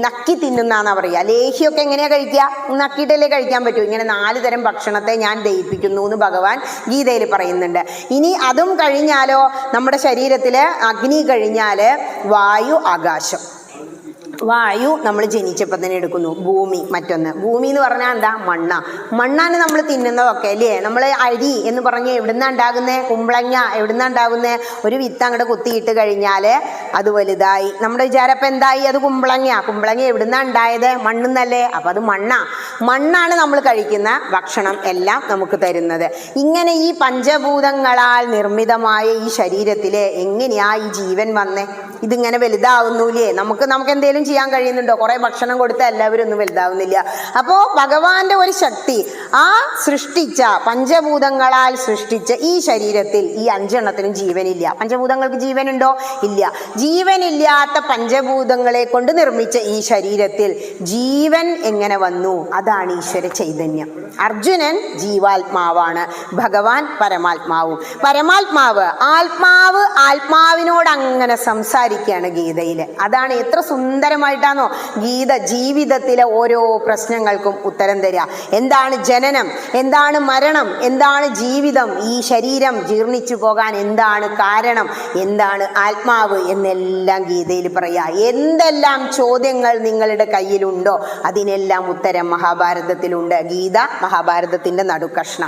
[SPEAKER 1] നക്കി തിന്നുന്നാന്നാ പറയുക. ലേഹ്യമൊക്കെ എങ്ങനെയാണ് കഴിക്കുക? നക്കിയിട്ടല്ലേ കഴിക്കാൻ പറ്റൂ. ഇങ്ങനെ 4 തരം ഭക്ഷണത്തെ ഞാൻ ദഹിപ്പിക്കുന്നു എന്ന് ഭഗവാൻ ഗീതയിൽ പറയുന്നുണ്ട്. ഇനി അതും കഴിഞ്ഞാലോ, നമ്മുടെ ശരീരത്തിൽ അഗ്നി കഴിഞ്ഞാൽ വായു, ആകാശം. വായു നമ്മൾ ജനിച്ചപ്പോൾ തന്നെ എടുക്കുന്നു. ഭൂമി മറ്റൊന്ന്. ഭൂമി എന്ന് പറഞ്ഞാൽ എന്താ? മണ്ണാണ് നമ്മൾ തിന്നുന്നതൊക്കെ അല്ലേ. നമ്മൾ അരി എന്ന് പറഞ്ഞ് എവിടുന്നാ ഉണ്ടാകുന്നത്? കുമ്പളങ്ങ എവിടുന്നാ ഉണ്ടാകുന്നത്? ഒരു വിത്ത് അങ്ങോട്ട് കുത്തിയിട്ട് കഴിഞ്ഞാൽ അത് വലുതായി. നമ്മുടെ വിചാരം അപ്പം എന്തായി? അത് കുമ്പളങ്ങ എവിടുന്നാ ഉണ്ടായത്? മണ്ണെന്നല്ലേ. അപ്പം അത് മണ്ണാണ് നമ്മൾ കഴിക്കുന്ന ഭക്ഷണം എല്ലാം നമുക്ക് തരുന്നത്. ഇങ്ങനെ ഈ പഞ്ചഭൂതങ്ങളാൽ നിർമ്മിതമായ ഈ ശരീരത്തിൽ എങ്ങനെയാ ഈ ജീവൻ വന്നേ? ഇതിങ്ങനെ വലുതാവുന്നൂലേ? നമുക്ക് എന്തെങ്കിലും ചെയ്യാൻ കഴിയുന്നുണ്ടോ? കുറെ ഭക്ഷണം കൊടുത്താൽ എല്ലാവരും ഒന്നും വലുതാവുന്നില്ല. അപ്പോൾ ഭഗവാന്റെ ഒരു ശക്തി ആ സൃഷ്ടിച്ച പഞ്ചഭൂതങ്ങളാൽ സൃഷ്ടിച്ച ഈ ശരീരത്തിൽ ഈ 5 എണ്ണത്തിനും ജീവനില്ല. പഞ്ചഭൂതങ്ങൾക്ക് ജീവനുണ്ടോ? ഇല്ല. ജീവനില്ലാത്ത പഞ്ചഭൂതങ്ങളെ കൊണ്ട് നിർമ്മിച്ച ഈ ശരീരത്തിൽ ജീവൻ എങ്ങനെ വന്നു? അതാണ് ഈശ്വര ചൈതന്യം. അർജുനൻ ജീവാത്മാവാണ്, ഭഗവാൻ പരമാത്മാവും. പരമാത്മാവ് ആത്മാവിനോട് അങ്ങനെ സംസാരിക്കുകയാണ് ഗീതയിൽ. അതാണ് എത്ര സുന്ദരമായിട്ടാണോ ഗീത ജീവിതത്തിലെ ഓരോ പ്രശ്നങ്ങൾക്കും ഉത്തരം തരിക. എന്താണ് ജനനം? എന്താണ് മരണം? എന്താണ് ജീവിതം? ഈ ശരീരം ജീർണിച്ചു പോകാൻ എന്താണ് കാരണം? എന്താണ് ആത്മാവ് എന്നെല്ലാം ഗീതയിൽ പറയാ. എന്തെല്ലാം ചോദ്യങ്ങൾ നിങ്ങളുടെ കയ്യിലുണ്ടോ അതിനെല്ലാം ഉത്തരം മഹാഭാരതത്തിലുണ്ട്. ഗീത മഹാഭാരതത്തിന്റെ നടുക്കഷ്ണ.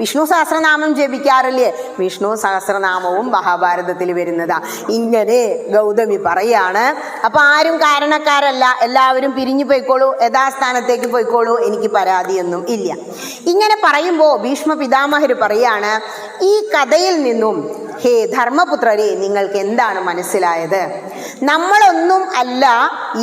[SPEAKER 1] വിഷ്ണു സഹസ്രനാമം ജപിക്കാറില്ലേ? വിഷ്ണു സഹസ്രനാമവും മഹാഭാരതത്തിൽ വരുന്നതാ. ഇങ്ങനെ ഗൗതമി പറയാണ്. അപ്പൊ ആരും കാരണക്കാരല്ല, എല്ലാവരും പിരിഞ്ഞു പോയിക്കോളൂ, യഥാസ്ഥാനത്തേക്ക് പോയിക്കോളൂ, എനിക്ക് പരാതിയൊന്നും ഇല്ല. ഇങ്ങനെ പറയുമ്പോൾ ഭീഷ്മ പിതാമഹർ പറയാണ്, ഈ കഥയിൽ നിന്നും ഹേ ധർമ്മപുത്രരെ, നിങ്ങൾക്ക് എന്താണ് മനസ്സിലായത്? നമ്മളൊന്നും അല്ല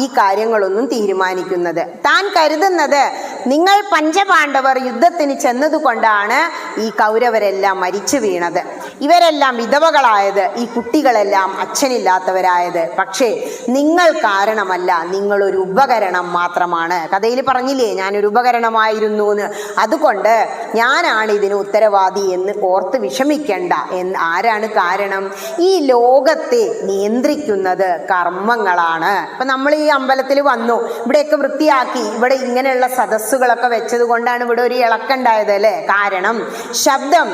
[SPEAKER 1] ഈ കാര്യങ്ങളൊന്നും തീരുമാനിക്കുന്നത്. താൻ കരുതുന്നത് നിങ്ങൾ പഞ്ചപാണ്ഡവർ യുദ്ധത്തിന് ചെന്നതുകൊണ്ടാണ് ഈ കൗരവരെല്ലാം മരിച്ചു വീണത്, ഇവരെല്ലാം വിധവകളായത്, ഈ കുട്ടികളെല്ലാം അച്ഛനില്ലാത്തവരായത്. പക്ഷേ നിങ്ങൾ കാരണമല്ല, നിങ്ങളൊരു ഉപകരണം മാത്രമാണ്. കഥയിൽ പറഞ്ഞില്ലേ ഞാനൊരു ഉപകരണമായിരുന്നു എന്ന്. അതുകൊണ്ട് ഞാനാണ് ഇതിന് ഉത്തരവാദി എന്ന് ഓർത്ത് വിഷമിക്കേണ്ട. ആരാണ് കാരണം? ഈ ലോകത്തെ നിയന്ത്രിക്കുന്നത് കർമ്മങ്ങളാണ്. ഇപ്പൊ നമ്മൾ ഈ അമ്പലത്തിൽ വന്നു, ഇവിടെയൊക്കെ വൃത്തിയാക്കി, ഇവിടെ ഇങ്ങനെയുള്ള സദസ്സുകളൊക്കെ വെച്ചത് കൊണ്ടാണ് ഇവിടെ ഒരു ഇളക്കുണ്ടായത് അല്ലേ? കാരണം ശബ്ദം,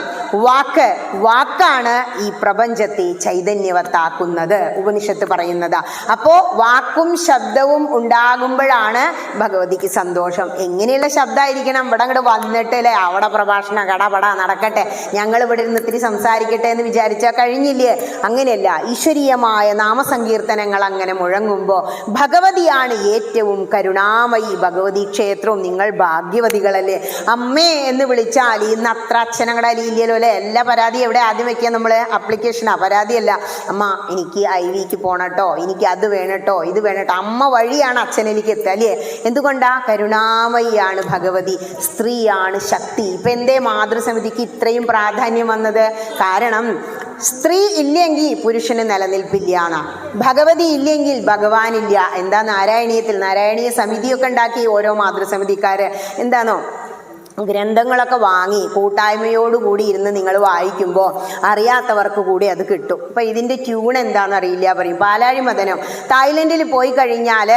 [SPEAKER 1] വാക്കാണ് ഈ പ്രപഞ്ചത്തെ ചൈതന്യവത്താക്കുന്നത്, ഉപനിഷത്ത് പറയുന്നതാ. അപ്പോ വാക്കും ശബ്ദവും ഉണ്ടാകുമ്പോഴാണ് ഭഗവതിക്ക് സന്തോഷം. എങ്ങനെയുള്ള ശബ്ദമായിരിക്കണം? ഇവിടെ അങ്ങോട്ട് വന്നിട്ട് അല്ലേ അവിടെ പ്രഭാഷണം കടപട നടക്കട്ടെ, ഞങ്ങൾ ഇവിടെ ഇരുന്ന് ഇത്തിരി സംസാരിക്കട്ടെ എന്ന് വിചാരിച്ചാൽ കഴിഞ്ഞില്ലേ? അങ്ങനെയല്ല. ഈശ്വരീയമായ നാമസങ്കീർത്തനങ്ങൾ അങ്ങനെ മുഴങ്ങുമ്പോൾ ഭഗവതിയാണ് ഏറ്റവും കരുണാമയി. ഭഗവതി ക്ഷേത്രവും നിങ്ങൾ ഭാഗ്യവതികളല്ലേ. അമ്മേ എന്ന് വിളിച്ചാൽ ഇന്ന് അത്ര അച്ഛനങ്ങളുടെ അലിയില്ലല്ലോ അല്ലേ? എല്ലാ പരാതി എവിടെ ആദ്യം വെക്കുക? നമ്മൾ അപ്ലിക്കേഷനാ, പരാതിയല്ല. അമ്മ എനിക്ക് IV പോണട്ടോ, എനിക്ക് അത് വേണട്ടോ, ഇത് വേണട്ടോ. അമ്മ വഴിയാണ് അച്ഛനിലേക്ക് എത്തുക അല്ലേ? എന്തുകൊണ്ടാ? കരുണാമയിയാണ് ഭഗവതി, സ്ത്രീയാണ് ശക്തി. ഇപ്പൊ എന്തേ മാതൃസമിതിക്ക് ഇത്രയും പ്രാധാന്യം വന്നത്? കാരണം സ്ത്രീ ഇല്ലെങ്കിൽ പുരുഷന് നിലനിൽപ്പില്ല എന്നാ. ഭഗവതി ഇല്ലെങ്കിൽ ഭഗവാനില്ല. എന്താ നാരായണീയ സമിതിയൊക്കെ ഉണ്ടാക്കി ഓരോ മാതൃസമിതിക്കാര്. എന്താണോ ഗ്രന്ഥങ്ങളൊക്കെ വാങ്ങി കൂട്ടായ്മയോടുകൂടി ഇരുന്ന് നിങ്ങൾ വായിക്കുമ്പോൾ അറിയാത്തവർക്ക് കൂടി അത് കിട്ടും. അപ്പം ഇതിൻ്റെ ട്യൂൺ എന്താണെന്ന് അറിയില്ല പറയും. പാലാഴി മദനം. തായ്ലൻഡിൽ പോയി കഴിഞ്ഞാൽ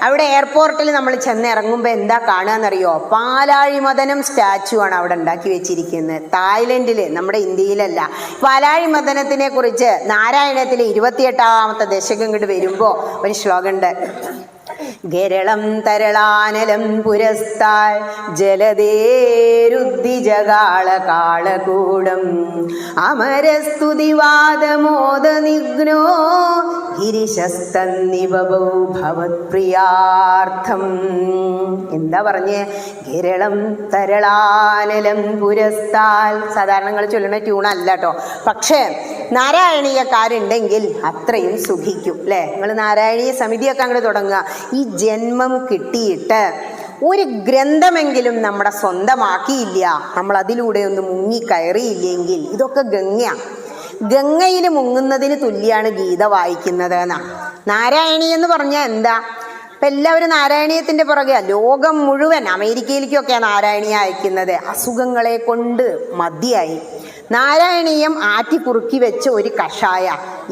[SPEAKER 1] അവിടെ എയർപോർട്ടിൽ നമ്മൾ ചെന്നിറങ്ങുമ്പോൾ എന്താ കാണുകയെന്നറിയോ? പാലാഴി മദനം സ്റ്റാച്ചു ആണ് അവിടെ ഉണ്ടാക്കി വെച്ചിരിക്കുന്നത്. തായ്ലൻഡിൽ, നമ്മുടെ ഇന്ത്യയിലല്ല. പാലാഴി മദനത്തിനെ കുറിച്ച് നാരായണത്തിൽ 28ാമത്തെ ദശകം ഇങ്ങോട്ട് വരുമ്പോൾ ഒരു ശ്ലോകമുണ്ട്. ഗരളം തരളാനലം പുരസ്താൽ ജലദേരുദ്ധിജകാള കാളകൂടം അമരസ്തുതിവാദമോദനിഗ്നോ ഗിരിശസ്തന്നിവബൗ ഭവത്പ്രിയാർത്ഥം. എന്താ പറഞ്ഞേ? ഗരളം തരളാനലം പുരസ്താൽ. സാധാരണ നിങ്ങൾ ചൊല്ലുന്ന ട്യൂണല്ല കേട്ടോ. പക്ഷേ നാരായണീയക്കാരുണ്ടെങ്കിൽ അത്രയും സുഖിക്കും അല്ലേ? നിങ്ങൾ നാരായണീയ സമിതിയൊക്കെ അങ്ങോട്ട് തുടങ്ങുക. ഈ ജന്മം കിട്ടിയിട്ട് ഒരു ഗ്രന്ഥമെങ്കിലും നമ്മുടെ സ്വന്തമാക്കിയില്ല, നമ്മൾ അതിലൂടെ ഒന്ന് മുങ്ങിക്കയറിയില്ലെങ്കിൽ ഇതൊക്കെ ഗംഗയിൽ മുങ്ങുന്നതിന് തുല്യാണ് ഗീത വായിക്കുന്നത് എന്നാ. നാരായണീയം എന്ന് പറഞ്ഞാൽ എന്താ? ഇപ്പം എല്ലാവരും നാരായണീയത്തിൻ്റെ പുറകെ. ലോകം മുഴുവൻ, അമേരിക്കയിലേക്കൊക്കെയാണ് നാരായണീയ അയക്കുന്നത്. അസുഖങ്ങളെ കൊണ്ട് മതിയായി. നാരായണീയം ആറ്റിക്കുറുക്കി വെച്ച ഒരു കഷായ.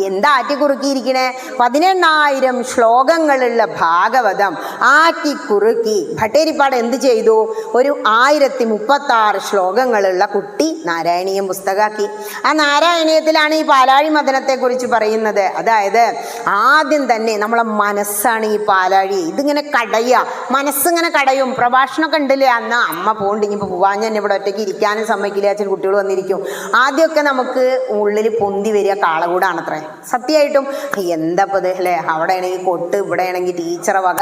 [SPEAKER 1] എന്താ ആറ്റിക്കുറുക്കിയിരിക്കണേ? 18,000 ശ്ലോകങ്ങളുള്ള ഭാഗവതം ആറ്റിക്കുറുക്കി ഭട്ടേരിപ്പാട് എന്ത് ചെയ്തു? ഒരു 1036 ശ്ലോകങ്ങളുള്ള കുട്ടി നാരായണീയം പുസ്തകമാക്കി. ആ നാരായണീയത്തിലാണ് ഈ പാലാഴി മദനത്തെ കുറിച്ച് പറയുന്നത്. അതായത് ആദ്യം തന്നെ നമ്മളെ മനസ്സാണ് ഈ പാലാഴി. ഇതിങ്ങനെ കടയുക, മനസ്സിങ്ങനെ കടയും. പ്രഭാഷണമൊക്കെ ഉണ്ടല്ലേ, അന്ന് അമ്മ പോകണ്ട്, ഇനിയിപ്പോൾ പോവാൻ ഞാൻ ഇവിടെ ഒറ്റയ്ക്ക് ഇരിക്കാനും സമ്മതിക്കില്ല, അച്ഛൻ കുട്ടികൾ വന്നിരിക്കും. ആദ്യമൊക്കെ നമുക്ക് ഉള്ളിൽ പൊന്തി വരിക കാളകൂടാണത്രേ. സത്യമായിട്ടും എന്താപ്പത് അല്ലേ, അവിടെ ആണെങ്കിൽ കൊട്ട്, ഇവിടെ ആണെങ്കിൽ ടീച്ചറെ വക,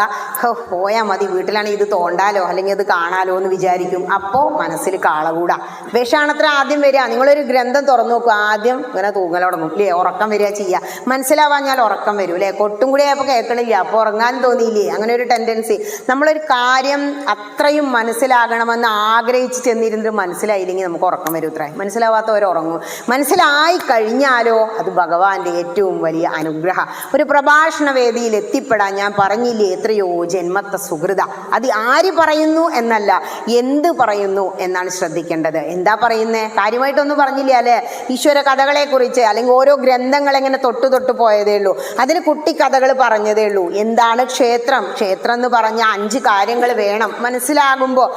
[SPEAKER 1] പോയാൽ മതി, വീട്ടിലാണെങ്കിൽ ഇത് തോണ്ടാലോ അല്ലെങ്കിൽ അത് കാണാലോ എന്ന് വിചാരിക്കും. അപ്പോൾ മനസ്സിൽ കാളകൂടാ വിഷാണത്ര ആദ്യം വരിക. നിങ്ങളൊരു ഗ്രന്ഥം തുറന്നു നോക്കും, ആദ്യം ഇങ്ങനെ തൂങ്ങൽ തുടങ്ങും അല്ലേ, ഉറക്കം വരിക ചെയ്യുക. മനസ്സിലാവാഞ്ഞാൽ ഉറക്കം വരും അല്ലേ, കൊട്ടും കൂടി ആയപ്പോൾ കേൾക്കണില്ല, അപ്പോൾ ഉറങ്ങാൻ തോന്നിയില്ലേ, അങ്ങനെ ഒരു ടെൻഡൻസി. നമ്മളൊരു കാര്യം അത്രയും മനസ്സിലാകണമെന്ന് ആഗ്രഹിച്ച് ചെന്നിരുന്നിട്ട് മനസ്സിലായില്ലെങ്കിൽ നമുക്ക് ഉറക്കം വരും. ഇത്ര മനസ്സിലാവാത്തവർ ഉറങ്ങും. മനസ്സിലായി കഴിഞ്ഞാലോ അത് ഭഗവാന്റെ ഏറ്റവും വലിയ അനുഗ്രഹം. ഒരു പ്രഭാഷണ വേദിയിൽ എത്തിപ്പെടാൻ ഞാൻ പറഞ്ഞില്ലേ എത്രയോ ജന്മത്തെ സുഹൃത. അത് ആര് പറയുന്നു എന്നല്ല, എന്ത് പറയുന്നു എന്നാണ് ശ്രദ്ധിക്കേണ്ടത്. എന്താ പറയുന്നേ? കാര്യമായിട്ടൊന്നും പറഞ്ഞില്ല അല്ലേ, ഈശ്വര കഥകളെ കുറിച്ച് അല്ലെങ്കിൽ ഓരോ ഗ്രന്ഥങ്ങൾ എങ്ങനെ തൊട്ടു പോയതേ ഉള്ളൂ, അതിന് കുട്ടിക്കഥകൾ പറഞ്ഞതേ ഉള്ളൂ. എന്താണ് ക്ഷേത്രം? ക്ഷേത്രം എന്ന് പറഞ്ഞ 5 കാര്യങ്ങൾ വേണം മനസ്സിലാകുമ്പോൾ.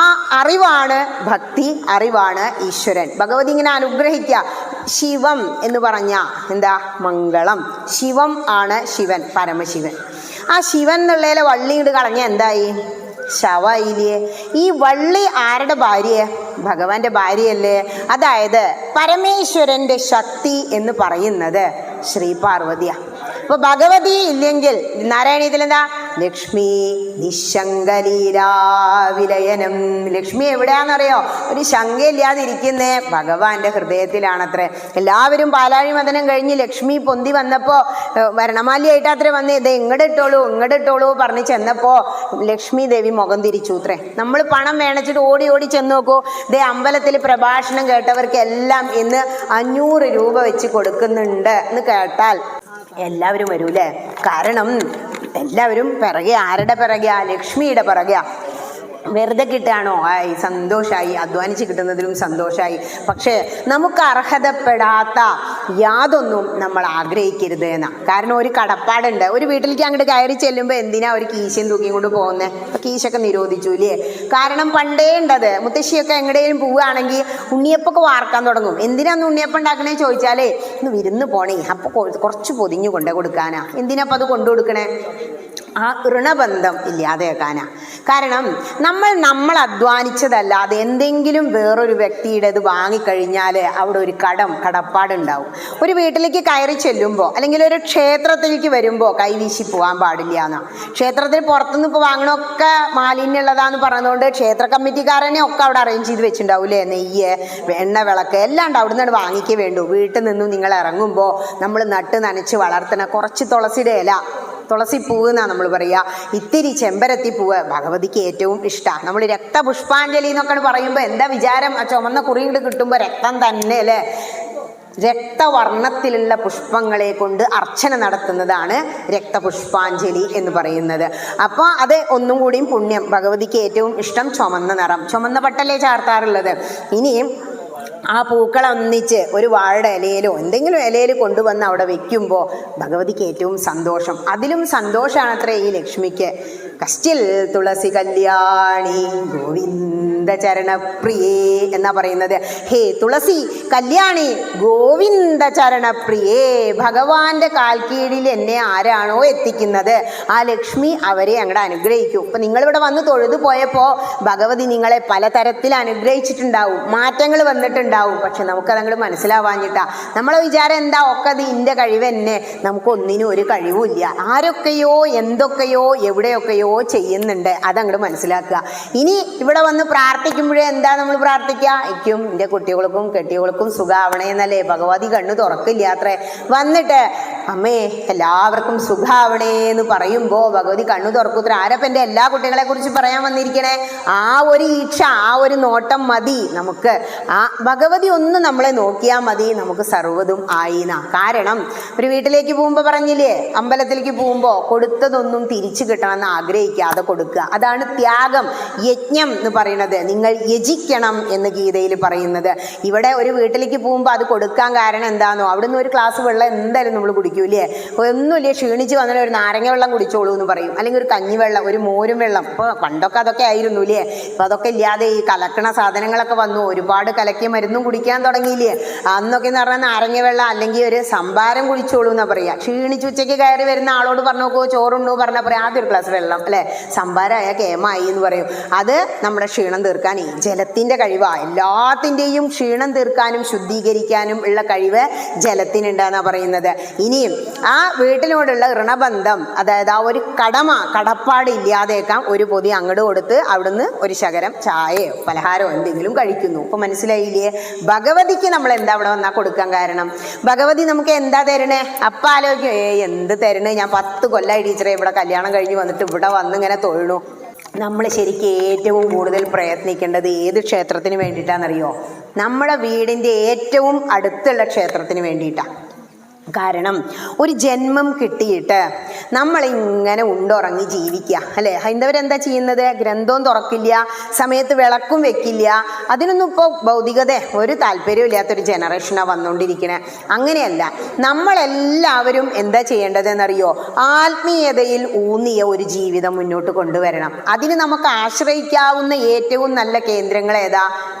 [SPEAKER 1] ആ അറിവാണ് ഭക്തി, അറിവാണ് ഈശ്വരൻ. ഭഗവതി ഇങ്ങനെ അനുഗ്രഹിക്കുക. ശിവം എന്ന് പറഞ്ഞ എന്താ? മംഗളം. ശിവം ആണ് ശിവൻ, പരമശിവൻ. ആ ശിവൻ എന്നുള്ളതിലെ വള്ളി ഇങ്ങോട്ട് കളഞ്ഞ എന്തായി? ശവായില്ലേ. ഈ വള്ളി ആരുടെ ഭാര്യ? ഭഗവാന്റെ ഭാര്യയല്ലേ. അതായത് പരമേശ്വരന്റെ ശക്തി എന്ന് പറയുന്നത് ശ്രീ പാർവതിയാ. അപ്പൊ ഭഗവതി ഇല്ലെങ്കിൽ നാരായണീയത്തിൽ എന്താ? ലക്ഷ്മി നിശങ്കലീലാവിലയനം. ലക്ഷ്മി എവിടെയാണെന്നറിയോ? ഒരു ശങ്കയില്ലാതിരിക്കുന്നേ ഭഗവാന്റെ ഹൃദയത്തിലാണത്രേ. എല്ലാവരും പാലാഴി മദനം കഴിഞ്ഞ് ലക്ഷ്മി പൊന്തി വന്നപ്പോൾ വരണമാലിയായിട്ടത്രേ വന്നേ. ഇത് ഇങ്ങോട്ടിട്ടോളൂ പറഞ്ഞ് ചെന്നപ്പോൾ ലക്ഷ്മി ദേവി മുഖം തിരിച്ചു അത്രേ. നമ്മൾ പണം വേണിച്ചിട്ട് ഓടി ചെന്ന് നോക്കൂ, ദേ അമ്പലത്തിൽ പ്രഭാഷണം കേട്ടവർക്ക് എല്ലാം ഇന്ന് 500 രൂപ വെച്ച് കൊടുക്കുന്നുണ്ട് എന്ന് കേട്ടാൽ എല്ലാവരും വരൂലേ. കാരണം എല്ലാവരും പിറകെ ആരുടെ പിറകെയാ? ലക്ഷ്മിയുടെ പിറകെയാ. വെറുതെ കിട്ടുകയാണോ? ആയി, സന്തോഷമായി, അധ്വാനിച്ച് കിട്ടുന്നതിലും സന്തോഷമായി. പക്ഷേ നമുക്ക് അർഹതപ്പെടാത്ത യാതൊന്നും നമ്മൾ ആഗ്രഹിക്കരുത് എന്നാണ്. കാരണം ഒരു കടപ്പാടുണ്ട്. ഒരു വീട്ടിലേക്ക് അങ്ങോട്ട് കയറി ചെല്ലുമ്പോൾ എന്തിനാ ഒരു കീശയും തൂക്കിയും കൊണ്ട് പോകുന്നത്? അപ്പം കീശൊക്കെ നിരോധിച്ചു ഇല്ലേ. കാരണം പണ്ടേ ഉണ്ടത്. മുത്തശ്ശിയൊക്കെ എങ്ങടെയും പോവുകയാണെങ്കിൽ ഉണ്ണിയപ്പൊക്കെ വാർക്കാൻ തുടങ്ങും. എന്തിനാന്ന് ഉണ്ണിയപ്പം ഉണ്ടാക്കണേ ചോദിച്ചാലേ ഇന്ന് വിരുന്ന് പോണേ, അപ്പോൾ കുറച്ച് പൊതിഞ്ഞു കൊണ്ടേ കൊടുക്കാനാ. എന്തിനാപ്പം അത് കൊണ്ടു കൊടുക്കണേ? ആ ഋണബന്ധം ഇല്ലാതെയാക്കാനാ. കാരണം നമ്മൾ അധ്വാനിച്ചതല്ലാതെ എന്തെങ്കിലും വേറൊരു വ്യക്തിയുടേത് വാങ്ങിക്കഴിഞ്ഞാൽ അവിടെ ഒരു കടപ്പാടുണ്ടാവും. ഒരു വീട്ടിലേക്ക് കയറി ചെല്ലുമ്പോൾ അല്ലെങ്കിൽ ഒരു ക്ഷേത്രത്തിലേക്ക് വരുമ്പോൾ കൈവീശി പോകാൻ പാടില്ല എന്നാണ്. ക്ഷേത്രത്തിൽ പുറത്തുനിന്ന് ഇപ്പോൾ വാങ്ങണമൊക്കെ മാലിന്യമുള്ളതാന്ന് പറഞ്ഞതുകൊണ്ട് ക്ഷേത്ര കമ്മിറ്റിക്കാരനെ ഒക്കെ അവിടെ അറേഞ്ച് ചെയ്ത് വെച്ചിട്ടുണ്ടാവില്ലേ. നെയ്യ്, എണ്ണ, വിളക്ക് എല്ലാം ഉണ്ട്. അവിടെ നിന്ന് വാങ്ങിക്കേ വേണ്ടൂ. വീട്ടിൽ നിന്നും നിങ്ങൾ ഇറങ്ങുമ്പോൾ നമ്മൾ നട്ട് നനച്ച് വളർത്തുന്ന കുറച്ച് തുളസിയുടെ ഇല, തുളസിപ്പൂവ് എന്നാണ് നമ്മൾ പറയുക, ഇത്തിരി ചെമ്പരത്തി പൂവ് ഭഗവതിക്ക് ഏറ്റവും ഇഷ്ടമാണ്. നമ്മൾ രക്തപുഷ്പാഞ്ജലി എന്നൊക്കെ പറയുമ്പോൾ എന്താ വിചാരം? ആ ചുമന്ന കുറിയിട്ട് കിട്ടുമ്പോൾ രക്തം തന്നെ അല്ലേ. രക്തവർണ്ണത്തിലുള്ള പുഷ്പങ്ങളെ കൊണ്ട് അർച്ചന നടത്തുന്നതാണ് രക്തപുഷ്പാഞ്ജലി എന്ന് പറയുന്നത്. അപ്പോൾ അത് ഒന്നും കൂടിയും പുണ്യം. ഭഗവതിക്ക് ഏറ്റവും ഇഷ്ടം ചുമന്ന നിറം, ചുമന്ന പട്ടല്ലേ ചാർത്താറുള്ളത്. ഇനിയും ആ പൂക്കളെ ഒന്നിച്ച് ഒരു വാഴയുടെ ഇലയിലോ എന്തെങ്കിലും ഇലയിൽ കൊണ്ടുവന്ന് അവിടെ വെക്കുമ്പോൾ ഭഗവതിക്ക് ഏറ്റവും സന്തോഷം. അതിലും സന്തോഷമാണത്രേ ഈ ലക്ഷ്മിക്ക്. കസ്റ്റിൽ തുളസി കല്യാണി ഗോവിന്ദ ചരണപ്രിയേ എന്നാ പറയുന്നത്. ഹേ തുളസി കല്യാണി ഗോവിന്ദ ചരണപ്രിയേ, ഭഗവാന്റെ കാൽക്കീഴിൽ എന്നെ ആരാണോ എത്തിക്കുന്നത് ആ ലക്ഷ്മി അവരെ അങ്ങോട്ട് അനുഗ്രഹിക്കൂ. ഇപ്പം നിങ്ങളിവിടെ വന്ന് തൊഴുതു പോയപ്പോൾ ഭഗവതി നിങ്ങളെ പലതരത്തിൽ അനുഗ്രഹിച്ചിട്ടുണ്ടാവും, മാറ്റങ്ങൾ വന്നിട്ടുണ്ടാവും. പക്ഷെ നമുക്കതങ്ങോട്ട് മനസ്സിലാവാഞ്ഞിട്ടാ. നമ്മളെ വിചാരം എന്താ? ഒക്കെ അത് ഇൻ്റെ കഴിവ് തന്നെ. നമുക്കൊന്നിനും ഒരു കഴിവുമില്ല. ആരൊക്കെയോ എന്തൊക്കെയോ എവിടെയൊക്കെയോ ചെയ്യുന്നുണ്ട്. അതങ്ങോട്ട് മനസ്സിലാക്കുക. ഇനി ഇവിടെ വന്ന് പ്രാർത്ഥിക്കുമ്പോഴേ എന്താ നമ്മൾ പ്രാർത്ഥിക്കുക? എനിക്കും എൻ്റെ കുട്ടികൾക്കും കെട്ടികൾക്കും സുഖാവണേ എന്നല്ലേ. ഭഗവതി കണ്ണു തുറക്കില്ല അത്രേ. വന്നിട്ട് അമ്മേ എല്ലാവർക്കും സുഖാവണേ എന്ന് പറയുമ്പോൾ ഭഗവതി കണ്ണു തുറക്കൂത്ര. ആരപ്പം എൻ്റെ എല്ലാ കുട്ടികളെ കുറിച്ച് പറയാൻ വന്നിരിക്കണേ? ആ ഒരു ഈക്ഷ, ആ ഒരു നോട്ടം മതി നമുക്ക്. ആ ഭഗവതി ഒന്ന് നമ്മളെ നോക്കിയാൽ മതി, നമുക്ക് സർവ്വതും ആയിന്നാ. കാരണം ഒരു വീട്ടിലേക്ക് പോകുമ്പോൾ പറഞ്ഞില്ലേ, അമ്പലത്തിലേക്ക് പോകുമ്പോൾ കൊടുത്തതൊന്നും തിരിച്ചു കിട്ടണമെന്ന് ആഗ്രഹിക്കും. ആഗ്രഹിക്കാതെ കൊടുക്കുക. അതാണ് ത്യാഗം, യജ്ഞം എന്ന് പറയുന്നത്. നിങ്ങൾ യജിക്കണം എന്ന് ഗീതയിൽ പറയുന്നത്. ഇവിടെ ഒരു വീട്ടിലേക്ക് പോകുമ്പോൾ അത് കൊടുക്കാൻ കാരണം എന്താണെന്നോ, അവിടുന്ന് ഒരു ഗ്ലാസ് വെള്ളം എന്തായാലും നമ്മൾ കുടിക്കൂലേ, ഒന്നുമില്ല ക്ഷീണിച്ച് വന്നാൽ ഒരു നാരങ്ങ വെള്ളം കുടിച്ചോളൂ എന്ന് പറയും, അല്ലെങ്കിൽ ഒരു കഞ്ഞിവെള്ളം, ഒരു മോരും വെള്ളം. ഇപ്പോൾ പണ്ടൊക്കെ അതൊക്കെ ആയിരുന്നു ഇല്ലേ, ഇപ്പം അതൊക്കെ ഇല്ലാതെ ഈ കലക്കണ സാധനങ്ങളൊക്കെ വന്നു, ഒരുപാട് കലക്കിയ മരുന്നും കുടിക്കാൻ തുടങ്ങിയില്ലേ. അന്നൊക്കെ എന്ന് പറഞ്ഞാൽ നാരങ്ങ വെള്ളം അല്ലെങ്കിൽ ഒരു സംഭാരം കുടിച്ചോളൂ എന്നാ പറയുക. ക്ഷീണിച്ച് ഉച്ചയ്ക്ക് കയറി വരുന്ന ആളോട് പറഞ്ഞു നോക്കൂ ചോറുണ്ടോ പറഞ്ഞാൽ പറയാം ആദ്യം ഒരു ഗ്ലാസ് വെള്ളം അല്ലെ, സംഭാരമായ കേമായി എന്ന് പറയും. അത് നമ്മുടെ ക്ഷീണം തീർക്കാൻ ഈ ജലത്തിന്റെ കഴിവാണ്. എല്ലാത്തിൻ്റെയും ക്ഷീണം തീർക്കാനും ശുദ്ധീകരിക്കാനും ഉള്ള കഴിവ് ജലത്തിനുണ്ടെന്നാ പറയുന്നത്. ഇനിയും ആ വീട്ടിനോടുള്ള ഋണബന്ധം, അതായത് ആ ഒരു കടപ്പാട് ഇല്ലാതേക്കാം ഒരു പൊതി അങ്ങോട്ട് കൊടുത്ത് അവിടുന്ന് ഒരു ശകരം ചായയോ പലഹാരമോ എന്തെങ്കിലും കഴിക്കുന്നു. ഇപ്പൊ മനസ്സിലായില്ലേ? ഭഗവതിക്ക് നമ്മൾ എന്താ അവിടെ വന്നാൽ കൊടുക്കാൻ കാരണം? ഭഗവതി നമുക്ക് എന്താ തരണേ? അപ്പം ആലോചിക്കും, എന്ത് തരണേ, ഞാൻ 10 കൊല്ലമായി ടീച്ചറെ ഇവിടെ കല്യാണം കഴിഞ്ഞ് വന്നിട്ട് ഇവിടെ വന്ന് ഇങ്ങനെ തൊഴണു. നമ്മൾ ശരിക്കും ഏറ്റവും കൂടുതൽ പ്രയത്നിക്കേണ്ടത് ഏത് ക്ഷേത്രത്തിന് വേണ്ടിയിട്ടാണെന്നറിയോ? നമ്മുടെ വീടിൻ്റെ ഏറ്റവും അടുത്തുള്ള ക്ഷേത്രത്തിന് വേണ്ടിയിട്ടാണ്. കാരണം ഒരു ജന്മം കിട്ടിയിട്ട് നമ്മളിങ്ങനെ ഉണ്ടുറങ്ങി ജീവിക്കുക അല്ലേ. ഹൈന്ദവരെന്താ ചെയ്യുന്നത്? ഗ്രന്ഥവും തുറക്കില്ല, സമയത്ത് വിളക്കും വെക്കില്ല. അതിനൊന്നും ഇപ്പോൾ ഭൗതികത ഒരു താല്പര്യമില്ലാത്തൊരു ജനറേഷനാണ് വന്നുകൊണ്ടിരിക്കണേ. അങ്ങനെയല്ല, നമ്മളെല്ലാവരും എന്താ ചെയ്യേണ്ടതെന്നറിയോ? ആത്മീയതയിൽ ഊന്നിയ ഒരു ജീവിതം മുന്നോട്ട് കൊണ്ടുവരണം. അതിന് നമുക്ക് ആശ്രയിക്കാവുന്ന ഏറ്റവും നല്ല കേന്ദ്രങ്ങൾ ഏതാ?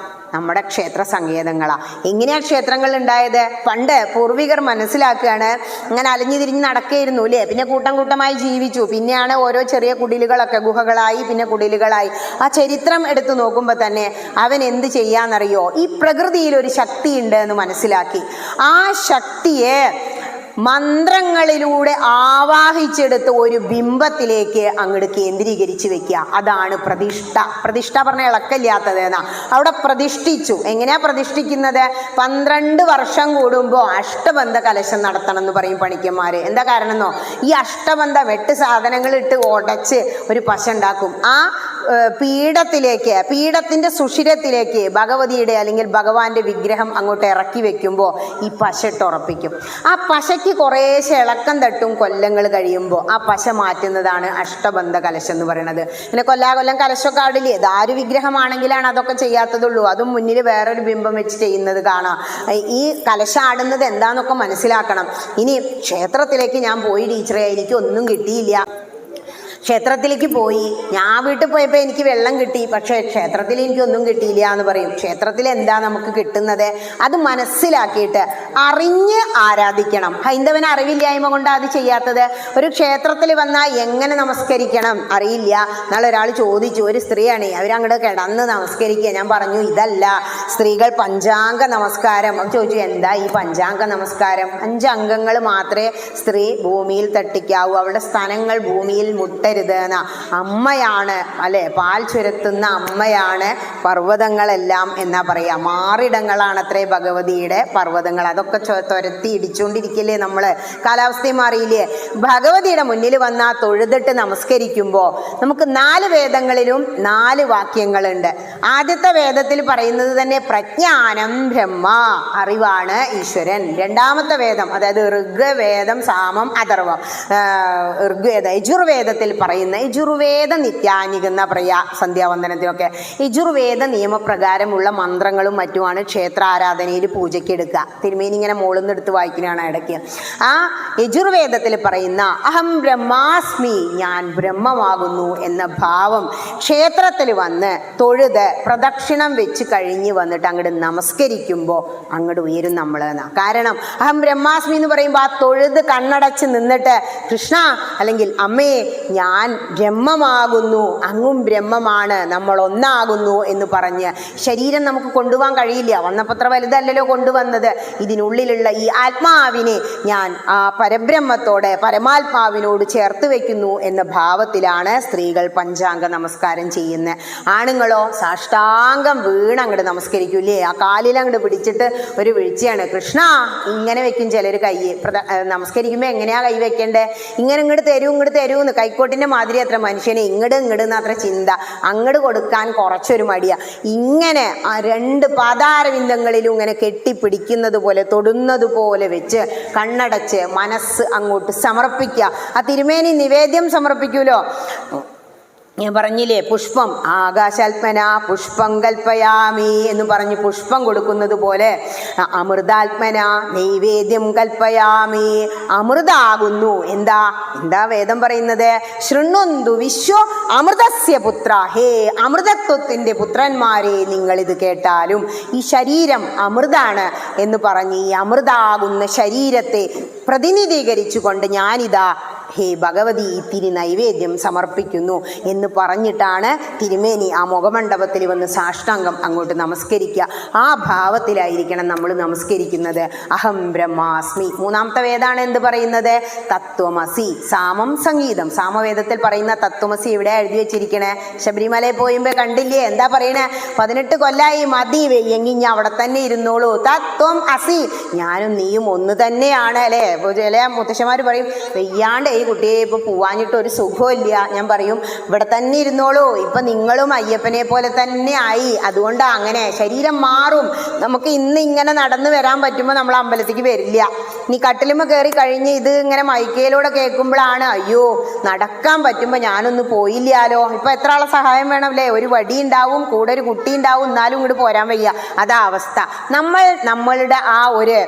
[SPEAKER 1] നമ്മുടെ ക്ഷേത്ര സങ്കേതങ്ങളാണ്. എങ്ങനെയാ ക്ഷേത്രങ്ങൾ ഉണ്ടായത്? പണ്ട് പൂർവികർ മനസ്സിലാക്കുകയാണ്, ഇങ്ങനെ അലഞ്ഞു തിരിഞ്ഞ് നടക്കുകയായിരുന്നു അല്ലേ, പിന്നെ കൂട്ടം കൂട്ടമായി ജീവിച്ചു, പിന്നെയാണ് ഓരോ ചെറിയ കുടിലുകളൊക്കെ ഗുഹകളായി, പിന്നെ കുടിലുകളായി. ആ ചരിത്രം എടുത്തു നോക്കുമ്പോൾ തന്നെ അവൻ എന്ത് ചെയ്യാന്നറിയോ? ഈ പ്രകൃതിയിൽ ഒരു ശക്തി ഉണ്ട് എന്ന് മനസ്സിലാക്കി. ആ ശക്തിയെ മന്ത്രങ്ങളിലൂടെ ആവാഹിച്ചെടുത്ത് ഒരു ബിംബത്തിലേക്ക് അങ്ങോട്ട് കേന്ദ്രീകരിച്ച് വെക്കുക. അതാണ് പ്രതിഷ്ഠ. പ്രതിഷ്ഠ പറഞ്ഞാൽ ഇളക്കില്ലാത്തത് എന്നാ. അവിടെ പ്രതിഷ്ഠിച്ചു. എങ്ങനെയാ പ്രതിഷ്ഠിക്കുന്നത്? 12 വർഷം കൂടുമ്പോൾ അഷ്ടബന്ധ കലശം നടത്തണം എന്ന് പറയും പണിക്കന്മാര്. എന്താ കാരണം എന്നോ? ഈ അഷ്ടബന്ധം 8 സാധനങ്ങൾ ഇട്ട് ഉടച്ച് ഒരു പശ ഉണ്ടാക്കും. ആ പീഠത്തിലേക്ക്, പീഠത്തിന്റെ സുഷിരത്തിലേക്ക് ഭഗവതിയുടെ അല്ലെങ്കിൽ ഭഗവാന്റെ വിഗ്രഹം അങ്ങോട്ട് ഇറക്കി വെക്കുമ്പോൾ ഈ പശ ഇട്ടുറപ്പിക്കും. ആ പശയ്ക്ക് കുറേശ്ശെ ഇളക്കം തട്ടും. കൊല്ലങ്ങൾ കഴിയുമ്പോൾ ആ പശ മാറ്റുന്നതാണ് അഷ്ടബന്ധ കലശം എന്ന് പറയുന്നത്. പിന്നെ കൊല്ലാകൊല്ലം കലശമൊക്കെ ആടില്ലേ, ദാരു വിഗ്രഹമാണെങ്കിലാണ് അതൊക്കെ ചെയ്യാത്തതുള്ളൂ. അതും മുന്നിൽ വേറൊരു ബിംബം വെച്ച് ചെയ്യുന്നത് കാണാം. ഈ കലശം ആടുന്നത് എന്താന്നൊക്കെ മനസ്സിലാക്കണം. ഇനി ക്ഷേത്രത്തിലേക്ക് ഞാൻ പോയി ടീച്ചറെ, എനിക്ക് ഒന്നും കിട്ടിയില്ല. ക്ഷേത്രത്തിലേക്ക് പോയി, ഞാൻ വീട്ടിൽ പോയപ്പോൾ എനിക്ക് വെള്ളം കിട്ടി, പക്ഷേ ക്ഷേത്രത്തിൽ എനിക്കൊന്നും കിട്ടിയില്ല എന്ന് പറയും. ക്ഷേത്രത്തിൽ എന്താ നമുക്ക് കിട്ടുന്നത്? അത് മനസ്സിലാക്കിയിട്ട് അറിഞ്ഞ് ആരാധിക്കണം. ഹൈന്ദവന് അറിവില്ലായ്മ കൊണ്ട് അത് ചെയ്യാത്തത്. ഒരു ക്ഷേത്രത്തിൽ വന്നാൽ എങ്ങനെ നമസ്കരിക്കണം അറിയില്ല. നാളെ ഒരാൾ ചോദിച്ചു, ഒരു സ്ത്രീയാണ്, അവരങ്ങോട്ട് കിടന്ന് നമസ്കരിക്കുക. ഞാൻ പറഞ്ഞു ഇതല്ല, സ്ത്രീകൾ പഞ്ചാംഗ നമസ്കാരം. ചോദിച്ചു എന്താ ഈ പഞ്ചാംഗ നമസ്കാരം? 5 അംഗങ്ങൾ മാത്രമേ സ്ത്രീ ഭൂമിയിൽ തട്ടിക്കാവൂ, അവളുടെ സ്ഥാനങ്ങൾ ഭൂമിയിൽ മുട്ട അമ്മയാണ് അല്ലെ, പാൽ ചുരത്തുന്ന അമ്മയാണ് പർവ്വതങ്ങളെല്ലാം എന്നാ പറയാ. മാറിടങ്ങളാണ് അത്രേ ഭഗവതിയുടെ പർവ്വതങ്ങൾ. അതൊക്കെ തുരത്തി ഇടിച്ചുകൊണ്ടിരിക്കില്ലേ നമ്മള്, കാലാവസ്ഥയും മാറിയില്ലേ. ഭഗവതിയുടെ മുന്നിൽ വന്നാൽ തൊഴുതിട്ട് നമസ്കരിക്കുമ്പോൾ നമുക്ക് 4 വേദങ്ങളിലും 4 വാക്യങ്ങളുണ്ട്. ആദ്യത്തെ വേദത്തിൽ പറയുന്നത് തന്നെ പ്രജ്ഞാനം ബ്രഹ്മ, അറിവാണ് ഈശ്വരൻ. രണ്ടാമത്തെ വേദം, അതായത് ഋഗ്വേദം, സാമം, അഥർവം. യജുർവേദത്തിൽ പറയുന്ന യജുർവേദ നിത്യാനിക എന്ന പറയാ സന്ധ്യാവന്ദനത്തിനൊക്കെ. യജുർവേദ നിയമപ്രകാരമുള്ള മന്ത്രങ്ങളും മറ്റുമാണ് ക്ഷേത്ര ആരാധനയിൽ പൂജയ്ക്ക് എടുക്കുക. തിരുമേനി ഇങ്ങനെ മോളിൽ എടുത്ത് വായിക്കുന്നതാണ് ഇടയ്ക്ക്. ആ യജുർവേദത്തിൽ പറയുന്ന അഹം ബ്രഹ്മാസ്മി, ഞാൻ ബ്രഹ്മമാകുന്നു എന്ന ഭാവം ക്ഷേത്രത്തിൽ വന്ന് തൊഴുത് പ്രദക്ഷിണം വെച്ച് കഴിഞ്ഞ് വന്നിട്ട് അങ്ങോട്ട് നമസ്കരിക്കുമ്പോൾ അങ്ങോട്ട് ഉയരും നമ്മൾ എന്നാ. കാരണം അഹം ബ്രഹ്മാസ്മി എന്ന് പറയുമ്പോൾ ആ തൊഴുത് കണ്ണടച്ച് നിന്നിട്ട് കൃഷ്ണ അല്ലെങ്കിൽ അമ്മയെ ഞാൻ ബ്രഹ്മമാകുന്നു, അങ്ങും ബ്രഹ്മമാണ്, നമ്മൾ ഒന്നാകുന്നു എന്ന് പറഞ്ഞ് ശരീരം നമുക്ക് കൊണ്ടുപോകാൻ കഴിയില്ല. വന്നപ്പത്ര വലുതല്ലല്ലോ കൊണ്ടുവന്നത്. ഇതിനുള്ളിലുള്ള ഈ ആത്മാവിനെ ഞാൻ ആ പരബ്രഹ്മത്തോടെ പരമാത്മാവിനോട് ചേർത്ത് വെക്കുന്നു എന്ന ഭാവത്തിലാണ് സ്ത്രീകൾ പഞ്ചാംഗ നമസ്കാരം ചെയ്യുന്നത്. ആണുങ്ങളോ സാഷ്ടാംഗം വീണങ്ങോട്ട് നമസ്കരിക്കൂലേ, ആ കാലിലങ്ങോട്ട് പിടിച്ചിട്ട് ഒരു വീഴ്ചയാണ്. കൃഷ്ണ ഇങ്ങനെ വെക്കും ചിലർ കൈ. നമസ്കരിക്കുമ്പോൾ എങ്ങനെയാ കൈ വെക്കേണ്ടത്? ഇങ്ങനെ ഇങ്ങോട്ട് തരൂന്ന് കൈക്കോട്ടിന്റെ മാതിരി അത്ര മനുഷ്യനെ ഇങ്ങോട്ട് അത്ര ചിന്ത. അങ്ങോട്ട് കൊടുക്കാൻ കുറച്ചൊരു മടിയാ. ഇങ്ങനെ ആ 2 പാതാരവിന്ദങ്ങളിലും ഇങ്ങനെ കെട്ടിപ്പിടിക്കുന്നത് പോലെ തൊടുന്നത് പോലെ വെച്ച് കണ്ണടച്ച് മനസ്സ് അങ്ങോട്ട് സമർപ്പിക്കുക. ആ തിരുമേനി നിവേദ്യം സമർപ്പിക്കൂലോ, ഞാൻ പറഞ്ഞില്ലേ, പുഷ്പം ആകാശാത്മന പുഷ്പം കൽപ്പയാമി എന്ന് പറഞ്ഞ് പുഷ്പം കൊടുക്കുന്നത് പോലെ അമൃതാത്മന നൈവേദ്യം കൽപ്പയാമി, അമൃതാകുന്നു. എന്താ എന്താ വേദം പറയുന്നത്? ശൃണ്വന്തു വിശ്വ അമൃതസ്യ പുത്ര, ഹേ അമൃതത്വത്തിൻ്റെ പുത്രന്മാരെ നിങ്ങളിത് കേട്ടാലും ഈ ശരീരം അമൃതാണ് എന്ന് പറഞ്ഞ് ഈ അമൃതാകുന്ന ശരീരത്തെ പ്രതിനിധീകരിച്ചുകൊണ്ട് ഞാനിതാ ഹേ ഭഗവതി ഇത്തിരി നൈവേദ്യം സമർപ്പിക്കുന്നു എന്ന് പറഞ്ഞിട്ടാണ് തിരുമേനി ആ മുഖമണ്ഡപത്തിൽ വന്ന് സാഷ്ടാംഗം അങ്ങോട്ട് നമസ്കരിക്കുക. ആ ഭാവത്തിലായിരിക്കണം നമ്മൾ നമസ്കരിക്കുന്നത്. അഹം ബ്രഹ്മാസ്മി. മൂന്നാമത്തെ വേദമാണ് എന്ത് പറയുന്നത്? തത്വമസി. സാമം സംഗീതം. സാമവേദത്തിൽ പറയുന്ന തത്വമസി ഇവിടെ എഴുതി വെച്ചിരിക്കണേ. ശബരിമലയിൽ പോയുമ്പോൾ കണ്ടില്ലേ എന്താ പറയണേ? 18 കൊല്ലായി, മതി, വെയ്യെങ്കിൽ ഞാൻ അവിടെ തന്നെ ഇരുന്നോളൂ. തത്വം അസി. ഞാനും നീയും ഒന്ന് തന്നെയാണ് അല്ലേ. ചില മുത്തശ്ശന്മാർ പറയും, വെയ്യാണ്ട് ഈ കുട്ടിയെ ഇപ്പൊ പോവാഞ്ഞിട്ട് ഒരു സുഖമില്ല. ഞാൻ പറയും, ഇവിടെ തന്നെ ഇരുന്നോളൂ, ഇപ്പൊ നിങ്ങളും അയ്യപ്പനെ പോലെ തന്നെ ആയി. അതുകൊണ്ടാ അങ്ങനെ. ശരീരം മാറും. നമുക്ക് ഇന്ന് ഇങ്ങനെ നടന്നു വരാൻ പറ്റുമ്പോൾ നമ്മൾ അമ്പലത്തിലേക്ക് വരില്ല. നീ കട്ടിലുമ്മ കയറി കഴിഞ്ഞ് ഇത് ഇങ്ങനെ മൈക്കയിലൂടെ കേൾക്കുമ്പോഴാണ്, അയ്യോ നടക്കാൻ പറ്റുമ്പോൾ ഞാനൊന്ന് പോയില്ലാലോ. ഇപ്പൊ എത്ര ആളെ സഹായം വേണമല്ലേ? ഒരു വടി ഉണ്ടാവും, കൂടെ ഒരു കുട്ടി ഉണ്ടാവും, എന്നാലും ഇങ്ങോട്ട് പോരാൻ വയ്യ. അതാ അവസ്ഥ. നമ്മളുടെ ആ ഒരു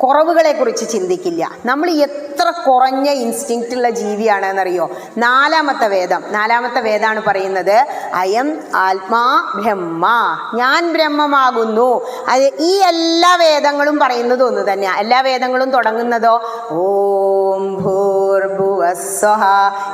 [SPEAKER 1] കുറവുകളെ കുറിച്ച് ചിന്തിക്കില്ല. നമ്മൾ എത്ര കുറഞ്ഞ ഇൻസ്റ്റിങ്ക്റ്റുള്ള ജീവിയാണെന്നറിയോ? നാലാമത്തെ വേദമാണ് പറയുന്നത്, അയം ആത്മാ ബ്രഹ്മ, ഞാൻ ബ്രഹ്മമാകുന്നു. അത് ഈ എല്ലാ വേദങ്ങളും പറയുന്നത് ഒന്ന് തന്നെയാ. എല്ലാ വേദങ്ങളും തുടങ്ങുന്നതോ ഓം ഭൂർഭുവസ്വഹ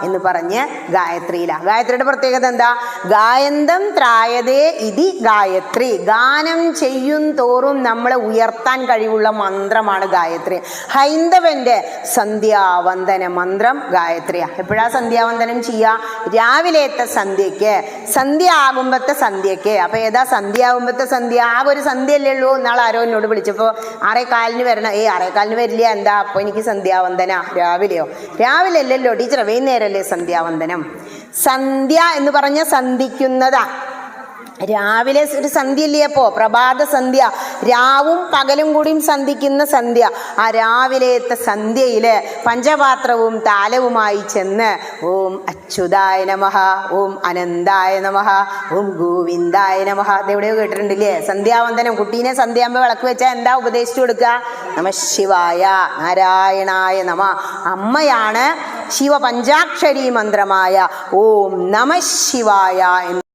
[SPEAKER 1] എന്ന് പറഞ്ഞ് ഗായത്രിയിലാണ്. ഗായത്രിയുടെ പ്രത്യേകത എന്താ? ഗായന്തം ത്രായതേ ഇതി ഗായത്രി. ഗാനം ചെയ്യും തോറും നമ്മളെ ഉയർത്താൻ കഴിവുള്ള മന്ത്രമാണ് ഗായത്രി. ഹൈന്ദവന്റെ സന്ധ്യാവന്ദന മന്ത്രം ഗായത്രിയാ. എപ്പോഴാ സന്ധ്യാവന്ദനം ചെയ്യുക? രാവിലത്തെ സന്ധ്യക്ക്, സന്ധ്യ ആകുമ്പത്തെ സന്ധ്യക്ക്. അപ്പൊ ഏതാ സന്ധ്യ ആകുമ്പത്തെ സന്ധ്യ? ആകെ ഒരു സന്ധ്യയല്ലേ ഉള്ളൂ. നാളെ ആരോ എന്നോട് വിളിച്ചപ്പോൾ 6:15 വരണം. 6:15 വരില്ല. എന്താ അപ്പൊ എനിക്ക് സന്ധ്യാവന്ദന? രാവിലെയോ? രാവിലെ അല്ലല്ലോ ടീച്ചർ, വൈകുന്നേരമല്ലേ സന്ധ്യാവന്ദനം. സന്ധ്യ എന്ന് പറഞ്ഞ സന്ധിക്കുന്നതാ. രാവിലെ ഒരു സന്ധ്യല്ലേ? അപ്പോ പ്രഭാത സന്ധ്യ, രാവും പകലും കൂടിയും സന്ധിക്കുന്ന സന്ധ്യ. ആ രാവിലത്തെ സന്ധ്യയില് പഞ്ചപാത്രവും താലവുമായി ചെന്ന് ഓം അച്യുതായ നമഃ, ഓം അനന്തായ നമഃ, ഓം ഗോവിന്ദായ നമഃ. അതെവിടെയോ കേട്ടിട്ടുണ്ടില്ലേ? സന്ധ്യാവന്ദനം. കുട്ടീനെ സന്ധ്യാകുമ്പോൾ വിളക്ക് വെച്ചാൽ എന്താ ഉപദേശിച്ചു കൊടുക്കുക? നമഃ ശിവായ, നാരായണായ നമ. അമ്മയാണ് ശിവ പഞ്ചാക്ഷരി മന്ത്രമായ ഓം നമഃ ശിവായ എന്ന്